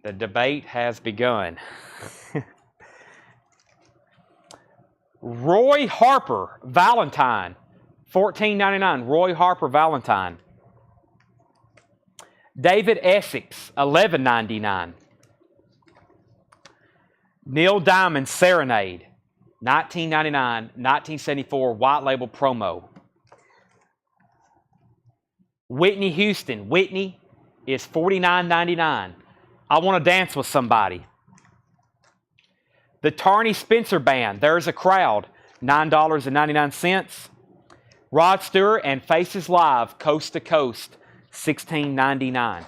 The debate has begun. Roy Harper, Valentine, $14.99. Roy Harper, Valentine. David Essex, $11.99. Neil Diamond, Serenade, $19.99. 1974 white label promo. Whitney Houston, Whitney is $49.99. I Want to Dance with Somebody. The Tarney Spencer Band, There's a Crowd, $9.99. Rod Stewart and Faces Live, Coast to Coast, $16.99.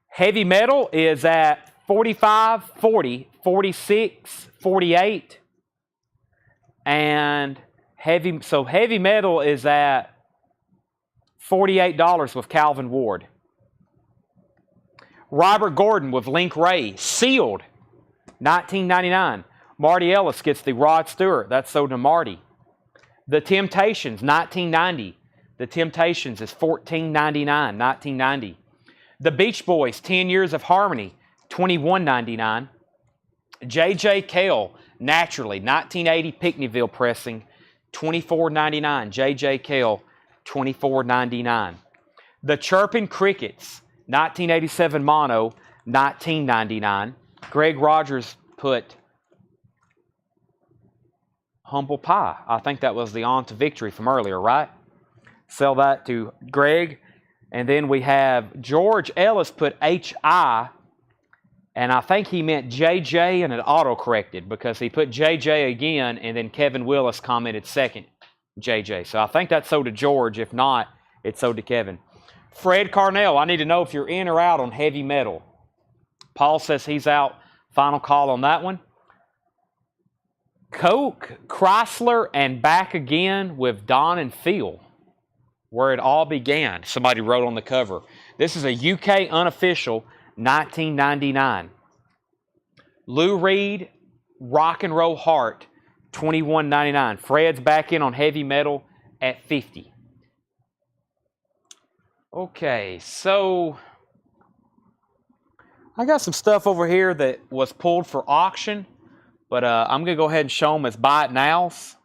Heavy metal is at $45, $40, $46, $48. And Heavy metal is at $48 with Calvin Ward. Robert Gordon with Link Ray, sealed, $19.99. Marty Ellis gets the Rod Stewart. That's sold to Marty. The Temptations, $19.90. The Temptations is $14.99, $19.90. The Beach Boys, 10 Years of Harmony, $21.99. J.J. Cale, Naturally, 1980 Pickneyville pressing, $24.99. J.J. Cale, $24.99. The Chirpin' Crickets, 1987 mono, $19.99. Greg Rogers put Humble Pie. I think that was the On to Victory from earlier, right? Sell that to Greg. And then we have George Ellis put H.I., and I think he meant JJ and it auto-corrected because he put JJ again, and then Kevin Willis commented second JJ. So I think that's sold to George. If not, it's sold to Kevin. Fred Carnell, I need to know if you're in or out on heavy metal. Paul says he's out. Final call on that one. Coke, Chrysler, and Back Again with Don and Phil, where it all began. Somebody wrote on the cover. This is a UK unofficial, $19.99. Lou Reed, Rock and Roll Heart, $21.99. Fred's back in on heavy metal at $50. Okay, so I got some stuff over here that was pulled for auction, but I'm going to go ahead and show them as buy it nows.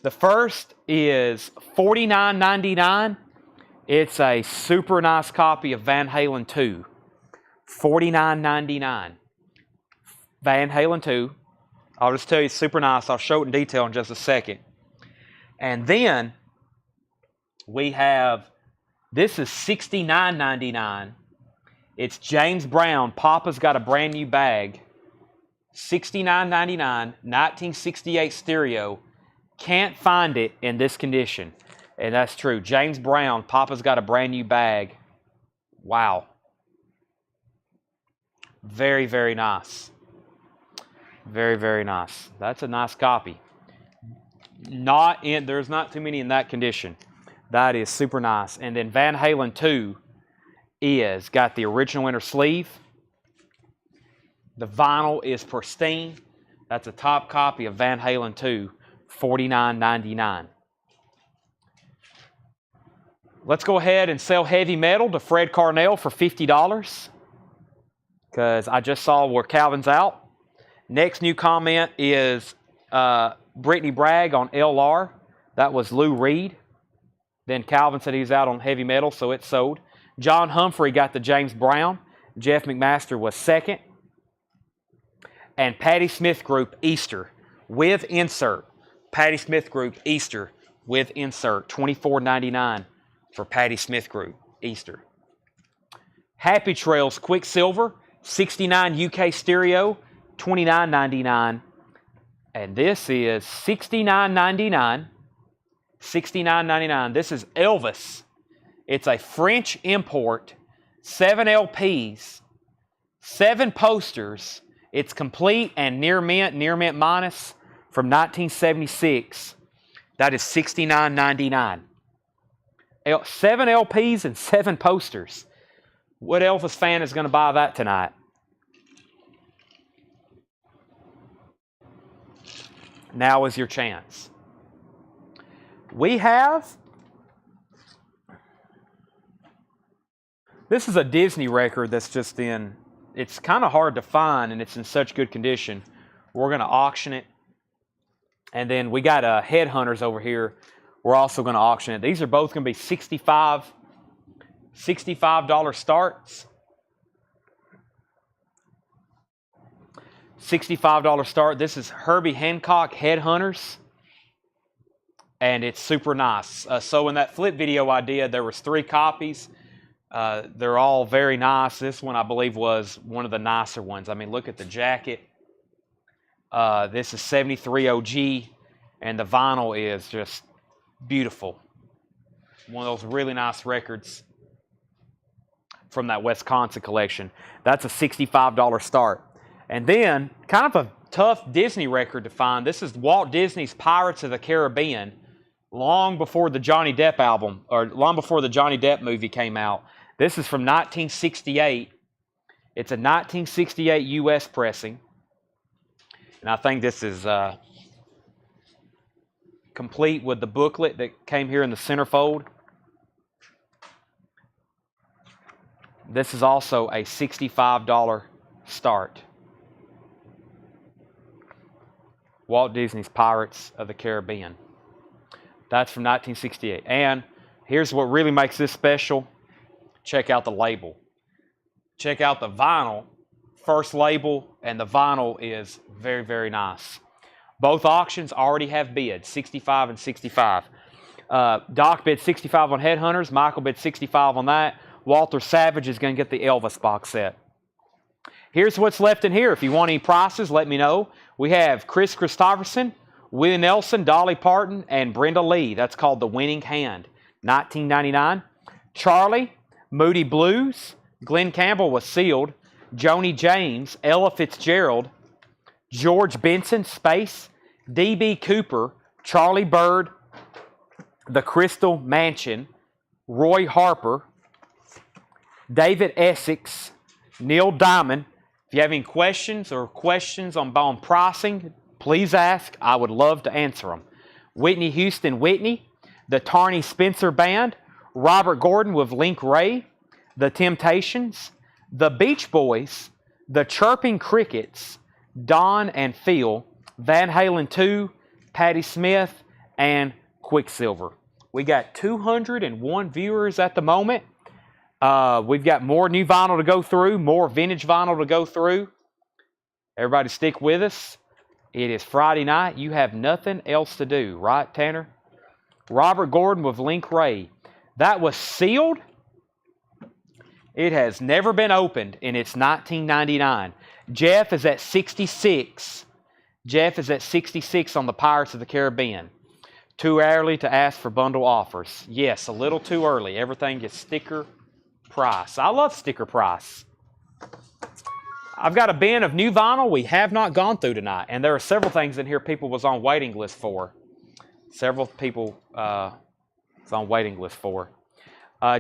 The first is $49.99. It's a super nice copy of Van Halen 2. $49.99. Van Halen 2. I'll just tell you, it's super nice. I'll show it in detail in just a second. And then we have, this is $69.99. It's James Brown, Papa's Got a Brand New Bag. $69.99, 1968 stereo. Can't find it in this condition. And that's true. James Brown, Papa's Got a Brand New Bag. Wow. Very, very nice. Very, very nice. That's a nice copy. There's not too many in that condition. That is super nice. And then Van Halen 2 is got the original inner sleeve. The vinyl is pristine. That's a top copy of Van Halen 2, $49.99. Let's go ahead and sell heavy metal to Fred Carnell for $50 because I just saw where Calvin's out. Next new comment is Brittany Bragg on LR. That was Lou Reed. Then Calvin said he's out on heavy metal, so it's sold. John Humphrey got the James Brown. Jeff McMaster was second. And Patti Smith Group Easter with insert. Patti Smith Group Easter with insert. $24.99 for Patti Smith Group Easter. Happy Trails Quicksilver, 69 UK stereo, $29.99. And this is $69.99. $69.99. This is Elvis. It's a French import, 7 LPs, 7 posters. It's complete and near mint minus from 1976. That is $69.99. 7 LPs and 7 posters. What Elvis fan is going to buy that tonight? Now is your chance. We have, this is a Disney record that's just in, it's kind of hard to find and it's in such good condition. We're going to auction it. And then we got Headhunters over here. We're also going to auction it. These are both going to be $65 starts. $65 start. This is Herbie Hancock Headhunters. And it's super nice. So in that flip video I did, there was 3 copies. They're all very nice. This one, I believe, was one of the nicer ones. I mean, look at the jacket. This is 73 OG, and the vinyl is just beautiful. One of those really nice records from that Wisconsin collection. That's a $65 start. And then, kind of a tough Disney record to find. This is Walt Disney's Pirates of the Caribbean, long before the Johnny Depp album, or long before the Johnny Depp movie came out. This is from 1968. It's a 1968 U.S. pressing. And I think this is complete with the booklet that came here in the centerfold. This is also a $65 start. Walt Disney's Pirates of the Caribbean. That's from 1968. And here's what really makes this special. Check out the label. Check out the vinyl. First label, and the vinyl is very, very nice. Both auctions already have bids, 65 and 65. Doc bid 65 on Headhunters. Michael bid 65 on that. Walter Savage is going to get the Elvis box set. Here's what's left in here. If you want any prices, let me know. We have Chris Christopherson, Willie Nelson, Dolly Parton, and Brenda Lee. That's called The Winning Hand, $19.99. Charlie, Moody Blues, Glenn Campbell was sealed. Joni James, Ella Fitzgerald, George Benson, Space, D.B. Cooper, Charlie Bird, The Crystal Mansion, Roy Harper, David Essex, Neil Diamond. If you have any questions on pricing, please ask. I would love to answer them. Whitney Houston Whitney, the Tarney Spencer Band, Robert Gordon with Link Ray, The Temptations, The Beach Boys, The Chirping Crickets, Don and Phil, Van Halen 2, Patti Smith, and Quicksilver. We got 201 viewers at the moment. We've got more new vinyl to go through, more vintage vinyl to go through. Everybody stick with us. It is Friday night. You have nothing else to do, right, Tanner? Robert Gordon with Link Ray. That was sealed. It has never been opened, and it's $19.99. Jeff is at 66. Jeff is at 66 on the Pirates of the Caribbean. Too early to ask for bundle offers. Yes, a little too early. Everything gets sticker price. I love sticker price. I've got a bin of new vinyl we have not gone through tonight, and there are several things in here people was on waiting list for. Several people was on waiting list for.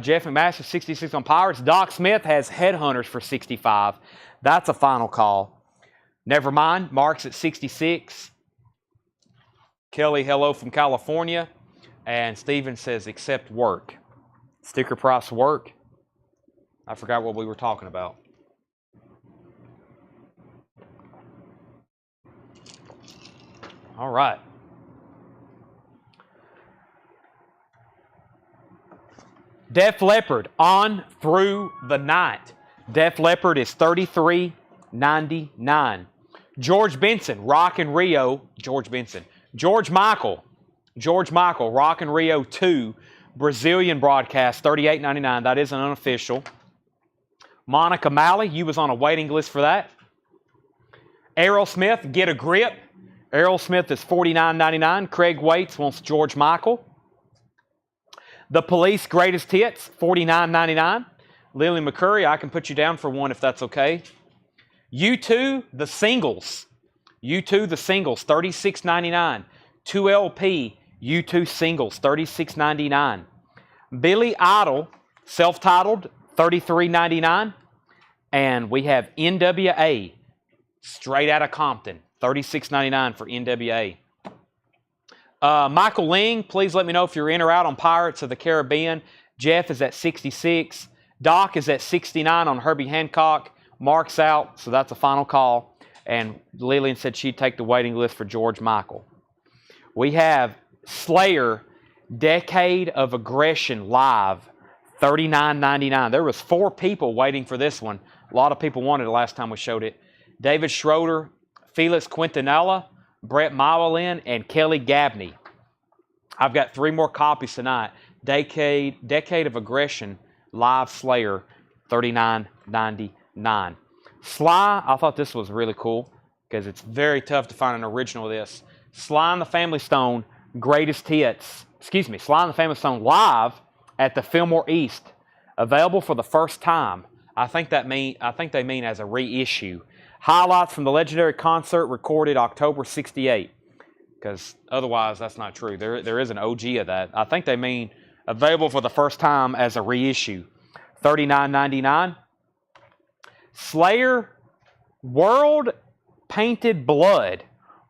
Jeff McMaster, 66 on Pirates. Doc Smith has Headhunters for 65. That's a final call. Never mind. Mark's at 66. Kelly, hello from California. And Steven says, accept work. Sticker price work. I forgot what we were talking about. All right. Def Leppard, On Through the Night. Def Leppard is $33.99. George Benson, Rock in Rio. George Benson. George Michael, Rock in Rio 2, Brazilian broadcast, $38.99. That is an unofficial. Monica Malley, you was on a waiting list for that. Aerosmith, Get a Grip. Aerosmith is $49.99. Craig Waits wants George Michael. The Police, Greatest Hits, $49.99. Lily McCurry, I can put you down for one if that's okay. U2, The Singles. U2, The Singles, $36.99. 2LP, U2 Singles, $36.99. Billy Idol, self-titled, $33.99. And we have NWA, straight out of Compton, $36.99 for NWA. Michael Ling, please let me know if you're in or out on Pirates of the Caribbean. Jeff is at 66. Doc is at 69 on Herbie Hancock. Mark's out, so that's a final call. And Lillian said she'd take the waiting list for George Michael. We have Slayer, Decade of Aggression Live, $39.99. There was 4 people waiting for this one. A lot of people wanted it last time we showed it. David Schroeder, Felix Quintanilla, Brett Mawalin, and Kelly Gabney. I've got 3 more copies tonight. Decade of Aggression Live Slayer, $39.99. Sly, I thought this was really cool because it's very tough to find an original of this. Sly and the Family Stone Greatest Hits. Sly and the Family Stone live at the Fillmore East, available for the first time. I think they mean as a reissue. Highlights from the legendary concert recorded October 68. Because otherwise, that's not true. There is an OG of that. I think they mean available for the first time as a reissue. $39.99. Slayer World Painted Blood.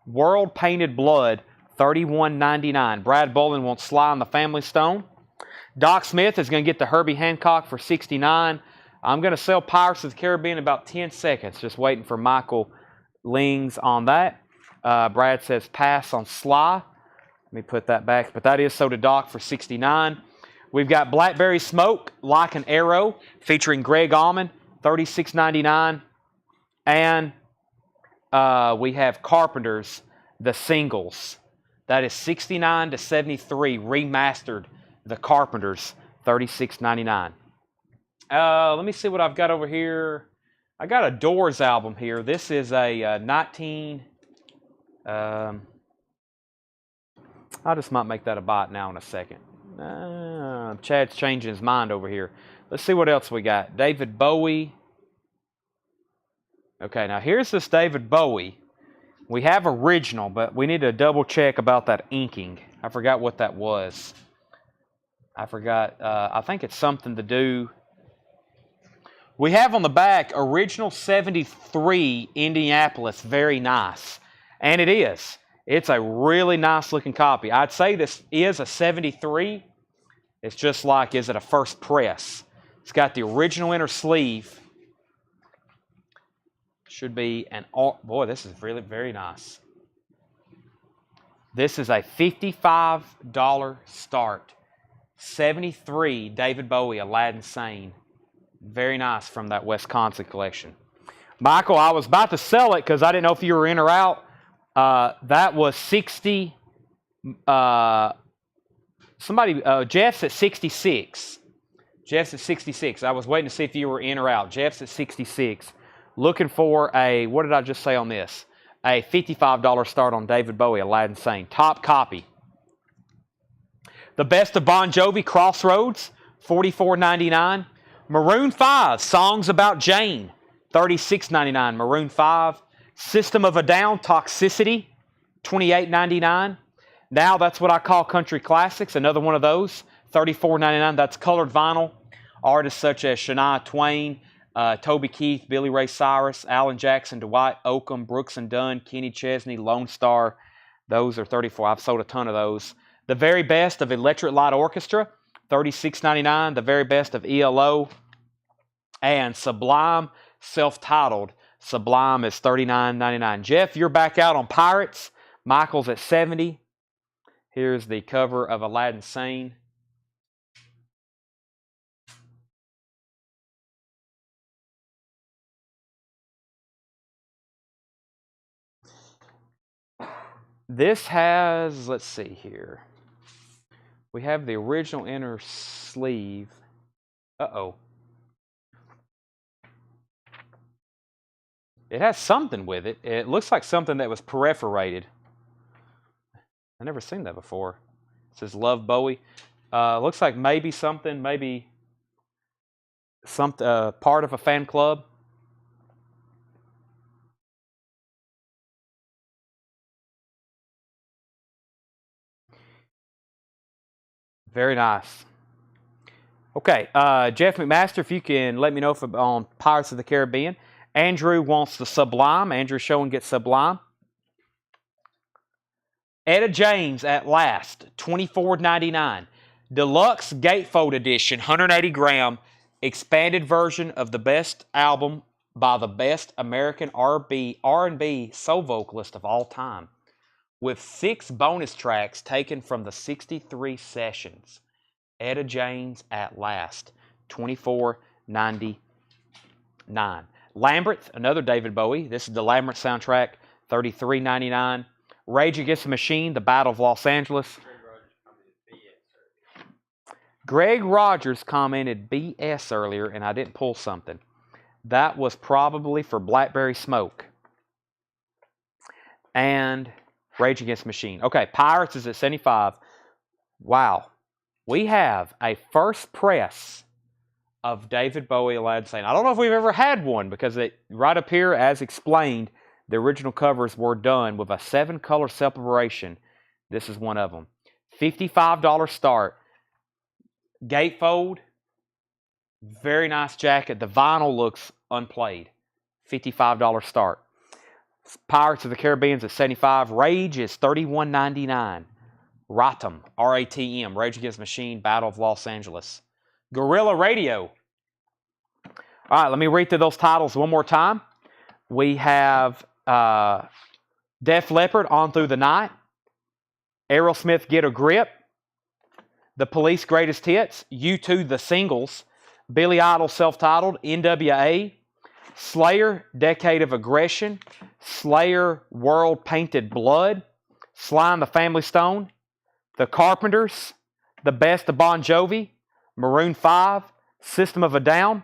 World Painted Blood, $31.99. Brad Bolin wants Sly on the Family Stone. Doc Smith is going to get the Herbie Hancock for $69. I'm going to sell Pirates of the Caribbean in about 10 seconds. Just waiting for Michael Lings on that. Brad says pass on Sly. Let me put that back. But that is so to Doc for $69. We've got Blackberry Smoke, Like an Arrow, featuring Greg Allman, $36.99. And we have Carpenter's The Singles. That is $69 to $73, remastered. The Carpenters, $36.99. Let me see what I've got over here. I got a Doors album here. This is a 19... I just might make that a bot now in a second. Chad's changing his mind over here. Let's see what else we got. David Bowie. Okay, now here's this David Bowie. We have original, but we need to double check about that inking. I forgot what that was. I forgot. I think it's something to do. We have on the back original 73 Indianapolis. Very nice. And it is. It's a really nice looking copy. I'd say this is a 73. It's just like, is it a first press? It's got the original inner sleeve. Should be an art. Boy, this is really very nice. This is a $55 start. 73 David Bowie, Aladdin Sane. Very nice from that Wisconsin collection. Michael, I was about to sell it because I didn't know if you were in or out. That was 60. Jeff's at 66. Jeff's at 66. I was waiting to see if you were in or out. Jeff's at 66. Looking for a, what did I just say on this? A $55 start on David Bowie, Aladdin Sane. Top copy. The Best of Bon Jovi, Crossroads, $44.99. Maroon 5, Songs About Jane, $36.99. Maroon 5. System of a Down, Toxicity, $28.99. Now that's what I call country classics. Another one of those, $34.99. That's colored vinyl. Artists such as Shania Twain, Toby Keith, Billy Ray Cyrus, Alan Jackson, Dwight Oakham, Brooks and Dunn, Kenny Chesney, Lone Star. Those are $34. I've sold a ton of those. The Very Best of Electric Light Orchestra, $36.99. The Very Best of ELO. And Sublime, self-titled. Sublime is $39.99. Jeff, you're back out on Pirates. Michael's at 70. Here's the cover of Aladdin Sane. This has, let's see here. We have the original inner sleeve. Uh-oh. It has something with it. It looks like something that was perforated. I've never seen that before. It says Love Bowie. Looks like maybe something, part of a fan club. Very nice. Okay, Jeff McMaster, if you can let me know on Pirates of the Caribbean. Andrew wants the Sublime. Andrew Schoen gets Sublime. Etta James at last, $24.99. Deluxe Gatefold Edition, 180 gram, expanded version of the best album by the best American R&B soul vocalist of all time, with 6 bonus tracks taken from the 63 sessions. Etta James at last, $24.99. Lambert, another David Bowie. This is the Lambert soundtrack, $33.99. Rage Against the Machine, The Battle of Los Angeles. Greg Rogers commented BS earlier, and I didn't pull something. That was probably for Blackberry Smoke. And Rage Against the Machine. Okay, Pirates is at 75. Wow. We have a first press of David Bowie, Aladdin Sane. I don't know if we've ever had one because right up here, as explained, the original covers were done with a 7-color separation. This is one of them. $55 start. Gatefold. Very nice jacket. The vinyl looks unplayed. $55 start. Pirates of the Caribbean's at $75. Rage is $31.99. Ratum, R-A-T-M, Rage Against the Machine, Battle of Los Angeles. Guerrilla Radio. All right, let me read through those titles one more time. We have Def Leppard, On Through the Night. Aerosmith, Get a Grip. The Police, Greatest Hits. U2, The Singles. Billy Idol, self-titled. NWA. Slayer, Decade of Aggression. Slayer, World Painted Blood. Sly and the Family Stone. The Carpenters, The Best of Bon Jovi, Maroon 5, System of a Down.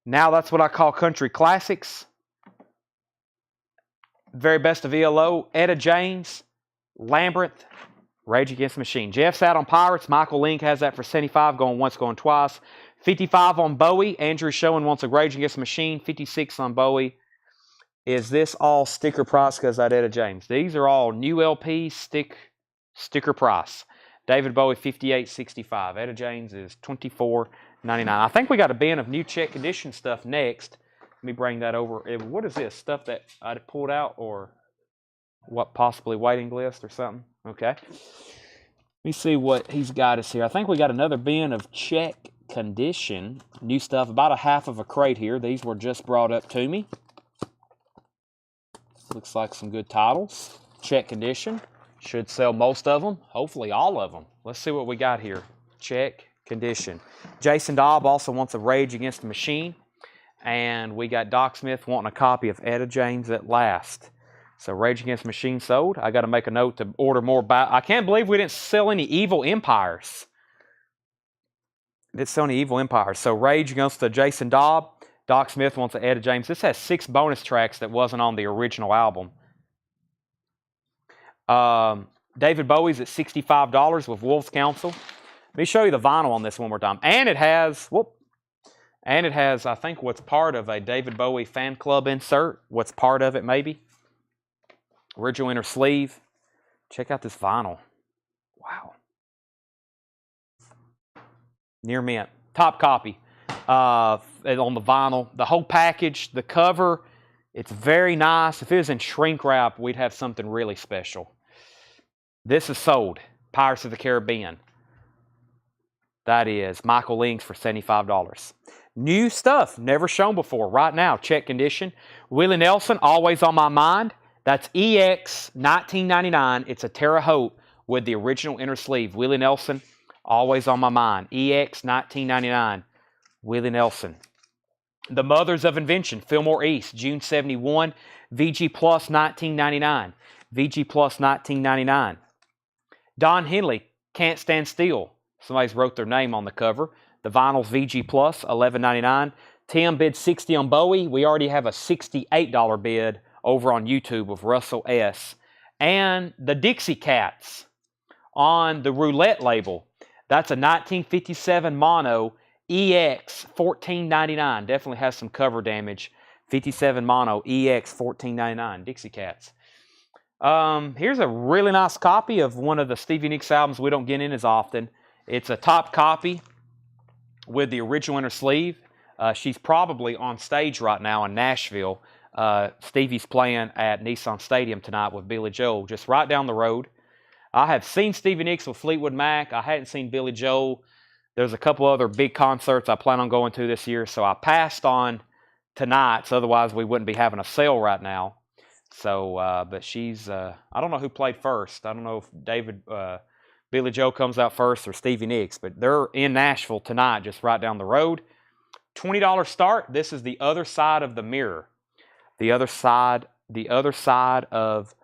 Now That's What I Call Country Classics. Very Best of ELO, Etta James, Labyrinth, Rage Against the Machine. Jeff's out on Pirates. Michael Link has that for 75, going once, going twice. 55 on Bowie. Andrew Schoen wants a Rage Against the Machine. 56 on Bowie. Is this all sticker price because that Etta James? These are all new LP sticker price. David Bowie, $58.65. Etta James is $24.99. I think we got a bin of new check condition stuff next. Let me bring that over. What is this? Stuff that I pulled out, or what, possibly waiting list or something? Okay. Let me see what he's got us here. I think we got another bin of check condition. New stuff. About a half of a crate here. These were just brought up to me. Looks like some good titles. Check condition. Should sell most of them, hopefully all of them. Let's see what we got here. Check condition. Jason Dobb also wants a Rage Against the Machine. And we got Doc Smith wanting a copy of Etta James at last. So Rage Against the Machine sold. I got to make a note to order more. I can't believe we didn't sell any Evil Empires. Didn't sell any Evil Empires. So Rage Against the Jason Dobb. Doc Smith wants an Etta James. This has 6 bonus tracks that wasn't on the original album. David Bowie's at $65 with Wolves Council. Let me show you the vinyl on this one more time. And it has, I think, what's part of a David Bowie fan club insert. What's part of it, maybe. Original inner sleeve. Check out this vinyl. Wow. Near mint. Top copy on the vinyl. The whole package, the cover, it's very nice. If it was in shrink wrap, we'd have something really special. This is sold. Pirates of the Caribbean. That is Michael Lings for $75. New stuff, never shown before. Right now, check condition. Willie Nelson, Always on My Mind. That's EX 1999. It's a Terre Haute with the original inner sleeve. Willie Nelson, Always on My Mind. EX 1999. Willie Nelson. The Mothers of Invention, Fillmore East, June 71. VG Plus 1999. VG Plus 1999. Don Henley, Can't Stand Still. Somebody's wrote their name on the cover. The vinyl's VG Plus, $11.99. Tim bid $60 on Bowie. We already have a $68 bid over on YouTube with Russell S. And the Dixie Cats on the Roulette label. That's a 1957 mono EX $14.99. Definitely has some cover damage. 57 mono EX $14.99. Dixie Cats. Here's a really nice copy of one of the Stevie Nicks albums we don't get in as often. It's a top copy with the original inner sleeve. She's probably on stage right now in Nashville. Stevie's playing at Nissan Stadium tonight with Billy Joel, just right down the road. I have seen Stevie Nicks with Fleetwood Mac. I hadn't seen Billy Joel. There's a couple other big concerts I plan on going to this year, so I passed on tonight's. Otherwise, we wouldn't be having a sale right now. So, but she's, I don't know who played first. I don't know if Billy Joel comes out first or Stevie Nicks, but they're in Nashville tonight, just right down the road. $20 start. This is the other side of the mirror. The other side of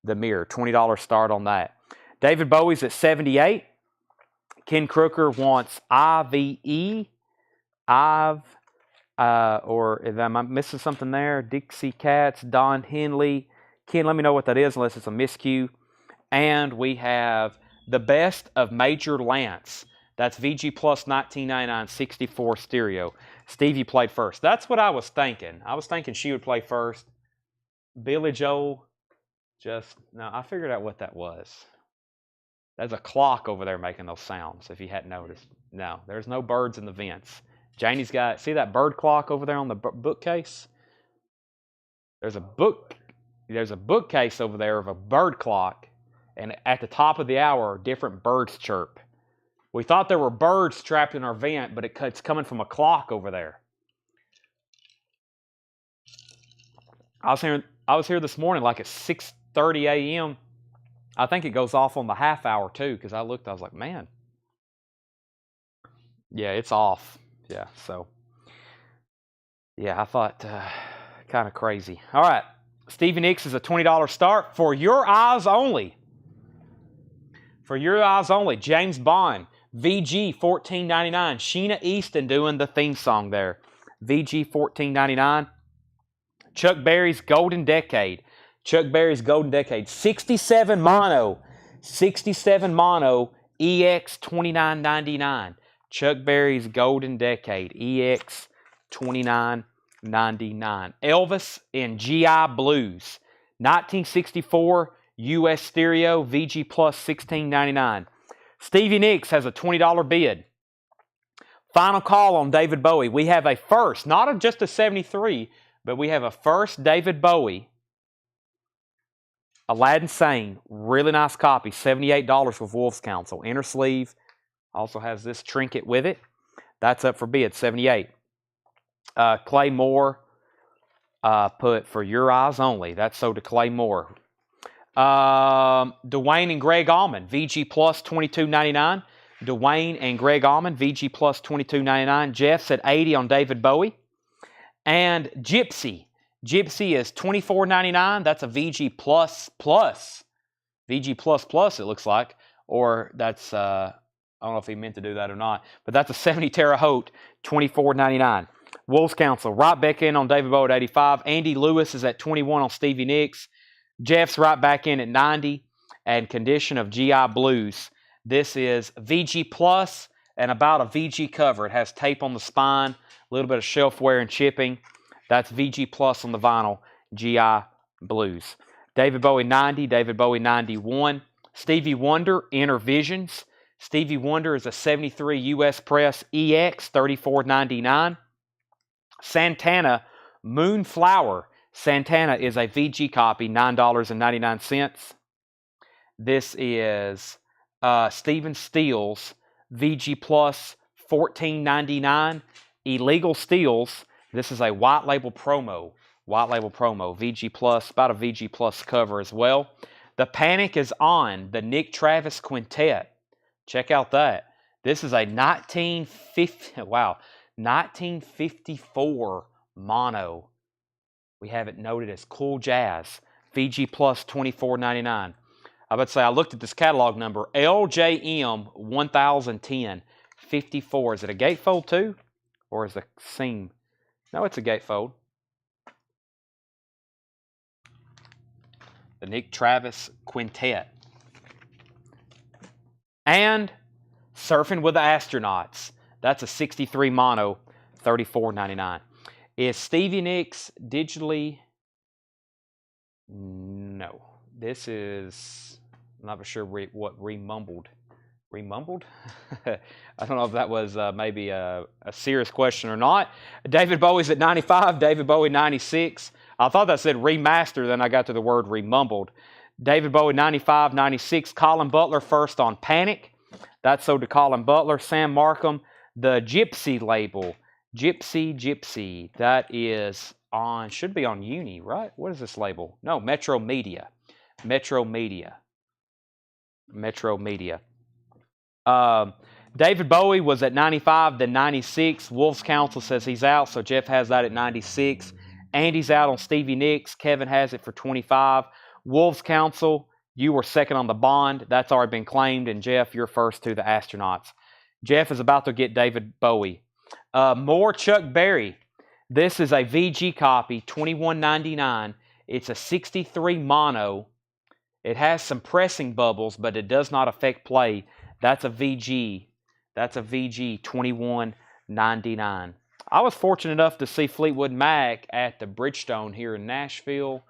the mirror. $20 start on that. David Bowie's at $78. Ken Crooker wants IVE. Or am I missing something there? Dixie Cats, Don Henley. Ken, let me know what that is unless it's a miscue. And we have The Best of Major Lance. That's VG Plus 1999 64 stereo. Stevie played first. That's what I was thinking. I was thinking she would play first. Billy Joel, no, I figured out what that was. There's a clock over there making those sounds, if you hadn't noticed. No, there's no birds in the vents. Janie's got, see that bird clock over there on the bookcase? There's a bookcase over there of a bird clock, and at the top of the hour, different birds chirp. We thought there were birds trapped in our vent, but it's coming from a clock over there. I was here this morning like at 6:30 a.m. I think it goes off on the half hour too, because I looked, I was like, man. Yeah, it's off. Yeah, so. Yeah, I thought kind of crazy. All right. Stevie Nicks is a $20 start for your eyes only. For your eyes only. James Bond, VG $14.99. Sheena Easton doing the theme song there. VG $14.99. Chuck Berry's Golden Decade. Chuck Berry's Golden Decade. 67 mono. 67 mono. EX $29.99. Chuck Berry's Golden Decade. EX $29.99. Elvis in GI Blues. 1964 US stereo. VG Plus $16.99. Stevie Nicks has a $20 bid. Final call on David Bowie. We have a first, not just a 73, but we have a first David Bowie. Aladdin Sane. Really nice copy. $78 with Wolf's Council. Inner sleeve. Also has this trinket with it. That's up for bid. $78. Clay Moore put for your eyes only. That's sold to Clay Moore. Dwayne and Greg Allman, VG Plus $22.99. Dwayne and Greg Allman, VG Plus $22.99. Jeff said 80 on David Bowie. And Gypsy. Gypsy is $24.99. That's a VG Plus Plus. VG Plus Plus, it looks like. Or that's, I don't know if he meant to do that or not. But that's a 70 Terre Haute, $24.99. Wolves Council, right back in on David Bowie at 85. Andy Lewis is at 21 on Stevie Nicks. Jeff's right back in at 90. And Condition of GI Blues. This is VG Plus and about a VG cover. It has tape on the spine, a little bit of shelf wear and chipping. That's VG Plus on the vinyl, GI Blues. David Bowie 90, David Bowie 91. Stevie Wonder, Inner Visions. Stevie Wonder is a 73 US Press EX, $34.99. Santana, Moonflower. Santana is a VG copy, $9.99. This is Stephen Steele's VG Plus, $14.99. Illegal Steals. This is a white label promo. White label promo. VG Plus, about a VG Plus cover as well. The Panic is On, the Nick Travis Quintet. Check out that. This is a 1954 mono. We have it noted as Cool Jazz. VG Plus $24.99. I would say I looked at this catalog number. LJM 1010 54. Is it a gatefold too? Or is it a seam? No, it's a gatefold. The Nick Travis Quintet. And Surfing with the Astronauts. That's a 63 mono, $34.99. Is Stevie Nicks digitally? No. This is, I'm not sure what remumbled. Remumbled? I don't know if that was maybe a serious question or not. David Bowie's at 95, David Bowie 96. I thought that said remaster, then I got to the word remumbled. David Bowie 95, 96. Colin Butler first on Panic. That's sold to Colin Butler. Sam Markham, the Gypsy label. Gypsy. That is on, should be on Uni, right? What is this label? No, Metro Media. David Bowie was at 95, then 96. Wolf's Council says he's out, so Jeff has that at 96. Andy's out on Stevie Nicks. Kevin has it for 25. Wolf's Council, you were second on the Bond. That's already been claimed. And Jeff, you're first to the Astronauts. Jeff is about to get David Bowie. More Chuck Berry. This is a VG copy, $21.99. It's a 63 mono. It has some pressing bubbles, but it does not affect play. That's a VG That's a VG 21.99. I was fortunate enough to see Fleetwood Mac at the Bridgestone here in Nashville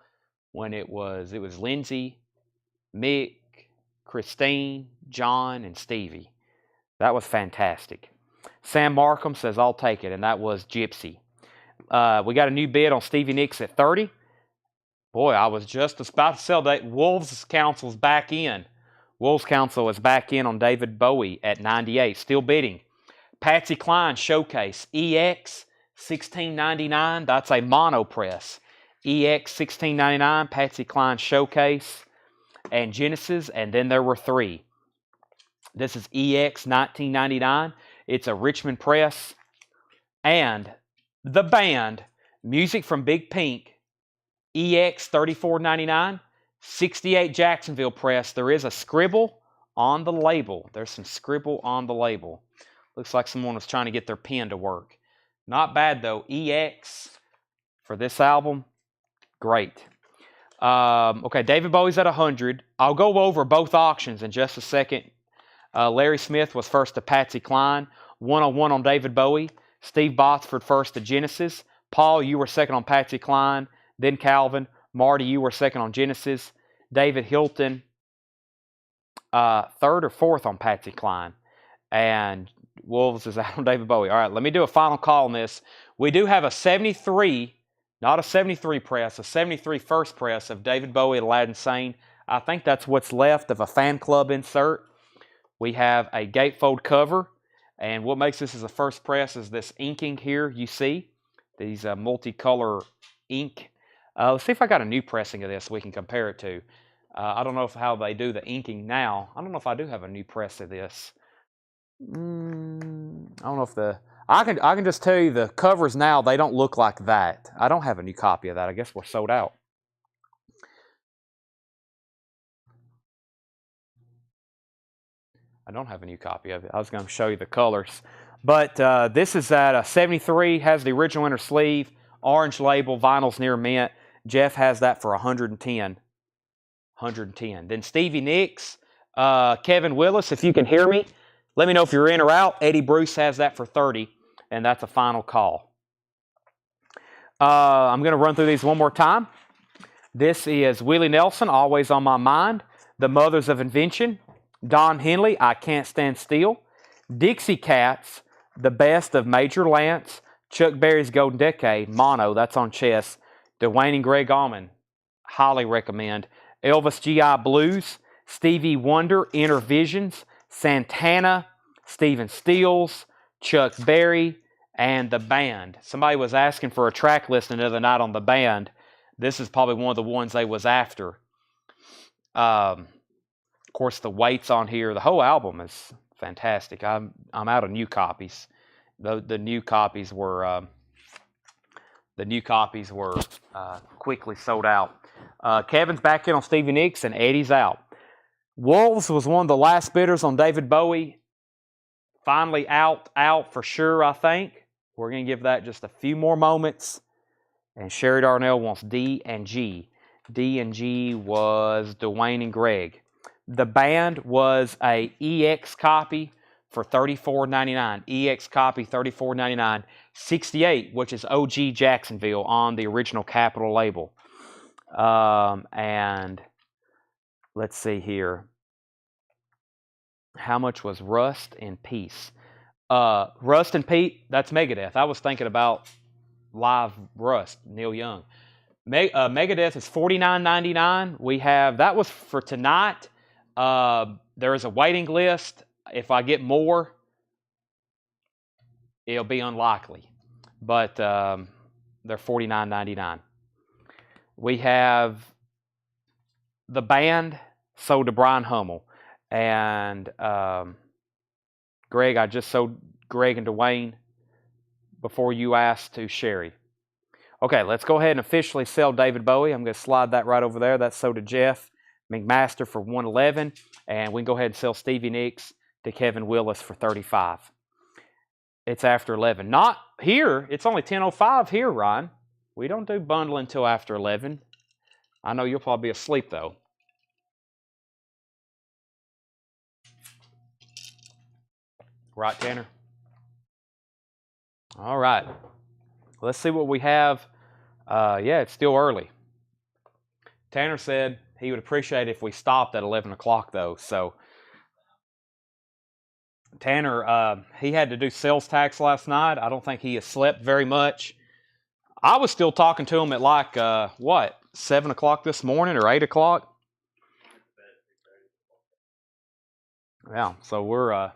when it was Lindsay, Mick, Christine, John, and Stevie. That was fantastic. Sam Markham says, I'll take it, and that was Gypsy. We got a new bid on Stevie Nicks at 30. Boy, I was just about to sell that. Wolves Council's back in. Wolves Council is back in on David Bowie at 98. Still bidding. Patsy Cline Showcase EX 1699. That's a mono press. EX 1699. Patsy Cline Showcase and Genesis, and then there were 3. This is EX 1999. It's a Richmond press. And the band, Music from Big Pink, EX 34.99, 68 Jacksonville press. There is a scribble on the label. There's some scribble on the label. Looks like someone was trying to get their pen to work. Not bad though. EX for this album, great. Okay, David Bowie's at 100. I'll go over both auctions in just a second. Larry Smith was first to Patsy Cline. 101 on David Bowie. Steve Botsford first to Genesis. Paul, you were second on Patsy Cline. Then Calvin. Marty, you were second on Genesis. David Hilton, third or fourth on Patsy Cline. And Wolves is out on David Bowie. All right, let me do a final call on this. We do have a 73, not a 73 press, a 73 first press of David Bowie at Aladdin Sane. I think that's what's left of a fan club insert. We have a gatefold cover. And what makes this as a first press is this inking here you see. These multicolor ink. Let's see if I got a new pressing of this we can compare it to. I don't know how they do the inking now. I don't know if I do have a new press of this. I don't know if I can just tell you the covers now, they don't look like that. I don't have a new copy of that. I guess we're sold out. I don't have a new copy of it. I was going to show you the colors. But this is at a 73, has the original inner sleeve, orange label, vinyl's near mint. Jeff has that for 110. 110. Then Stevie Nicks, Kevin Willis, if you can hear me, let me know if you're in or out. Eddie Bruce has that for 30, and that's a final call. I'm going to run through these one more time. This is Willie Nelson, Always on My Mind. The Mothers of Invention. Don Henley, I Can't Stand Still. Dixie Cats, The Best of Major Lance. Chuck Berry's Golden Decade, mono, that's on chess. Dwayne and Greg Allman, highly recommend. Elvis G.I. Blues. Stevie Wonder, Inner Visions. Santana, Stephen Stills, Chuck Berry, and the band. Somebody was asking for a track listing the other night on the band. This is probably one of the ones they was after. Of course, the weights on here, the whole album is fantastic. I'm out of new copies. The new copies were quickly sold out. Kevin's back in on Stevie Nicks, and Eddie's out. Wolves was one of the last bidders on David Bowie. Finally out for sure, I think. We're going to give that just a few more moments. And Sherry Darnell wants D and G. D and G was Dwayne and Greg. The band was a EX copy for $34.99. EX copy, $34.99. 68, which is OG Jacksonville on the original Capitol label. And let's see here. How much was Rust and Peace? Rust and Pete, that's Megadeth. I was thinking about live Rust, Neil Young. Megadeth is $49.99. We have, that was for tonight. There is a waiting list. If I get more, it'll be unlikely. But they're $49.99. We have the band sold to Brian Hummel. And Greg, I just sold Greg and Dwayne before you asked to Sherry. Okay, let's go ahead and officially sell David Bowie. I'm going to slide that right over there. That's sold to Jeff McMaster for $111. And we can go ahead and sell Stevie Nicks to Kevin Willis for $35. It's after 11. Not here. It's only 10:05 here, Ryan. We don't do bundling until after 11. I know you'll probably be asleep, though. Right, Tanner? All right. Let's see what we have. Yeah, it's still early. Tanner said he would appreciate it if we stopped at 11 o'clock, though. So, Tanner, he had to do sales tax last night. I don't think he has slept very much. I was still talking to him at like, 7 o'clock this morning or 8 o'clock? Yeah, so we're,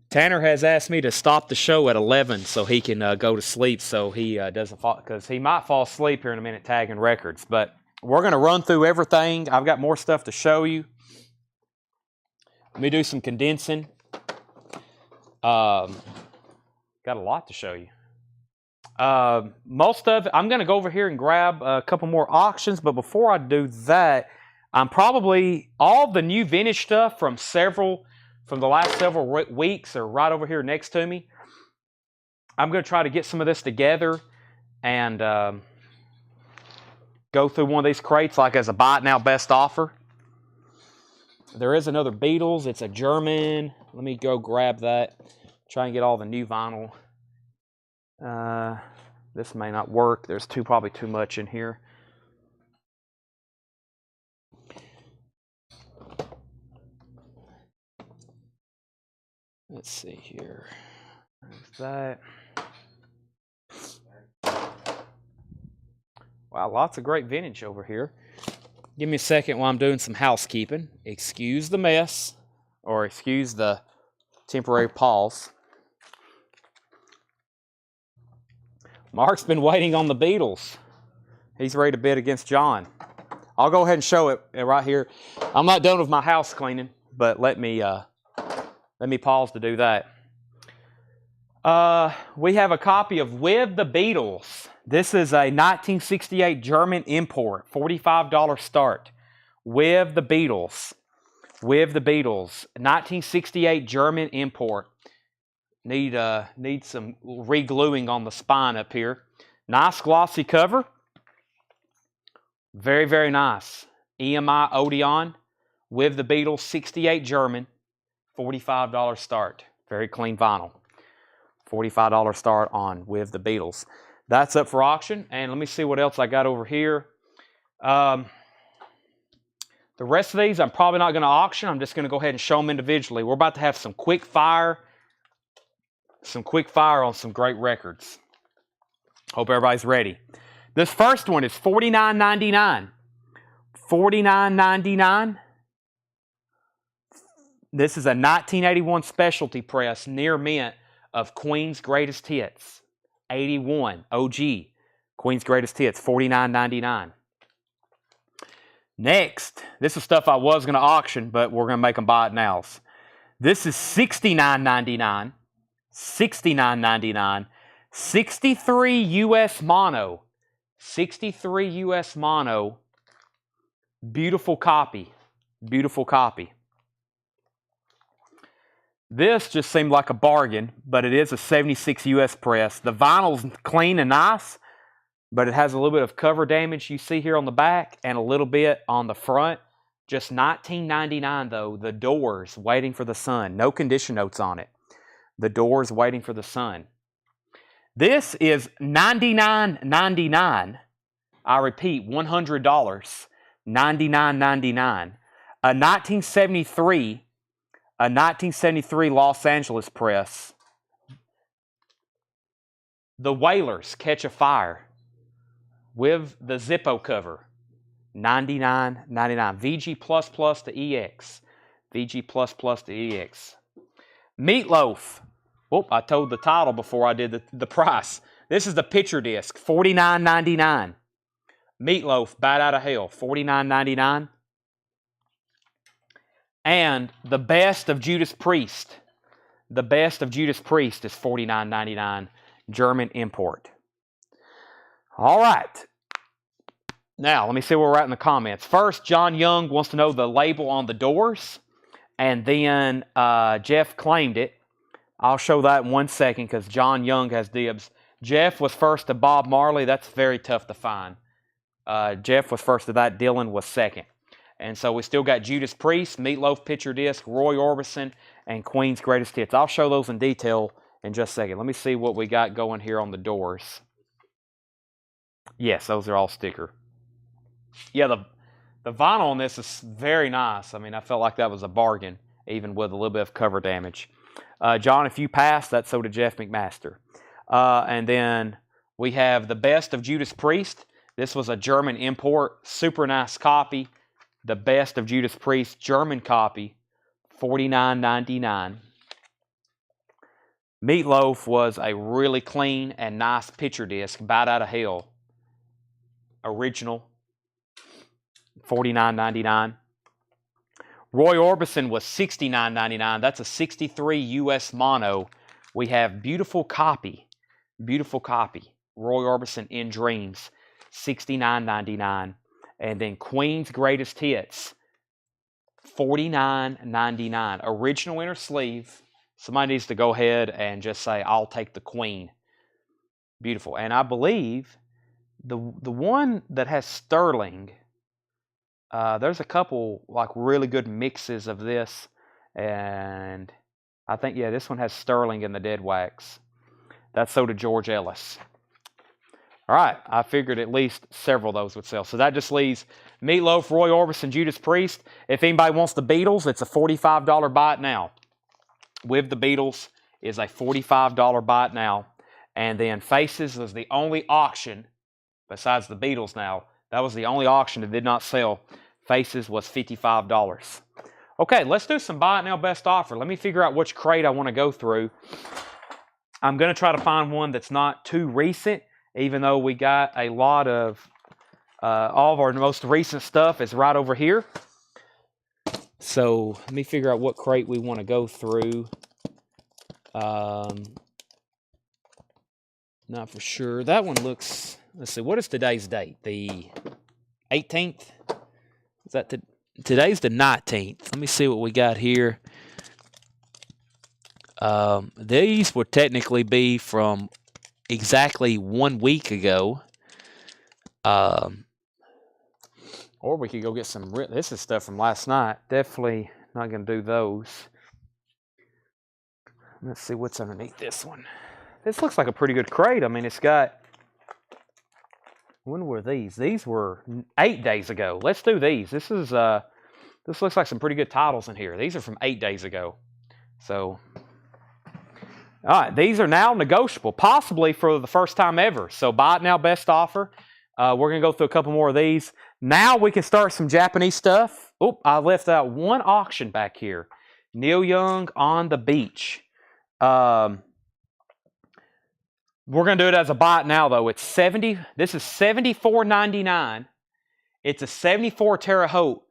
Tanner has asked me to stop the show at 11 so he can go to sleep so he doesn't fall, because he might fall asleep here in a minute tagging records. But we're going to run through everything. I've got more stuff to show you. Let me do some condensing. Got a lot to show you. Most of it, I'm going to go over here and grab a couple more auctions, but before I do that, I'm probably, all the new vintage stuff from the last several weeks are right over here next to me. I'm going to try to get some of this together and go through one of these crates like as a buy it now best offer. There is another Beatles. It's a German. Let me go grab that. Try and get all the new vinyl. This may not work. There's probably too much in here. Let's see here. There's that. Wow, lots of great vintage over here. Give me a second while I'm doing some housekeeping. Excuse the mess, or excuse the temporary pause. Mark's been waiting on the Beatles. He's ready to bid against John. I'll go ahead and show it right here. I'm not done with my house cleaning, but let me pause to do that. We have a copy of With the Beatles. This is a 1968 German import, $45 start. With the Beatles. With the Beatles. 1968 German import. Need some re-gluing on the spine up here. Nice glossy cover. Very, very nice. EMI Odeon. With the Beatles, 68 German. $45 start. Very clean vinyl. $45 start on With the Beatles. That's up for auction. And let me see what else I got over here. The rest of these I'm probably not going to auction. I'm just going to go ahead and show them individually. We're about to have some quick fire on some great records. Hope everybody's ready. This first one is $49.99. $49.99. This is a 1981 specialty press near mint of Queen's Greatest Hits. 81 OG. Queen's Greatest Hits, $49.99. Next, this is stuff I was going to auction, but we're going to make them buy it now. This is $69.99. $69.99. 63 US mono. 63 US mono. Beautiful copy. Beautiful copy. This just seemed like a bargain, but it is a 76 US press. The vinyl's clean and nice, but it has a little bit of cover damage you see here on the back and a little bit on the front. Just $19.99 though. The Doors, Waiting for the Sun. No condition notes on it. The Doors, Waiting for the Sun. This is $99.99. I repeat, $100. $99.99. A 1973 Los Angeles press. The Wailers, Catch a Fire. With the Zippo cover. $99.99. VG++ to EX. VG++ to EX. Meatloaf. Oh, I told the title before I did the price. This is the picture disc. $49.99. Meatloaf, Bat Out of Hell. $49.99. And the Best of Judas Priest. The Best of Judas Priest is $49.99. German import. All right. Now, let me see where we're at in the comments. First, John Young wants to know the label on the Doors. And then Jeff claimed it. I'll show that in 1 second because John Young has dibs. Jeff was first to Bob Marley. That's very tough to find. Jeff was first to that. Dylan was second. And so we still got Judas Priest, Meatloaf Picture Disc, Roy Orbison, and Queen's Greatest Hits. I'll show those in detail in just a second. Let me see what we got going here on the doors. Yes, those are all sticker. Yeah, the vinyl on this is very nice. I mean, I felt like that was a bargain, even with a little bit of cover damage. John, if you pass, that's so did Jeff McMaster. And then we have the Best of Judas Priest. This was a German import, super nice copy. The Best of Judas Priest, German copy, $49.99. Meatloaf was a really clean and nice picture disc, Bite Out of Hell. Original, $49.99. Roy Orbison was $69.99. That's a 63 US mono. We have beautiful copy. Beautiful copy. Roy Orbison in Dreams, $69.99. And then Queen's Greatest Hits, $49.99. Original inner sleeve. Somebody needs to go ahead and just say, I'll take the Queen. Beautiful. And I believe the one that has Sterling, there's a couple like really good mixes of this. And I think, yeah, this one has Sterling in the dead wax. That's so to George Ellis. All right, I figured at least several of those would sell. So that just leaves Meatloaf, Roy Orbison, Judas Priest. If anybody wants the Beatles, it's a $45 buy it now. With the Beatles is a $45 buy it now. And then Faces was the only auction, besides the Beatles now, that was the only auction that did not sell. Faces was $55. Okay, let's do some buy it now best offer. Let me figure out which crate I want to go through. I'm going to try to find one that's not too recent, even though we got a lot of, all of our most recent stuff is right over here. So let me figure out what crate we want to go through. Not for sure. That one looks, let's see, what is today's date? The 18th? Is that today's the 19th. Let me see what we got here. These would technically be from exactly 1 week ago. Or we could go get some, this is stuff from last night. Definitely not going to do those. Let's see what's underneath this one. This looks like a pretty good crate. I mean, it's got, when were these? These were 8 days ago. Let's do these. This is, this looks like some pretty good titles in here. These are from 8 days ago. So, all right, these are now negotiable, possibly for the first time ever. So buy it now, best offer. We're going to go through a couple more of these. Now we can start some Japanese stuff. Oh, I left out one auction back here. Neil Young on the Beach. We're going to do it as a buy it now, though. It's this is $74.99. It's a 74 Terre Haute.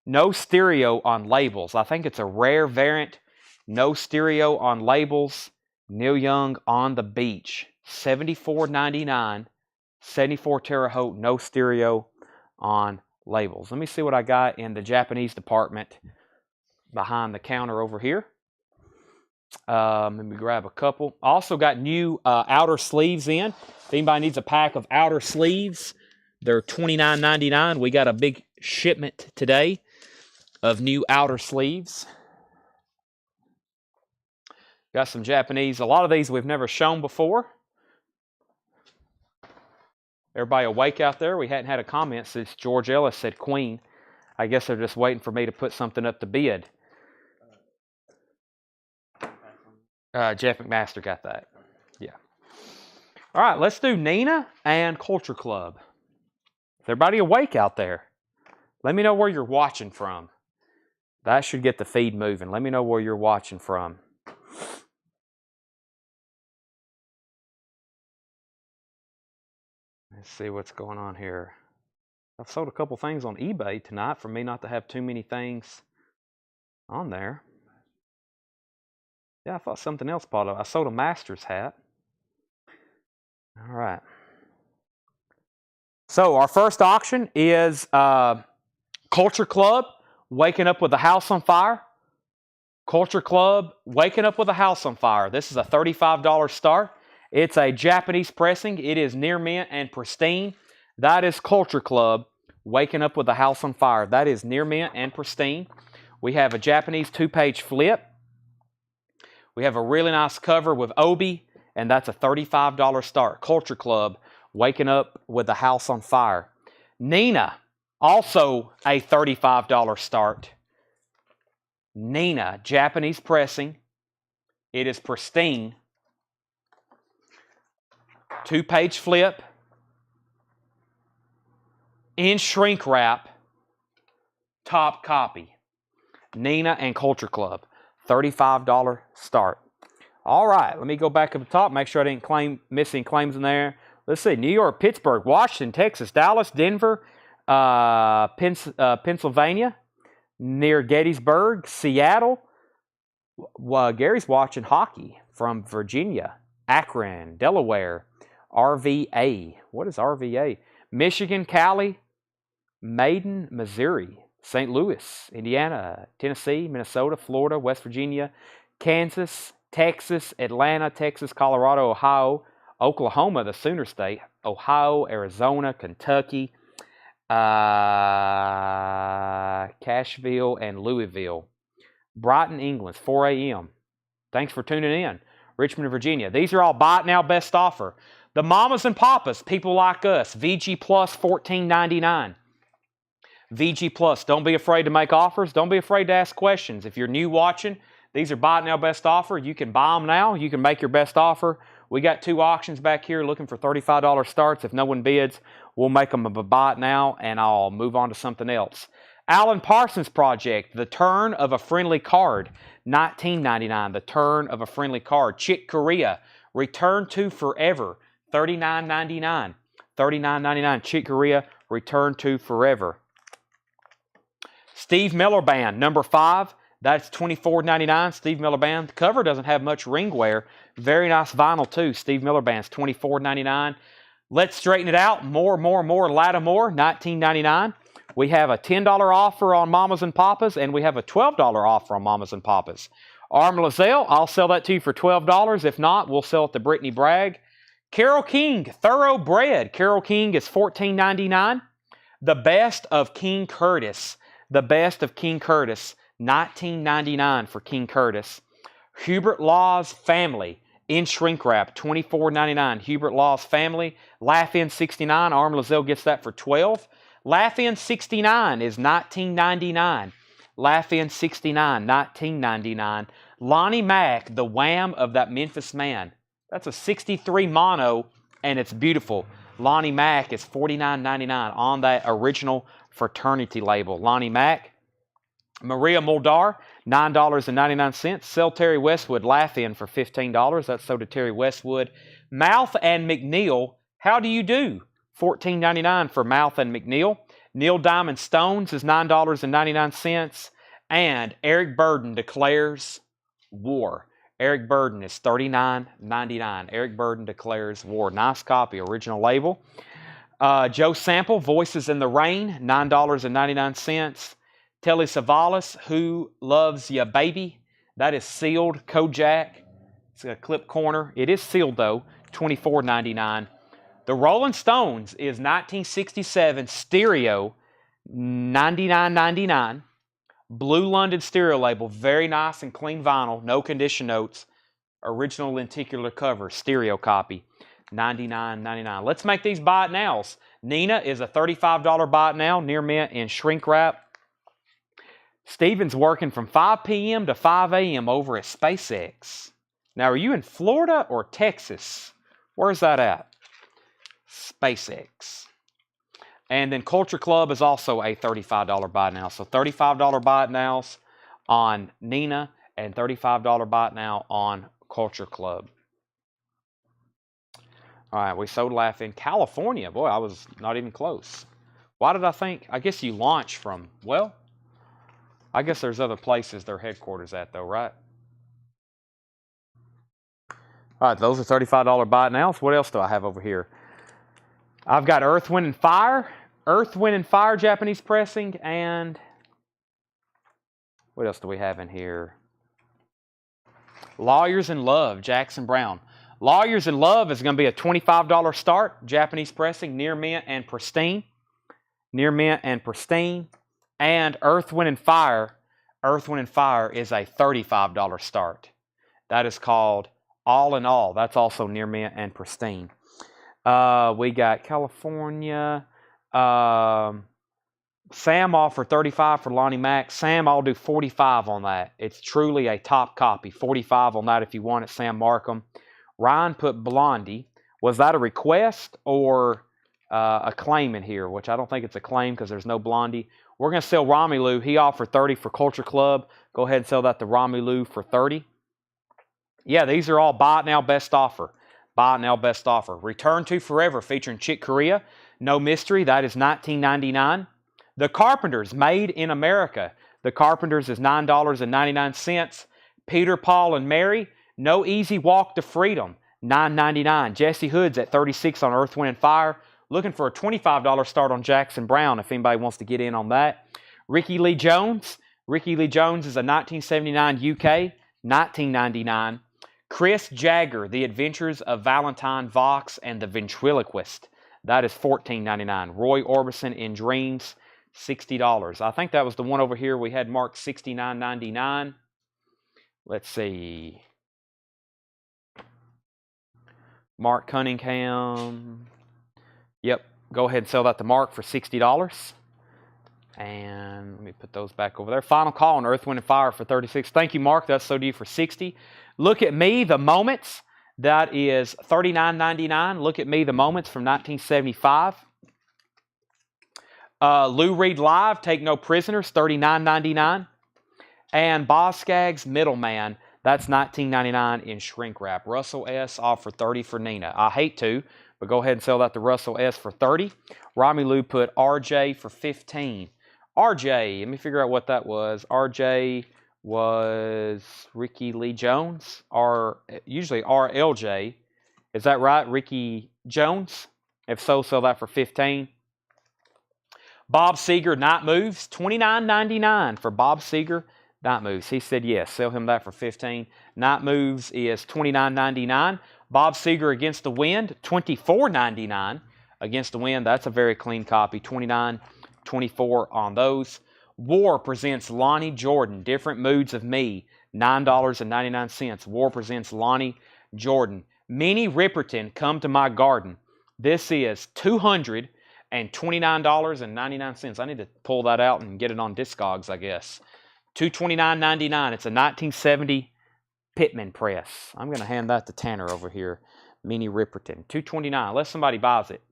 No stereo on labels. I think it's a rare variant. No stereo on labels. Neil Young on the Beach. $74.99. 74 Terre Haute. No stereo on labels. Let me see what I got in the Japanese department behind the counter over here. Let me grab a couple. Also got new outer sleeves in. If anybody needs a pack of outer sleeves, they're $29.99. We got a big shipment today of new outer sleeves. Got some Japanese. A lot of these we've never shown before. Everybody awake out there? We hadn't had a comment since George Ellis said Queen. I guess they're just waiting for me to put something up to bid. Jeff McMaster got that. Yeah. All right, let's do Nina and Culture Club. Is everybody awake out there? Let me know where you're watching from. That should get the feed moving. Let me know where you're watching from. Let's see what's going on here. I've sold a couple things on eBay tonight for me not to have too many things on there. Yeah, I thought something else popped up. I sold a Masters hat. All right. So our first auction is Culture Club, Waking Up with a House on Fire. Culture Club, Waking Up with a House on Fire. This is a $35 start. It's a Japanese pressing. It is near mint and pristine. That is Culture Club, Waking Up with the House on Fire. That is near mint and pristine. We have a Japanese 2-page flip. We have a really nice cover with Obi, and that's a $35 start. Culture Club, Waking Up with the House on Fire. Nina, also a $35 start. Nina, Japanese pressing. It is pristine. 2-page flip. In shrink wrap. Top copy. Nina and Culture Club. $35 start. All right, let me go back up the top, make sure I didn't miss any claims in there. Let's see, New York, Pittsburgh, Washington, Texas, Dallas, Denver, Pennsylvania, near Gettysburg, Seattle. Gary's watching hockey from Virginia, Akron, Delaware, RVA. What is RVA? Michigan, Cali, Maiden, Missouri, St. Louis, Indiana, Tennessee, Minnesota, Florida, West Virginia, Kansas, Texas, Atlanta, Texas, Colorado, Ohio, Oklahoma, the Sooner State, Ohio, Arizona, Kentucky, Cashville, and Louisville. Brighton, England, 4 a.m. Thanks for tuning in. Richmond, Virginia. These are all buy it now, best offer. The mamas and papas, people like us, VG Plus, $14.99. VG Plus, don't be afraid to make offers. Don't be afraid to ask questions. If you're new watching, these are buy it now, best offer. You can buy them now. You can make your best offer. We got 2 auctions back here looking for $35 starts. If no one bids, we'll make them a buy it now, and I'll move on to something else. Alan Parsons Project, The Turn of a Friendly Card, $19.99. The Turn of a Friendly Card. Chick Corea, Return to Forever, $39.99. $39.99. Chick Corea, Return to Forever. Steve Miller Band, number 5. That's $24.99. Steve Miller Band. The cover doesn't have much ring wear. Very nice vinyl too. Steve Miller Band's $24.99. Let's straighten it out. More. Lattimore, $19.99. We have a $10 offer on Mamas and Papas, and we have a $12 offer on Mamas and Papas. Arm Lazelle, I'll sell that to you for $12. If not, we'll sell it to Brittany Bragg. Carole King, Thoroughbred. Carole King is $14.99. The Best of King Curtis. The Best of King Curtis, $19.99 for King Curtis. Hubert Law's Family, in shrink wrap, $24.99. Hubert Law's Family, Laugh-In 69. Arm Lazelle gets that for $12. Laugh-In 69 is $19.99. Laugh-In 69, $19.99. Lonnie Mack, the Wham of That Memphis Man. That's a 63 mono, and it's beautiful. Lonnie Mack is $49.99 on that original fraternity label. Lonnie Mack. Maria Muldaur, $9.99. Sell Terry Westwood Laugh-In for $15. That's sold to Terry Westwood. Mouth and McNeil, How Do You Do? $14.99 for Mouth and McNeil. Neil Diamond Stones is $9.99. And Eric Burden Declares War. Eric Burden is $39.99. Eric Burden Declares War. Nice copy, original label. Joe Sample, Voices in the Rain, $9.99. Telly Savalas, Who Loves Ya Baby? That is sealed. Kojak. It's a clip corner. It is sealed though. $24.99. The Rolling Stones is 1967 stereo, $99.99. Blue London stereo label. Very nice and clean vinyl. No condition notes. Original lenticular cover. Stereo copy. $99.99. Let's make these buy it nows. Nina is a $35 buy it now. Near mint in shrink wrap. Steven's working from 5 p.m. to 5 a.m. over at SpaceX. Now, are you in Florida or Texas? Where's that at? SpaceX. And then Culture Club is also a $35 buy it now. So $35 buy it nows on Nina and $35 buy it now on Culture Club. All right, we sold Laugh-In. California. Boy, I was not even close. Why did I think? I guess you launch from, well, I guess there's other places their headquarters at though, right? All right, those are $35 buy it nows. What else do I have over here? I've got Earth, Wind, and Fire. Earth, Wind, and Fire Japanese pressing. And what else do we have in here? Lawyers in Love, Jackson Brown. Lawyers in Love is going to be a $25 start. Japanese pressing, near mint and pristine. near mint and pristine. And Earth, Wind, and Fire. Earth, Wind, and Fire is a $35 start. That is called All in All. That's also near mint and pristine. We got California. Sam offered 35 for Lonnie Mack. Sam, I'll do 45 on that. It's truly a top copy. 45 on that if you want it, Sam Markham. Ryan put Blondie. Was that a request or a claim in here? Which I don't think it's a claim because there's no Blondie. We're going to sell Romelu. He offered 30 for Culture Club. Go ahead and sell that to Romelu for 30. Yeah, these are all buy it now, best offer. Buy it now, best offer. Return to Forever featuring Chick Corea. No mystery. That is $19.99. The Carpenters, Made in America. The Carpenters is $9.99. Peter, Paul, and Mary, No Easy Walk to Freedom, $9.99. Jesse Hood's at 36 on Earth, Wind, and Fire. Looking for a $25 start on Jackson Brown if anybody wants to get in on that. Ricky Lee Jones. Ricky Lee Jones is a 1979 UK, $19.99. Chris Jagger, The Adventures of Valentine Vox and the Ventriloquist. That is $14.99. Roy Orbison in Dreams, $60. I think that was the one over here we had marked $69.99. Let's see. Mark Cunningham. Yep, go ahead and sell that to Mark for $60. And let me put those back over there. Final call on Earth, Wind, and Fire for $36. Thank you, Mark. That's so due for $60. Look at Me, The Moments. That is $39.99. Look at Me, The Moments from 1975. Lou Reed Live, Take No Prisoners, $39.99. And Boz Scaggs' Middleman, that's $19.99 in shrink wrap. Russell S. offered $30 for Nina. I hate to, but go ahead and sell that to Russell S. for $30. Romy Lou put RJ for $15. RJ, let me figure out what that was. RJ was Ricky Lee Jones, or usually RLJ. Is that right, Ricky Jones? If so, sell that for $15. Bob Seger, Night Moves, $29.99 for Bob Seger, Night Moves. He said yes, sell him that for $15. Night Moves is $29.99. Bob Seger, Against the Wind, $24.99. Against the Wind, that's a very clean copy, $29.24 on those. War presents Lonnie Jordan, Different Moods of Me, $9.99. War presents Lonnie Jordan. Minnie Riperton, Come to My Garden. This is $229.99. I need to pull that out and get it on Discogs, I guess. $229.99. It's a 1970 Pittman press. I'm going to hand that to Tanner over here. Minnie Riperton. $229. Unless somebody buys it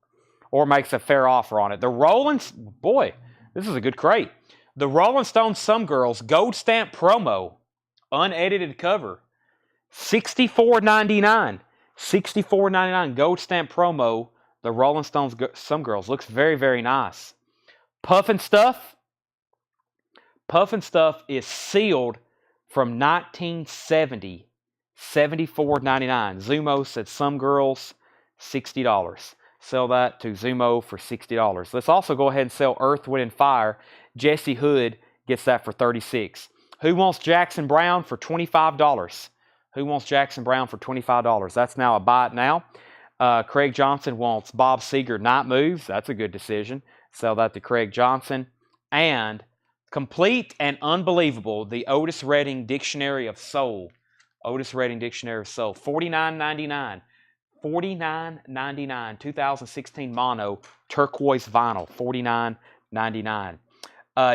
or makes a fair offer on it. The Rollins, boy, this is a good crate. The Rolling Stones Some Girls Gold Stamp Promo, unedited cover, $64.99. $64.99 Gold Stamp Promo. The Rolling Stones Some Girls looks very, very nice. Puffin Stuff. Puffin Stuff is sealed from 1970, $74.99. Zumo said Some Girls, $60. Sell that to Zumo for $60. Let's also go ahead and sell Earth, Wind, and Fire. Jesse Hood gets that for $36. Who wants Jackson Brown for $25? Who wants Jackson Brown for $25? That's now a buy it now. Craig Johnson wants Bob Seger, Night Moves. That's a good decision. Sell that to Craig Johnson. And complete and unbelievable, the Otis Redding Dictionary of Soul. Otis Redding Dictionary of Soul, $49.99. $49.99. 2016 mono turquoise vinyl, $49.99.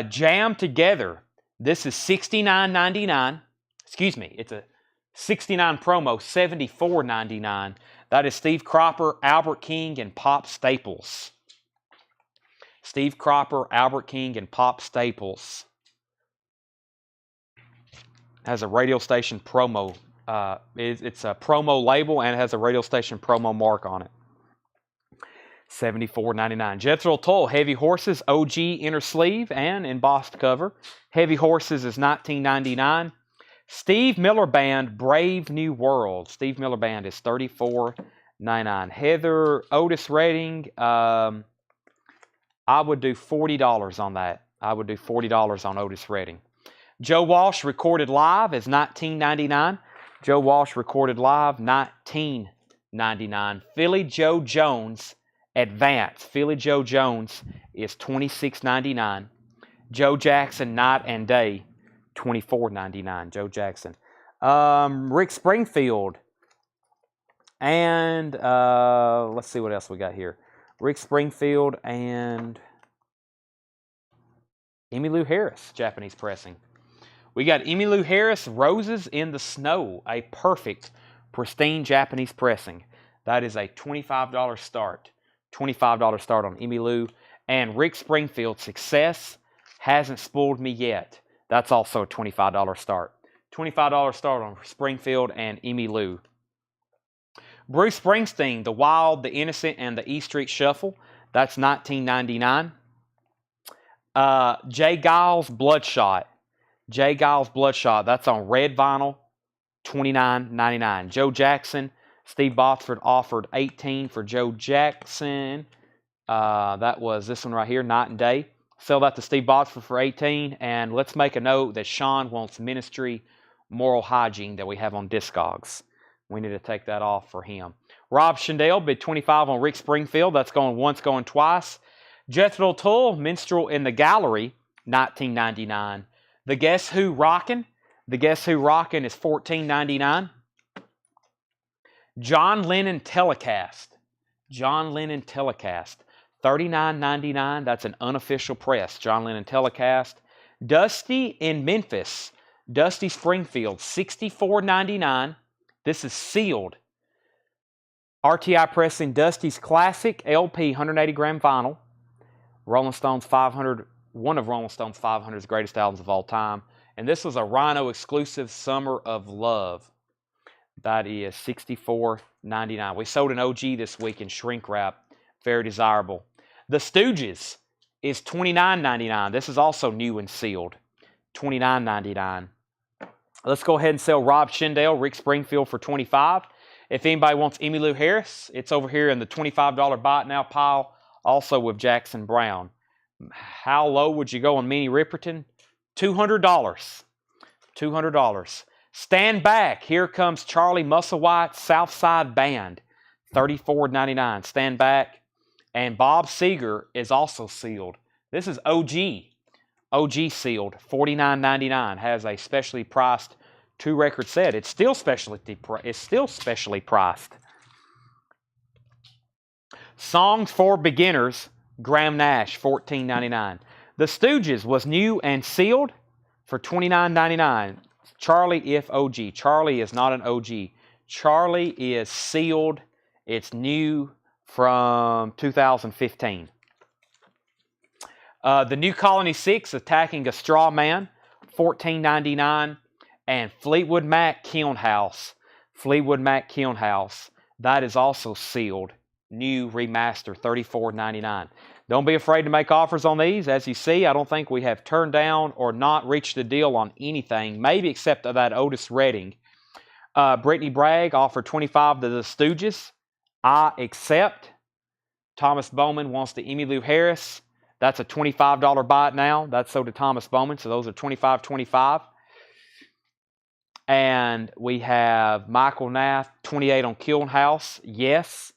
Jam Together. This is $69.99. Excuse me, it's a 69 promo, $74.99. That is Steve Cropper, Albert King, and Pop Staples. Steve Cropper, Albert King, and Pop Staples. Has a radio station promo. It's a promo label and it has a radio station promo mark on it. $74.99. Jethro Tull, Heavy Horses, OG inner sleeve and embossed cover. Heavy Horses is $19.99. Steve Miller Band, Brave New World. Steve Miller Band is $34.99. Heather Otis Redding, I would do $40 on that. I would do $40 on Otis Redding. Joe Walsh, Recorded Live is $19.99. Joe Walsh, Recorded Live, $19.99. Philly Joe Jones Advance, Philly Joe Jones is $26.99. Joe Jackson, Night and Day, $24.99. Joe Jackson. Rick Springfield. And let's see what else we got here. Rick Springfield and Emmylou Harris, Japanese pressing. We got Emmylou Harris, Roses in the Snow, a perfect, pristine Japanese pressing. That is a $25 start. $25 start on Emmylou. And Rick Springfield, Success Hasn't Spoiled Me Yet. That's also a $25 start. $25 start on Springfield and Emmylou. Bruce Springsteen, The Wild, The Innocent, and the E Street Shuffle. That's $19.99. Jay Giles, Bloodshot. Jay Giles, Bloodshot. That's on red vinyl, $29.99. Joe Jackson, Steve Botsford offered $18 for Joe Jackson. That was this one right here, Night and Day. Sell that to Steve Botsford for $18. And let's make a note that Sean wants Ministry Moral Hygiene that we have on Discogs. We need to take that off for him. Rob Shindell bid $25 on Rick Springfield. That's going once, going twice. Jethro Tull, Minstrel in the Gallery, $19.99. The Guess Who Rockin'. The Guess Who Rockin' is $14.99. John Lennon Telecast. John Lennon Telecast, $39.99. That's an unofficial press. John Lennon Telecast. Dusty in Memphis. Dusty Springfield, $64.99. This is sealed. RTI Pressing Dusty's Classic LP 180 gram vinyl. Rolling Stones 500, one of Rolling Stones 500's greatest albums of all time. And this was a Rhino exclusive, Summer of Love. That is $64.99. We sold an OG this week in shrink wrap. Very desirable. The Stooges is $29.99. This is also new and sealed. $29.99. Let's go ahead and sell Rob Shindell, Rick Springfield for $25. If anybody wants Emmylou Harris, it's over here in the $25 buy it now pile, also with Jackson Brown. How low would you go on Minnie Riperton? $200. $200. Stand Back. Here comes Charlie Musselwhite, Southside Band, $34.99. Stand Back. And Bob Seger is also sealed. This is OG. OG sealed, $49.99. Has a specially priced 2-record set. It's still specially priced. Songs for Beginners, Graham Nash, $14.99. The Stooges was new and sealed for $29.99. Charlie if OG. Charlie is not an OG. Charlie is sealed. It's new from 2015. The New Colony 6, Attacking a Straw Man, $14.99. And Fleetwood Mac Kiln House. Fleetwood Mac Kiln House. That is also sealed. New remaster, $34.99. Don't be afraid to make offers on these. As you see, I don't think we have turned down or not reached a deal on anything, maybe except that Otis Redding. Brittany Bragg offered $25 to the Stooges. I accept. Thomas Bowman wants the Emmylou Harris. That's a $25 buy it now. That's sold to Thomas Bowman, so those are $25.25. And we have Michael Nath, 28 on Kiln House. Yes.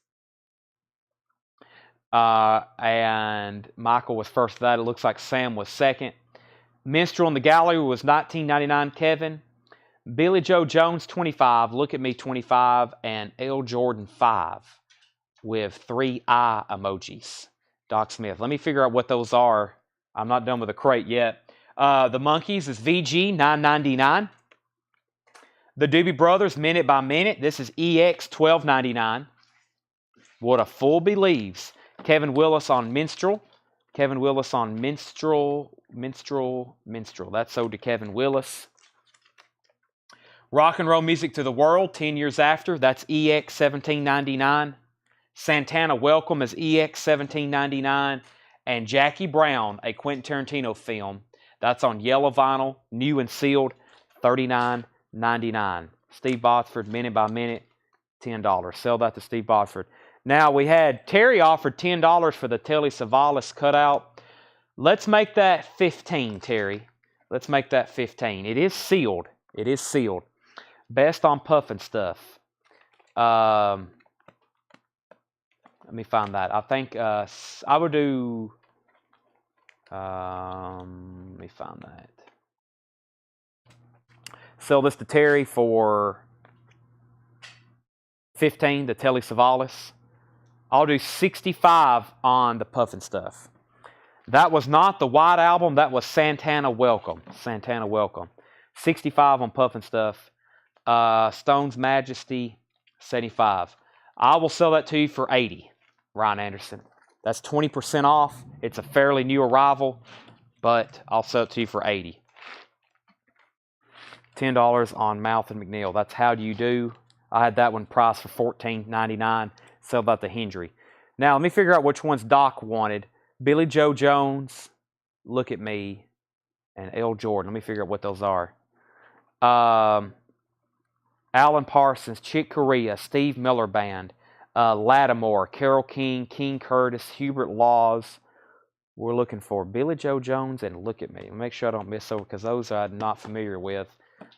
And Michael was first for that. It looks like Sam was second. Minstrel in the Gallery was $19.99, Kevin. Billy Joe Jones, 25. Look at Me, 25. And L. Jordan, 5. With 3 eye emojis. Doc Smith. Let me figure out what those are. I'm not done with the crate yet. The Monkees is VG, $9.99. The Doobie Brothers, Minute by Minute. This is EX, $12.99. What a Fool Believes. Kevin Willis on Minstrel. Kevin Willis on Minstrel. That's sold to Kevin Willis. Rock and Roll Music to the World, 10 Years After. That's EX, $17.99. Santana Welcome is EX, $17.99. And Jackie Brown, a Quentin Tarantino film. That's on yellow vinyl, new and sealed, $39.99. Steve Botsford, Minute by Minute, $10. Sell that to Steve Botsford. Now, we had Terry offered $10 for the Telly Savalas cutout. Let's make that $15, Terry. Let's make that $15. It is sealed. It is sealed. Best on Puffin Stuff. Let me find that. I think I would do. Let me find that. Sell this to Terry for 15. The Telly Savalas. I'll do 65 on the Puffin Stuff. That was not the White Album. That was Santana Welcome. Santana Welcome. 65 on Puffin Stuff. Stone's Majesty, 75. I will sell that to you for 80, Ryan Anderson. That's 20% off. It's a fairly new arrival, but I'll sell it to you for 80. $10 on Mouth and McNeil. That's How Do You Do. I had that one priced for $14.99. Sell that to Hendry. Now, let me figure out which ones Doc wanted. Billy Joe Jones, Look at Me, and L. Jordan. Let me figure out what those are. Alan Parsons, Chick Corea, Steve Miller Band, Lattimore, Carole King, King Curtis, Hubert Laws. We're looking for Billy Joe Jones and Look at Me. Make sure I don't miss over because those I'm not familiar with.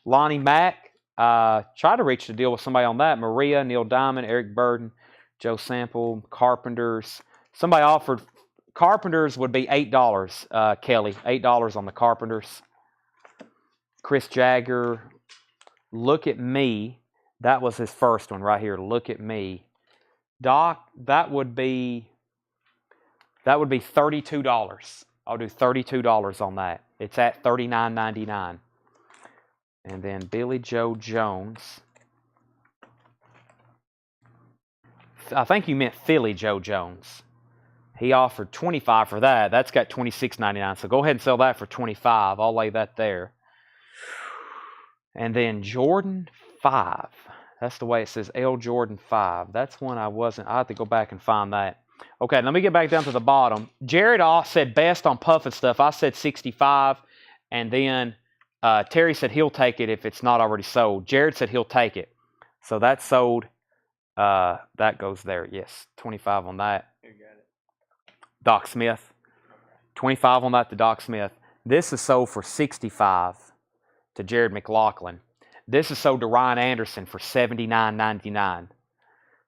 Lonnie Mack, tried to reach the deal with somebody on that. Maria, Neil Diamond, Eric Burden, Joe Sample, Carpenters. Somebody offered Carpenters would be $8, Kelly. $8 on the Carpenters. Chris Jagger, Look at Me. That was his first one right here. Look at Me. Doc, that would be $32. I'll do $32 on that. It's at $39.99. And then Billy Joe Jones. I think you meant Philly Joe Jones. He offered $25 for that. That's got $26.99. So go ahead and sell that for $25. I'll lay that there. And then Jordan 5. That's the way it says, L Jordan 5. That's one I have to go back and find that. Okay, let me get back down to the bottom. Jared said best on Puffin Stuff. I said 65. And then Terry said he'll take it if it's not already sold. Jared said he'll take it. So that's sold. That goes there. Yes, 25 on that. You got it. Doc Smith. 25 on that to Doc Smith. This is sold for 65 to Jared McLaughlin. This is sold to Ryan Anderson for $79.99.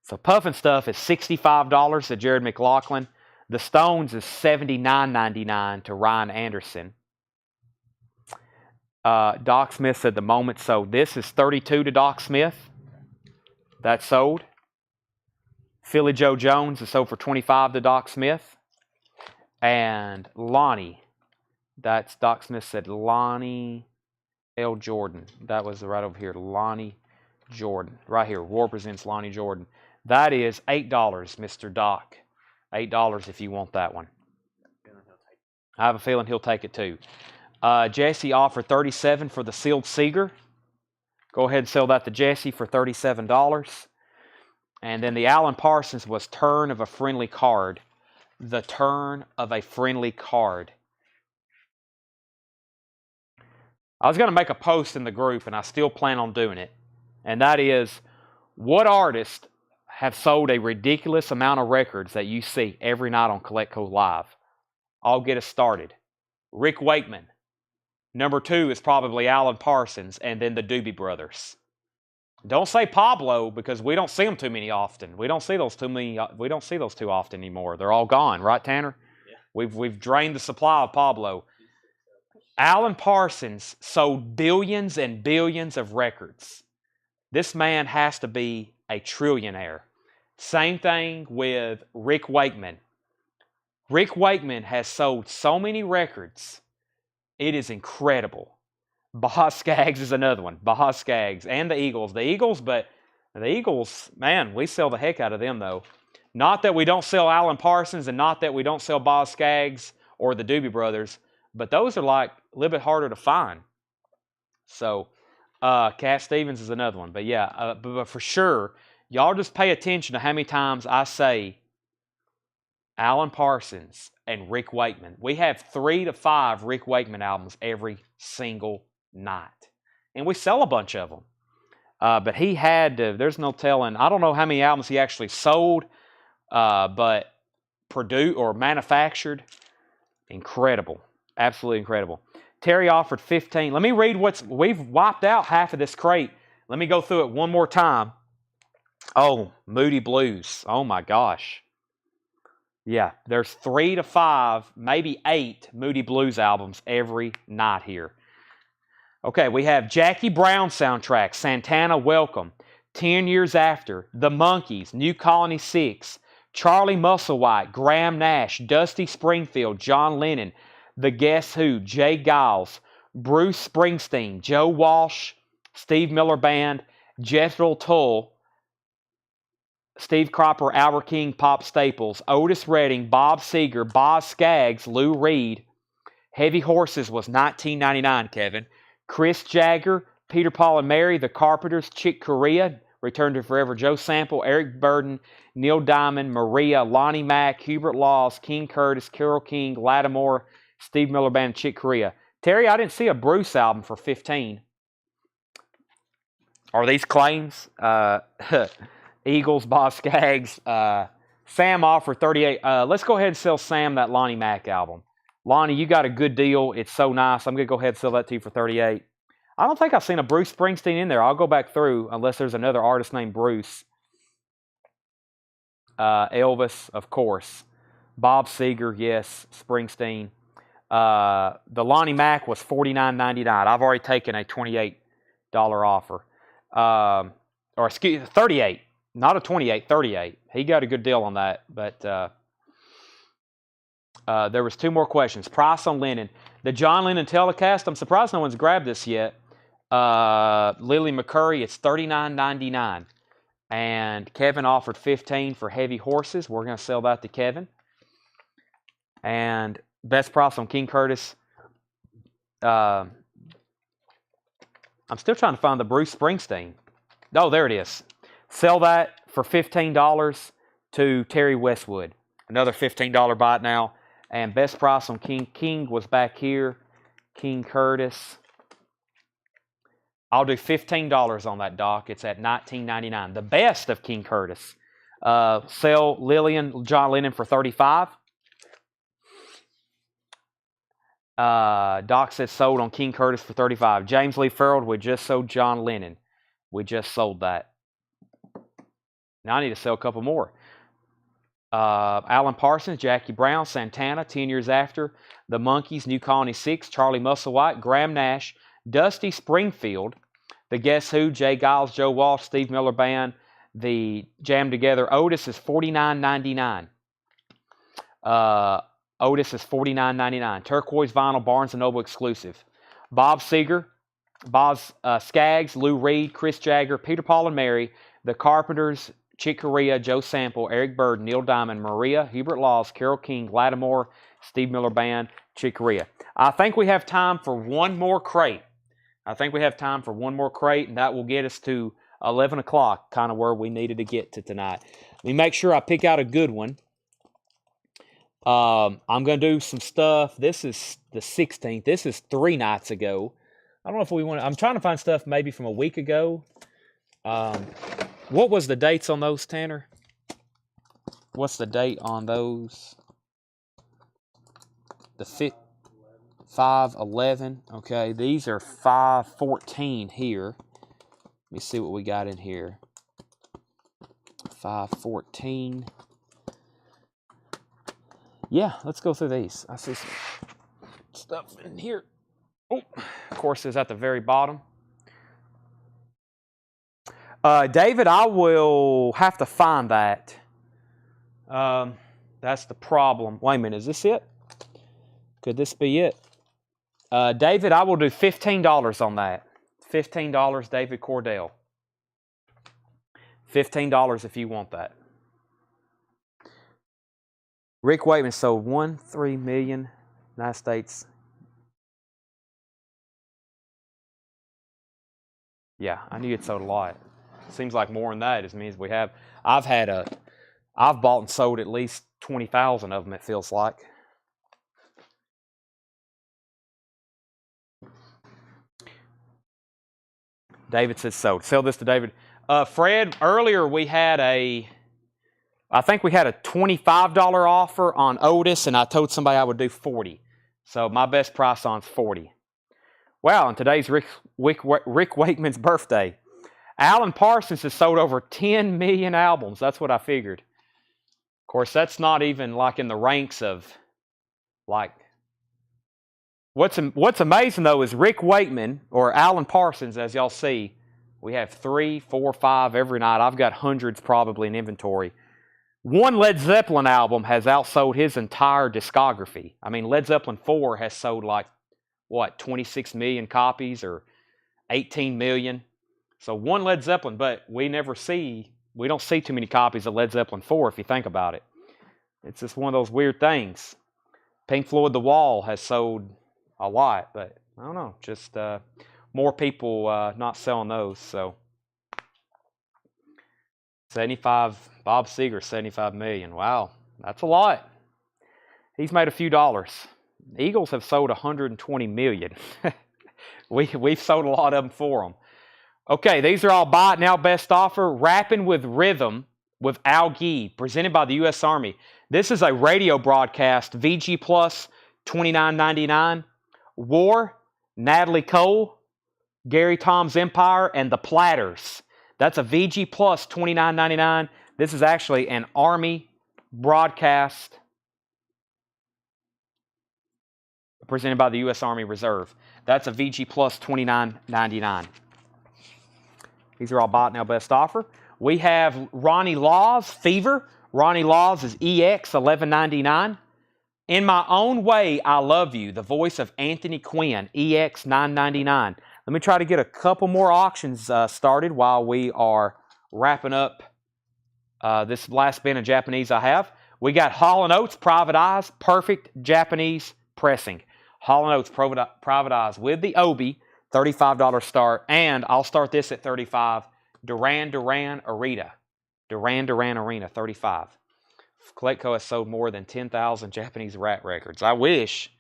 So Puffin Stuff is $65 to Jared McLaughlin. The Stones is $79.99 to Ryan Anderson. Doc Smith said the moment sold. This is $32 to Doc Smith. That's sold. Philly Joe Jones is sold for $25 to Doc Smith. And Lonnie, that's Doc Smith said Lonnie L. Jordan. That was right over here. Lonnie Jordan. Right here. War presents Lonnie Jordan. That is $8, Mr. Doc. $8 if you want that one. I have a feeling he'll take it too. Jesse offered $37 for the Sealed Seeger. Go ahead and sell that to Jesse for $37. And then the Alan Parsons was Turn of a Friendly Card. The Turn of a Friendly Card. I was going to make a post in the group, and I still plan on doing it. And that is, what artists have sold a ridiculous amount of records that you see every night on CollectCo Live? I'll get us started. Rick Wakeman. Number 2 is probably Alan Parsons, and then the Doobie Brothers. Don't say Pablo because we don't see them too many often. We don't see those too often anymore. They're all gone, right, Tanner? Yeah. We've drained the supply of Pablo. Alan Parsons sold billions and billions of records. This man has to be a trillionaire. Same thing with Rick Wakeman. Rick Wakeman has sold so many records. It is incredible. Baja Skaggs is another one. Baja Skaggs and the Eagles. The Eagles, man, we sell the heck out of them though. Not that we don't sell Alan Parsons and not that we don't sell Baja Skaggs or the Doobie Brothers, but those are like a little bit harder to find. So, Cat Stevens is another one. But yeah, but for sure, y'all just pay attention to how many times I say Alan Parsons and Rick Wakeman. We have 3 to 5 Rick Wakeman albums every single night. And we sell a bunch of them. But he had to, there's no telling, I don't know how many albums he actually sold, but produced or manufactured. Incredible. Absolutely incredible. Terry offered 15. Let me read we've wiped out half of this crate. Let me go through it one more time. Oh, Moody Blues. Oh my gosh. Yeah, there's 3 to 5, maybe 8 Moody Blues albums every night here. Okay, we have Jackie Brown soundtrack, Santana Welcome, 10 Years After, The Monkees, New Colony 6, Charlie Musselwhite, Graham Nash, Dusty Springfield, John Lennon, The Guess Who, Jay Giles, Bruce Springsteen, Joe Walsh, Steve Miller Band, Jethro Tull, Steve Cropper, Albert King, Pop Staples, Otis Redding, Bob Seger, Boz Scaggs, Lou Reed. Heavy Horses was 1999, Kevin. Chris Jagger, Peter, Paul, and Mary, The Carpenters, Chick Corea, Return to Forever, Joe Sample, Eric Burden, Neil Diamond, Maria, Lonnie Mack, Hubert Laws, King Curtis, Carole King, Lattimore, Steve Miller Band, Chick Corea. Terry, I didn't see a Bruce album for 15. Are these claims? Eagles, Boz Scaggs. Sam offered 38. Let's go ahead and sell Sam that Lonnie Mack album. Lonnie, you got a good deal. It's so nice. I'm going to go ahead and sell that to you for 38. I don't think I've seen a Bruce Springsteen in there. I'll go back through unless there's another artist named Bruce. Elvis, of course. Bob Seger, yes. Springsteen. The Lonnie Mack was $49.99. I've already taken a $28 offer. Or excuse me, 38. Not a 28, 38. He got a good deal on that, but there was 2 more questions. Price on Lennon. The John Lennon telecast, I'm surprised no one's grabbed this yet. Lily McCurry, it's $39.99. And Kevin offered $15 for Heavy Horses. We're going to sell that to Kevin. And best price on King Curtis. I'm still trying to find the Bruce Springsteen. Oh, there it is. Sell that for $15 to Terry Westwood. Another $15 bite now. And best price on King. King was back here. King Curtis. I'll do $15 on that, Doc. It's at $19.99. The best of King Curtis. Sell John Lennon for $35. Doc says sold on King Curtis for $35. James Lee Farrell, we just sold John Lennon. We just sold that. Now I need to sell a couple more. Alan Parsons, Jackie Brown, Santana, 10 Years After, The Monkees, New Colony 6, Charlie Musselwhite, Graham Nash, Dusty Springfield, The Guess Who, Jay Giles, Joe Walsh, Steve Miller Band, The Jam Together. Otis is $49.99. Otis is $49.99. Turquoise vinyl, Barnes & Noble exclusive. Bob Seger, Boz Scaggs, Lou Reed, Chris Jagger, Peter, Paul, and Mary, The Carpenters, Chick Corea, Joe Sample, Eric Bird, Neil Diamond, Maria, Hubert Laws, Carole King, Lattimore, Steve Miller Band, Chick Corea. I think we have time for one more crate. And that will get us to 11 o'clock, kind of where we needed to get to tonight. Let me make sure I pick out a good one. I'm going to do some stuff. This is the 16th. This is 3 nights ago. I don't know if we want to... I'm trying to find stuff maybe from a week ago. What was the dates on those, Tanner? What's the date on those? The 5/11. Okay, these are 5/14 here. Let me see what we got in here. 5/14. Yeah, let's go through these. I see some stuff in here. Oh, of course, it's at the very bottom. David, I will have to find that. That's the problem. Wait a minute, is this it? Could this be it? David, I will do $15 on that. $15, David Cordell. $15 if you want that. Rick Waitman sold 1.3 million United States. Yeah, I knew it sold a lot. Seems like more than that. It means we have. I've bought and sold at least 20,000 of them. It feels like. David says sold. Sell this to David. Fred, earlier we had I think we had a $25 offer on Otis, and I told somebody I would do 40. So my best price on is 40. Wow, and today's Rick Wakeman's birthday. Alan Parsons has sold over 10 million albums. That's what I figured. Of course, that's not even like in the ranks of like. What's amazing though is Rick Wakeman or Alan Parsons, as y'all see, we have 3, 4, 5 every night. I've got hundreds probably in inventory. One Led Zeppelin album has outsold his entire discography. I mean, Led Zeppelin 4 has sold like, what, 26 million copies or 18 million. So one Led Zeppelin, but we don't see too many copies of Led Zeppelin 4 if you think about it. It's just one of those weird things. Pink Floyd The Wall has sold a lot, but I don't know, just more people not selling those. So 75, Bob Seger, 75 million. Wow, that's a lot. He's made a few dollars. Eagles have sold 120 million. We've sold a lot of them for them. Okay, these are all buy it now best offer. Rapping with Rhythm with Al Gee, presented by the U.S. Army. This is a radio broadcast, VG Plus, $29.99. War, Natalie Cole, Gary Tom's Empire, and The Platters. That's a VG Plus, $29.99. This is actually an Army broadcast presented by the U.S. Army Reserve. That's a VG Plus, $29.99. These are all bought now best offer. We have Ronnie Laws, Fever. Ronnie Laws is EX, $11.99. In My Own Way, I Love You, the voice of Anthony Quinn, EX, $9.99. Let me try to get a couple more auctions started while we are wrapping up this last bin of Japanese I have. We got Hall & Oates, Private Eyes, perfect Japanese pressing. Hall & Oates, Private Eyes with the Obi, $35 start. And I'll start this at $35. Duran Duran Arena. Duran Duran Arena, $35. Coleco has sold more than 10,000 Japanese rat records. I wish.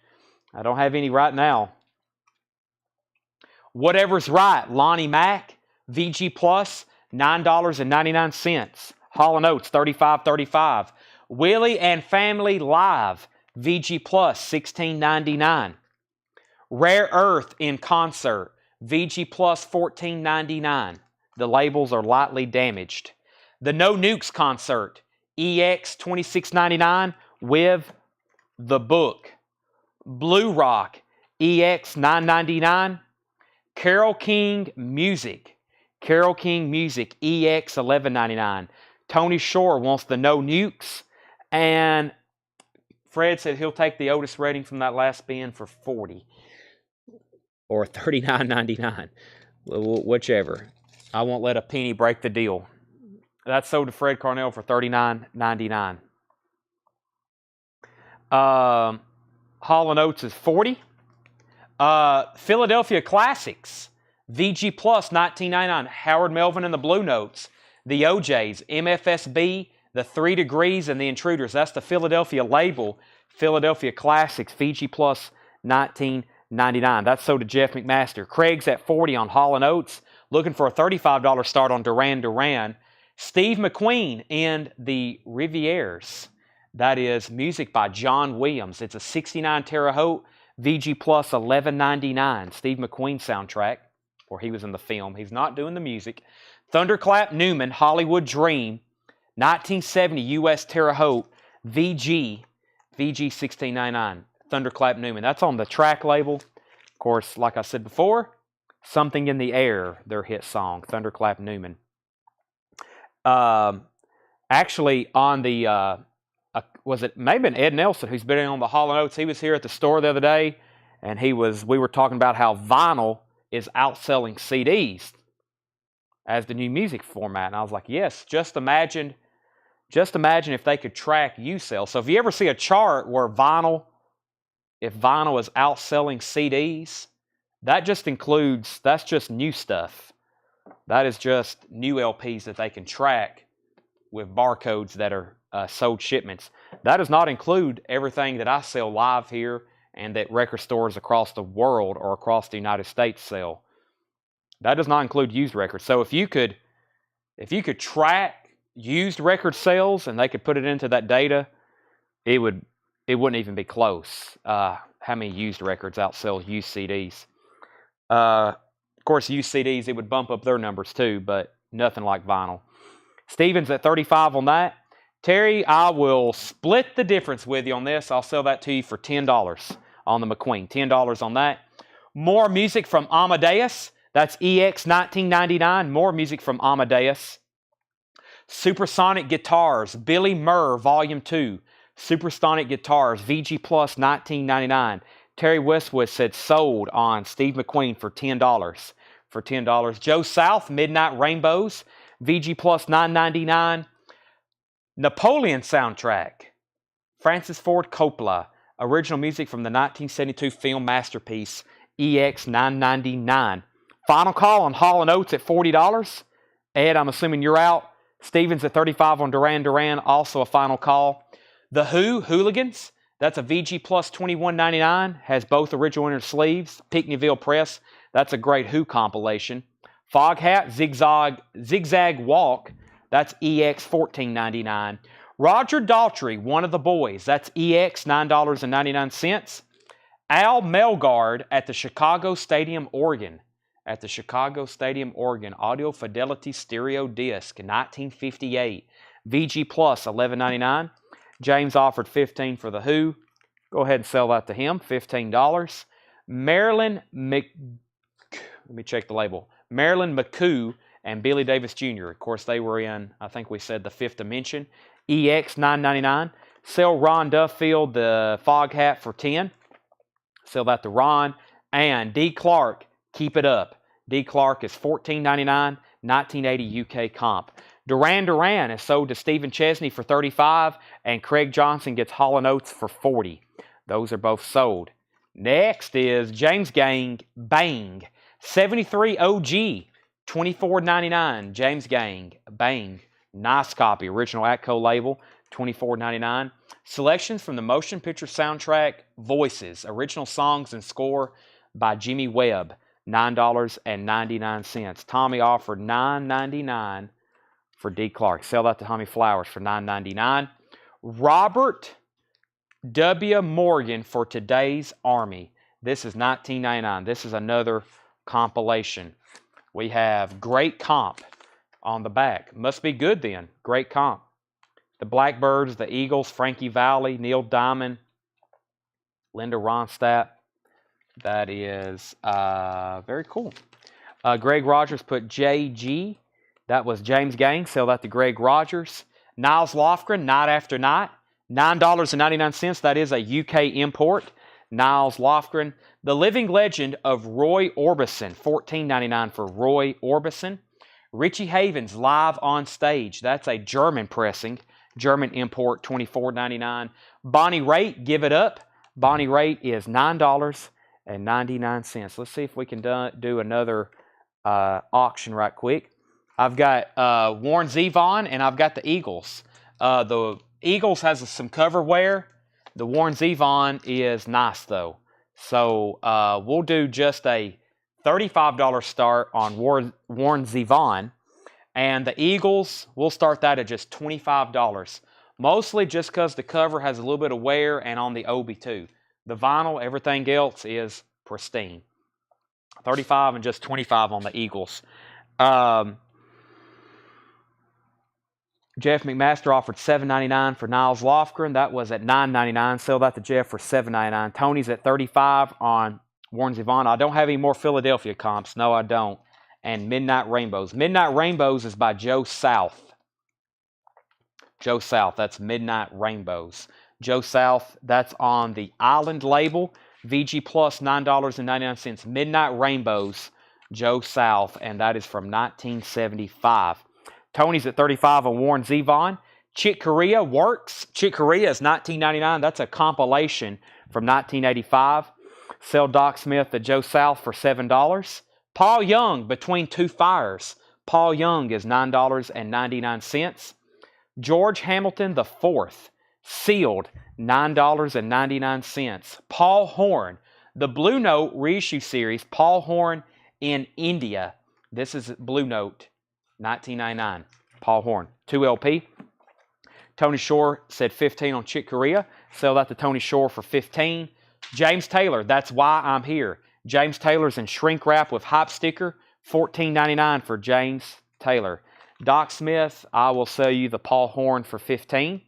I don't have any right now. Whatever's Right, Lonnie Mack, VG Plus, $9.99. Hall & Oates, $35.35. Willie and Family Live, VG Plus, $16.99. Rare Earth in Concert, VG Plus, $14.99. The labels are lightly damaged. The No Nukes Concert, EX, $26.99 with the book. Blue Rock, EX, $9.99. Carole King Music. Carole King Music, EX, $11.99. Tony Shore wants the No Nukes. And Fred said he'll take the Otis rating from that last bin for $40. Or $39.99. Whichever. I won't let a penny break the deal. That's sold to Fred Carnell for $39.99. Hall & Oates is $40. Philadelphia Classics, VG Plus, $19.99. Howard Melvin and the Blue Notes, the OJs, MFSB, the 3 Degrees, and the Intruders. That's the Philadelphia label. Philadelphia Classics, VG Plus, $19.99. That's sold to Jeff McMaster. Craig's at $40 on Hall & Oates. Looking for a $35 start on Duran Duran. Steve McQueen in the Rivieres. That is music by John Williams. It's a 69 Terre Haute, VG Plus, $11.99. Steve McQueen soundtrack, where he was in the film. He's not doing the music. Thunderclap Newman, Hollywood Dream, 1970 U.S. Terre Haute, VG $16.99. Thunderclap Newman. That's on the track label. Of course, like I said before, Something in the Air, their hit song, Thunderclap Newman. Actually, on the, was it maybe Ed Nelson who's been on the Hall & Oates? He was here at the store the other day, and we were talking about how vinyl is outselling CDs as the new music format. And I was like, yes, just imagine if they could track used sales. So if you ever see a chart where if vinyl is outselling CDs, that's just new stuff. That is just new LPs that they can track with barcodes that are sold shipments. That does not include everything that I sell live here and that record stores across the world or across the United States sell. That does not include used records. So if you could track used record sales and they could put it into that data, it wouldn't even be close. How many used records outsell used CDs? Of course, used CDs, it would bump up their numbers too, but nothing like vinyl. Stevens at $35 on that. Terry, I will split the difference with you on this. I'll sell that to you for $10 on the McQueen. $10 on that. More music from Amadeus. That's EX 1999. More music from Amadeus. Supersonic Guitars. Billy Murr, Volume 2. Supersonic Guitars. VG Plus 1999. Terry Westwood said sold on Steve McQueen for $10. For $10. Joe South, Midnight Rainbows. VG Plus 999. Napoleon soundtrack. Francis Ford Coppola. Original music from the 1972 film masterpiece EX 999. Final call on Hall & Oates at $40. Ed, I'm assuming you're out. Stevens at $35 on Duran Duran. Also a final call. The Who, Hooligans. That's a VG Plus $21.99. Has both original inner sleeves. Pinckneyville Press. That's a great Who compilation. Foghat, Zigzag Walk. That's EX $14.99. Roger Daltrey, One of the Boys. That's EX $9.99. Al Melgard at the Chicago Stadium organ. At the Chicago Stadium organ. Audio Fidelity Stereo Disc, 1958. VG Plus $11.99. James offered $15 for the Who. Go ahead and sell that to him. $15. Marilyn Let me check the label. Marilyn McCoo and Billy Davis Jr. Of course, they were in, I think we said, the Fifth Dimension. EX $9.99. Sell Ron Duffield the Foghat for $10. Sell that to Ron. And D. Clark, Keep It Up. D. Clark is $14.99. 1980 UK comp. Duran Duran is sold to Stephen Chesney for $35. And Craig Johnson gets Hall & Oates for $40. Those are both sold. Next is James Gang Bang. 73 OG. $24.99. James Gang Bang. Nice copy. Original Atco label. $24.99. Selections from the motion picture soundtrack Voices. Original songs and score by Jimmy Webb. $9.99. Tommy offered $9.99 for D. Clark. Sell that to Tommy Flowers for $9.99. Robert W. Morgan for Today's Army. This is $19.99. This is another compilation. We have great comp on the back. Must be good then. Great comp. The Blackbirds, the Eagles, Frankie Valli, Neil Diamond, Linda Ronstadt. That is very cool. Greg Rogers put JG. That was James Gang. Sell that to Greg Rogers. Niles Lofgren, Night After Night. $9.99. That is a UK import. Niles Lofgren. The Living Legend of Roy Orbison. $14.99 for Roy Orbison. Richie Havens, Live on Stage. That's a German pressing. German import, $24.99. Bonnie Raitt, Give It Up. Bonnie Raitt is $9.99. Let's see if we can do another auction right quick. I've got Warren Zevon and I've got the Eagles. The Eagles has some cover wear. The Warren Zevon is nice though. So we'll do just a $35 start on Warren Zevon. And the Eagles, we'll start that at just $25. Mostly just because the cover has a little bit of wear and on the Obi too. The vinyl, everything else is pristine. $35 and just $25 on the Eagles. Jeff McMaster offered $7.99 for Niles Lofgren. That was at $9.99. Sell that to Jeff for $7.99. Tony's at $35 on Warren Zevon. I don't have any more Philadelphia comps. No, I don't. And Midnight Rainbows. Midnight Rainbows is by Joe South. Joe South. That's Midnight Rainbows. Joe South. That's on the Island label. VG Plus $9.99. Midnight Rainbows. Joe South. And that is from 1975. Tony's at $35 on Warren Zevon. Chick Corea Works. Chick Corea is $19.99. That's a compilation from 1985. Sell Doc Smith to Joe South for $7. Paul Young, Between Two Fires. Paul Young is $9.99. George Hamilton IV, Sealed, $9.99. Paul Horn, the Blue Note reissue series, Paul Horn in India. This is Blue Note, $19.99. Paul Horn, 2LP. Tony Shore said $15 on Chick Corea. Sell that to Tony Shore for $15. James Taylor, That's Why I'm Here. James Taylor's in shrink wrap with hype sticker, $14.99 for James Taylor. Doc Smith, I will sell you the Paul Horn for $15.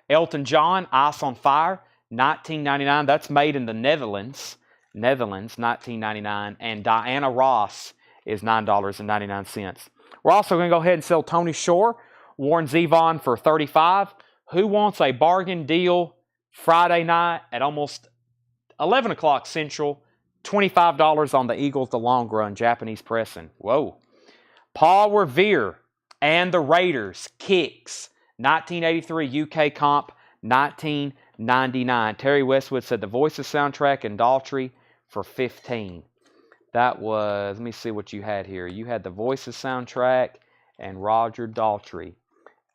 Elton John, Ice on Fire, $19.99. That's made in the Netherlands. Netherlands, $19.99. And Diana Ross is $9.99. We're also going to go ahead and sell Tony Shore, Warren Zevon for $35. Who wants a bargain deal Friday night at almost 11 o'clock Central? $25 on the Eagles, the long run, Japanese pressing. Whoa. Paul Revere and the Raiders, Kicks, 1983 UK comp, $19.99. Terry Westwood said the Voices soundtrack and Daltrey for $15. That was, let me see what you had here. You had the Voices soundtrack and Roger Daltrey.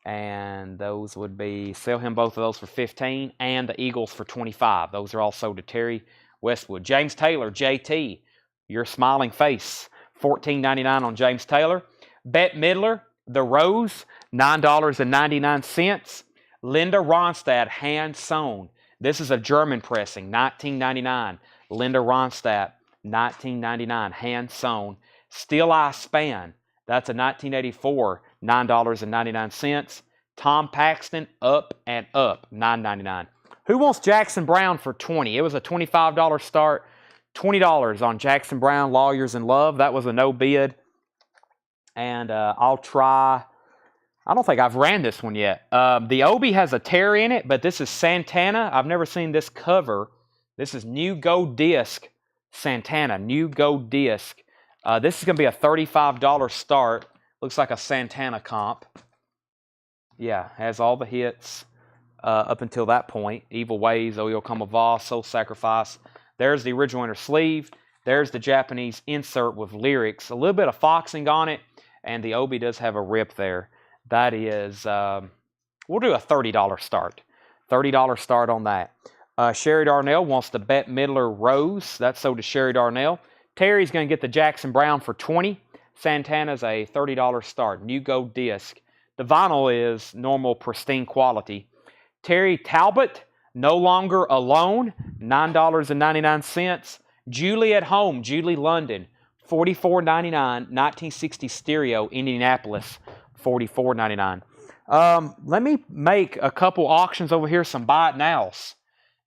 And those would be, sell him both of those for $15 and the Eagles for $25. Those are all sold to Terry Westwood. James Taylor, JT, your smiling face, $14.99 on James Taylor. Bette Midler, The Rose, $9.99. Linda Ronstadt, Hand Sewn. This is a German pressing, $19.99. Linda Ronstadt, $19.99, Hand Sewn. Steel Eye Span, that's a 1984, $9.99. Tom Paxton, Up and Up, $9.99. Who wants Jackson Brown for $20? It was a $25 start. $20 on Jackson Brown, Lawyers in Love. That was a no bid. And I'll try. I don't think I've ran this one yet. The Obi has a tear in it, but this is Santana. I've never seen this cover. This is New Gold Disc Santana. New Gold Disc. This is going to be a $35 start. Looks like a Santana comp. Yeah, has all the hits up until that point. Evil Ways, Oyo Kamava, Soul Sacrifice. There's the original inner sleeve. There's the Japanese insert with lyrics. A little bit of foxing on it. And the Obi does have a rip there. That is, we'll do a $30 start. $30 start on that. Sherry Darnell wants the Bette Midler Rose. That's sold to Sherry Darnell. Terry's going to get the Jackson Brown for $20. Santana's a $30 start. New Gold Disc. The vinyl is normal, pristine quality. Terry Talbot, No Longer Alone, $9.99. Julie at Home, Julie London, $44.99. 1960 stereo, Indianapolis, $44.99. Let me make a couple auctions over here, some buy it nows.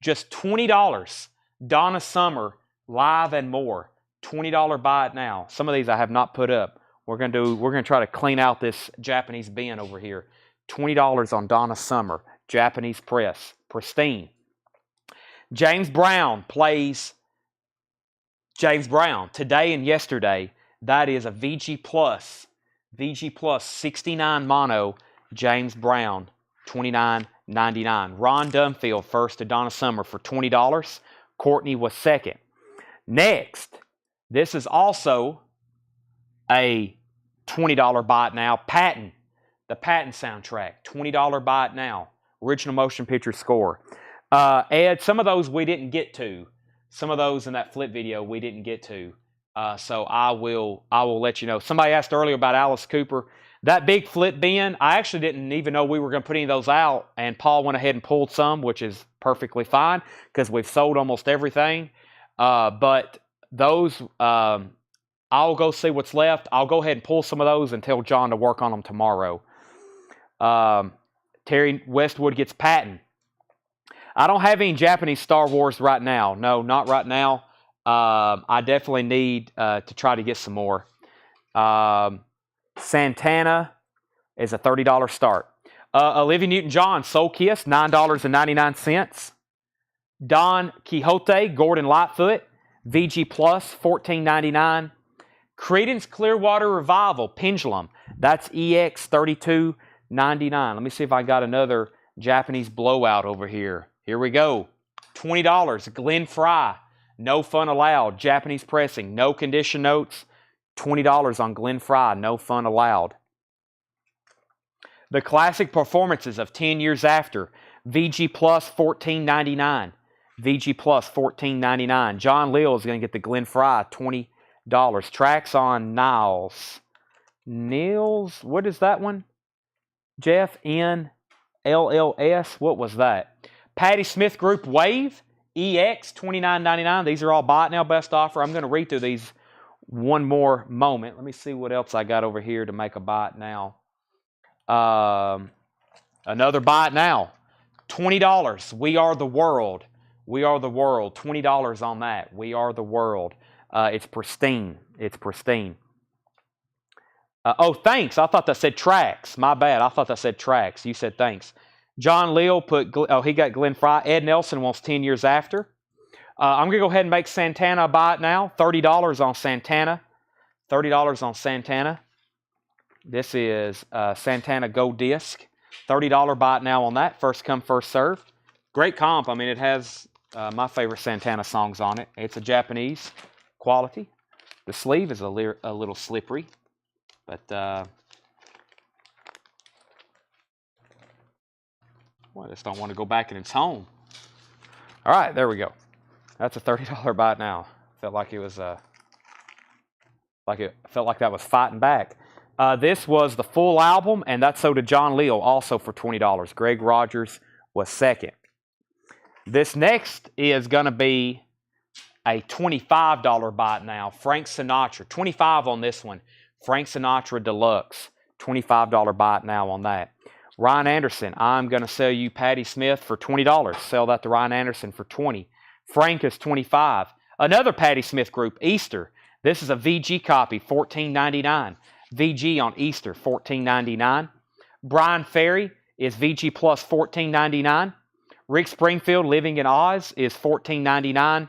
Just $20. Donna Summer, Live and More, $20 buy it now. Some of these I have not put up. We're gonna try to clean out this Japanese bin over here. $20 on Donna Summer, Japanese press, pristine. James Brown plays James Brown today and yesterday. That is a VG Plus 69 mono James Brown, $29.99. Ron Dunfield first to Donna Summer for $20. Courtney was second. Next, this is also a $20 buy it now. Patton, the Patton soundtrack, $20 buy it now. Original motion picture score. Ed, some of those we didn't get to. Some of those in that flip video we didn't get to. So I will let you know. Somebody asked earlier about Alice Cooper. That big flip bin, I actually didn't even know we were going to put any of those out. And Paul went ahead and pulled some, which is perfectly fine because we've sold almost everything. But those, I'll go see what's left. I'll go ahead and pull some of those and tell John to work on them tomorrow. Terry Westwood gets Patton. I don't have any Japanese Star Wars right now. No, not right now. I definitely need to try to get some more. Santana is a $30 start. Olivia Newton-John, Soul Kiss, $9.99. Don Quixote, Gordon Lightfoot, VG Plus, $14.99. Creedence Clearwater Revival, Pendulum, that's EX, $32.99. Let me see if I got another Japanese blowout over here. Here we go. $20. Glenn Fry, No Fun Allowed. Japanese pressing, no condition notes. $20 on Glenn Fry, No Fun Allowed. The classic performances of 10 years after. VG Plus, $14.99. VG Plus, $14.99. John Lill is going to get the Glenn Fry, $20. Tracks on Niles. Niels, what is that one? Jeff N. LLS. What was that? Patti Smith Group Wave, EX, $29.99. These are all buy it now, best offer. I'm going to read through these one more moment. Let me see what else I got over here to make a buy it now. Another buy it now. $20. We Are the World. We Are the World. $20 on that. We Are the World. It's pristine. It's pristine. Oh, thanks. I thought that said tracks. My bad. I thought that said tracks. You said thanks. John Leal put, he got Glenn Fry. Ed Nelson wants 10 years after. I'm going to go ahead and make Santana a buy it now. $30 on Santana. $30 on Santana. This is Santana Gold Disc. $30 buy it now on that. First come, first serve. Great comp. I mean, it has my favorite Santana songs on it. It's a Japanese quality. The sleeve is a little slippery. But, well, I just don't want to go back in its home. All right, there we go. That's a $30 buy it now. Felt like it was felt like that was fighting back. This was the full album, and that's sold to John Leal, also for $20. Greg Rogers was second. This next is going to be a $25 buy it now. Frank Sinatra, $25 on this one. Frank Sinatra Deluxe, $25 buy it now on that. Ryan Anderson, I'm going to sell you Patti Smith for $20. Sell that to Ryan Anderson for $20. Frank is $25. Another Patti Smith group, Easter. This is a VG copy, $14.99. VG on Easter, $14.99. Brian Ferry is VG plus $14.99. Rick Springfield, Living in Oz, is $14.99.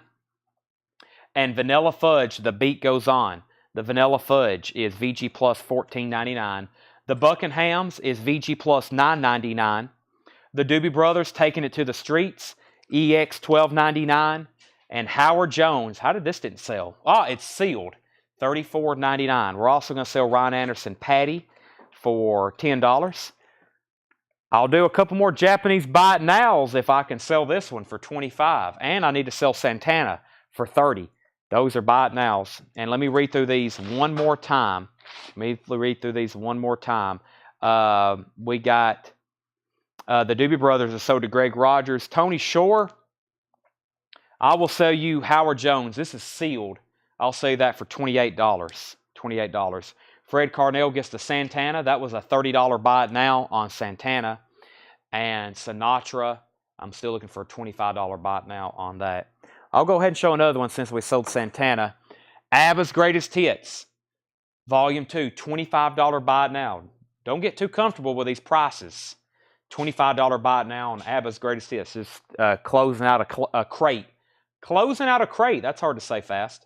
And Vanilla Fudge, The Beat Goes On. The Vanilla Fudge is VG plus $14.99. The Buckinghams is VG plus $9.99. The Doobie Brothers, Taking It to the Streets, EX $12.99. And Howard Jones, how did this didn't sell? Oh, it's sealed, $34.99. We're also going to sell Ryan Anderson Patty for $10. I'll do a couple more Japanese buy it nows if I can sell this one for $25. And I need to sell Santana for $30. Those are buy it nows. And let me read through these one more time. We got the Doobie Brothers are sold to Greg Rogers. Tony Shore, I will sell you Howard Jones. This is sealed. I'll sell you that for $28. $28. Fred Carnell gets the Santana. That was a $30 buy it now on Santana. And Sinatra, I'm still looking for a $25 buy it now on that. I'll go ahead and show another one since we sold Santana. ABBA's Greatest Hits, Volume 2, $25 buy it now. Don't get too comfortable with these prices. $25 buy it now on ABBA's Greatest Hits. Just closing out a crate. Closing out a crate. That's hard to say fast.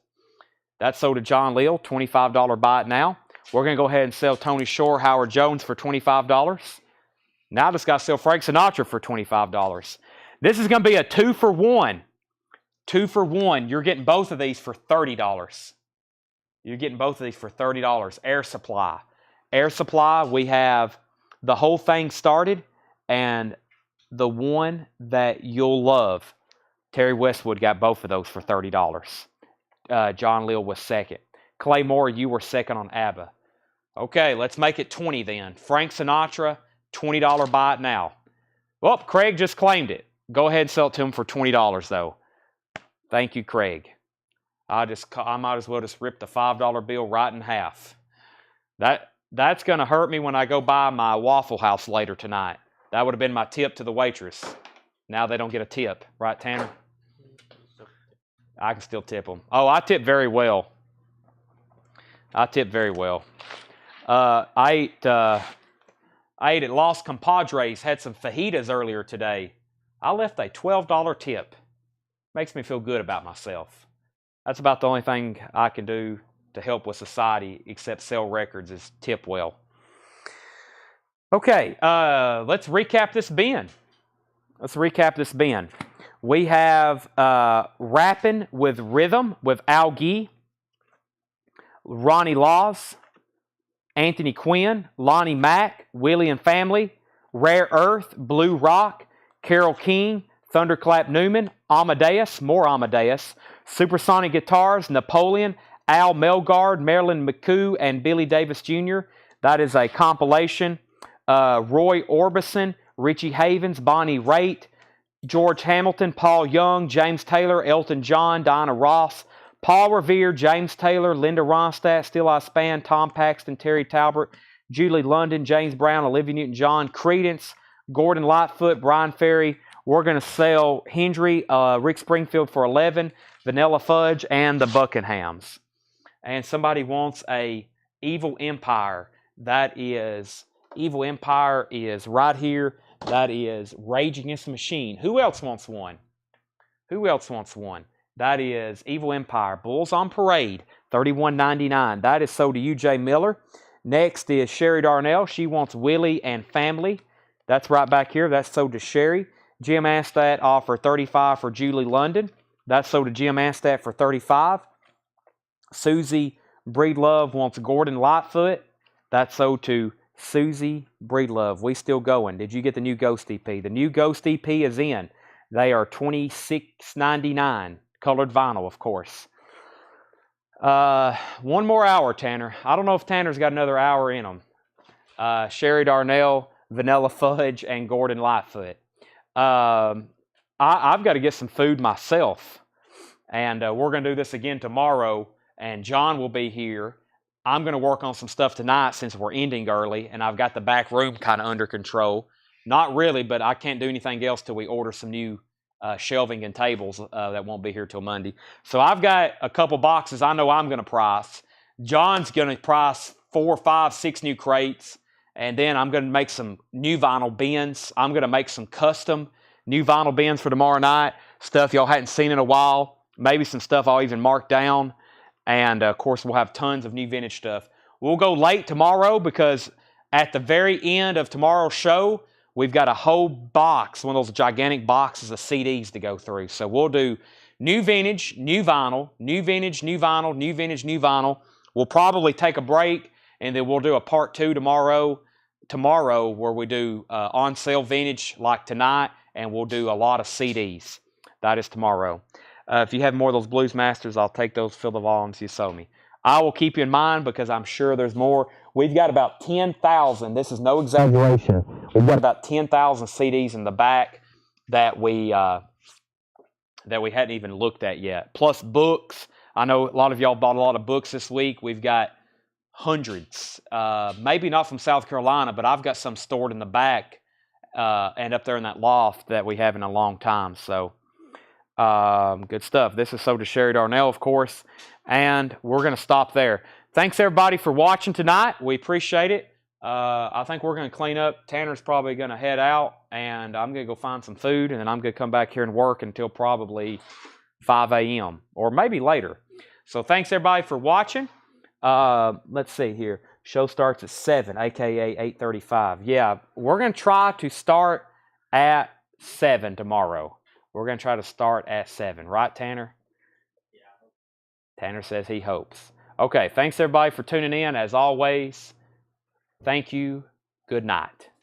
That's sold to John Leal, $25 buy it now. We're going to go ahead and sell Tony Shore, Howard Jones for $25. Now I just got to sell Frank Sinatra for $25. This is going to be a 2-for-1. 2-for-1. You're getting both of these for $30. You're getting both of these for $30. Air Supply. Air Supply, we have The Whole Thing Started and the one that you'll love. Terry Westwood got both of those for $30. John Leal was second. Clay Moore, you were second on ABBA. Okay, let's make it 20 then. Frank Sinatra, $20 buy it now. Well, Craig just claimed it. Go ahead and sell it to him for $20 though. Thank you, Craig. I might as well just rip the $5 bill right in half. That's going to hurt me when I go buy my Waffle House later tonight. That would have been my tip to the waitress. Now they don't get a tip. Right, Tanner? I can still tip them. Oh, I tip very well. I tip very well. I ate at Los Compadres, had some fajitas earlier today. I left a $12 tip. Makes me feel good about myself. That's about the only thing I can do to help with society except sell records is tip well. Okay, let's recap this bin. We have Rapping with Rhythm with Al Gee, Ronnie Laws, Anthony Quinn, Lonnie Mack, Willie and Family, Rare Earth, Blue Rock, Carole King, Thunderclap Newman, Amadeus, more Amadeus, Supersonic Guitars, Napoleon, Al Melgard, Marilyn McCoo, and Billy Davis Jr. That is a compilation. Roy Orbison, Richie Havens, Bonnie Raitt, George Hamilton, Paul Young, James Taylor, Elton John, Diana Ross, Paul Revere, James Taylor, Linda Ronstadt, Still I Span, Tom Paxton, Terry Talbot, Julie London, James Brown, Olivia Newton-John, Credence, Gordon Lightfoot, Brian Ferry. We're going to sell Hendry, Rick Springfield for 11, Vanilla Fudge, and the Buckinghams. And somebody wants a Evil Empire. That is, Evil Empire is right here. That is Rage Against the Machine. Who else wants one? Who else wants one? That is Evil Empire. Bulls on Parade, $31.99. That is sold to UJ Miller. Next is Sherry Darnell. She wants Willie and Family. That's right back here. That's sold to Sherry. Jim Astat offer $35 for Julie London. That's sold to Jim Astat for $35. Susie Breedlove wants Gordon Lightfoot. That's sold to Susie Breedlove. We still going. Did you get the new Ghost EP? The new Ghost EP is in. They are $26.99. Colored vinyl, of course. One more hour, Tanner. I don't know if Tanner's got another hour in him. Sherry Darnell, Vanilla Fudge, and Gordon Lightfoot. I've got to get some food myself. And we're going to do this again tomorrow. And John will be here. I'm going to work on some stuff tonight since we're ending early. And I've got the back room kind of under control. Not really, but I can't do anything else till we order some new shelving and tables that won't be here till Monday. So I've got a couple boxes I know I'm going to price. John's going to price 4, 5, 6 new crates. And then I'm going to make some new vinyl bins. I'm going to make some custom new vinyl bins for tomorrow night. Stuff y'all hadn't seen in a while. Maybe some stuff I'll even mark down. And, of course, we'll have tons of new vintage stuff. We'll go late tomorrow because at the very end of tomorrow's show, we've got a whole box, one of those gigantic boxes of CDs to go through. So we'll do new vintage, new vinyl, new vintage, new vinyl, new vintage, new vinyl. We'll probably take a break, and then we'll do a part 2 tomorrow where we do on sale vintage like tonight, and we'll do a lot of CDs. That is tomorrow. If you have more of those Blues Masters, I'll take those, fill the volumes you sold me. I will keep you in mind because I'm sure there's more. We've got about 10,000. This is no exaggeration. We've got about 10,000 CDs in the back that we hadn't even looked at yet. Plus books. I know a lot of y'all bought a lot of books this week. We've got hundreds. Maybe not from South Carolina, but I've got some stored in the back and up there in that loft that we haven't in a long time. So good stuff. This is sold to Sherry Darnell, of course. And we're going to stop there. Thanks, everybody, for watching tonight. We appreciate it. I think we're going to clean up. Tanner's probably going to head out, and I'm going to go find some food, and then I'm going to come back here and work until probably 5 a.m. or maybe later. So thanks, everybody, for watching. Let's see here. Show starts at 7, a.k.a. 8:35. Yeah, we're going to try to start at 7 tomorrow. We're going to try to start at 7. Right, Tanner? Tanner says he hopes. Okay, thanks everybody for tuning in. As always, thank you. Good night.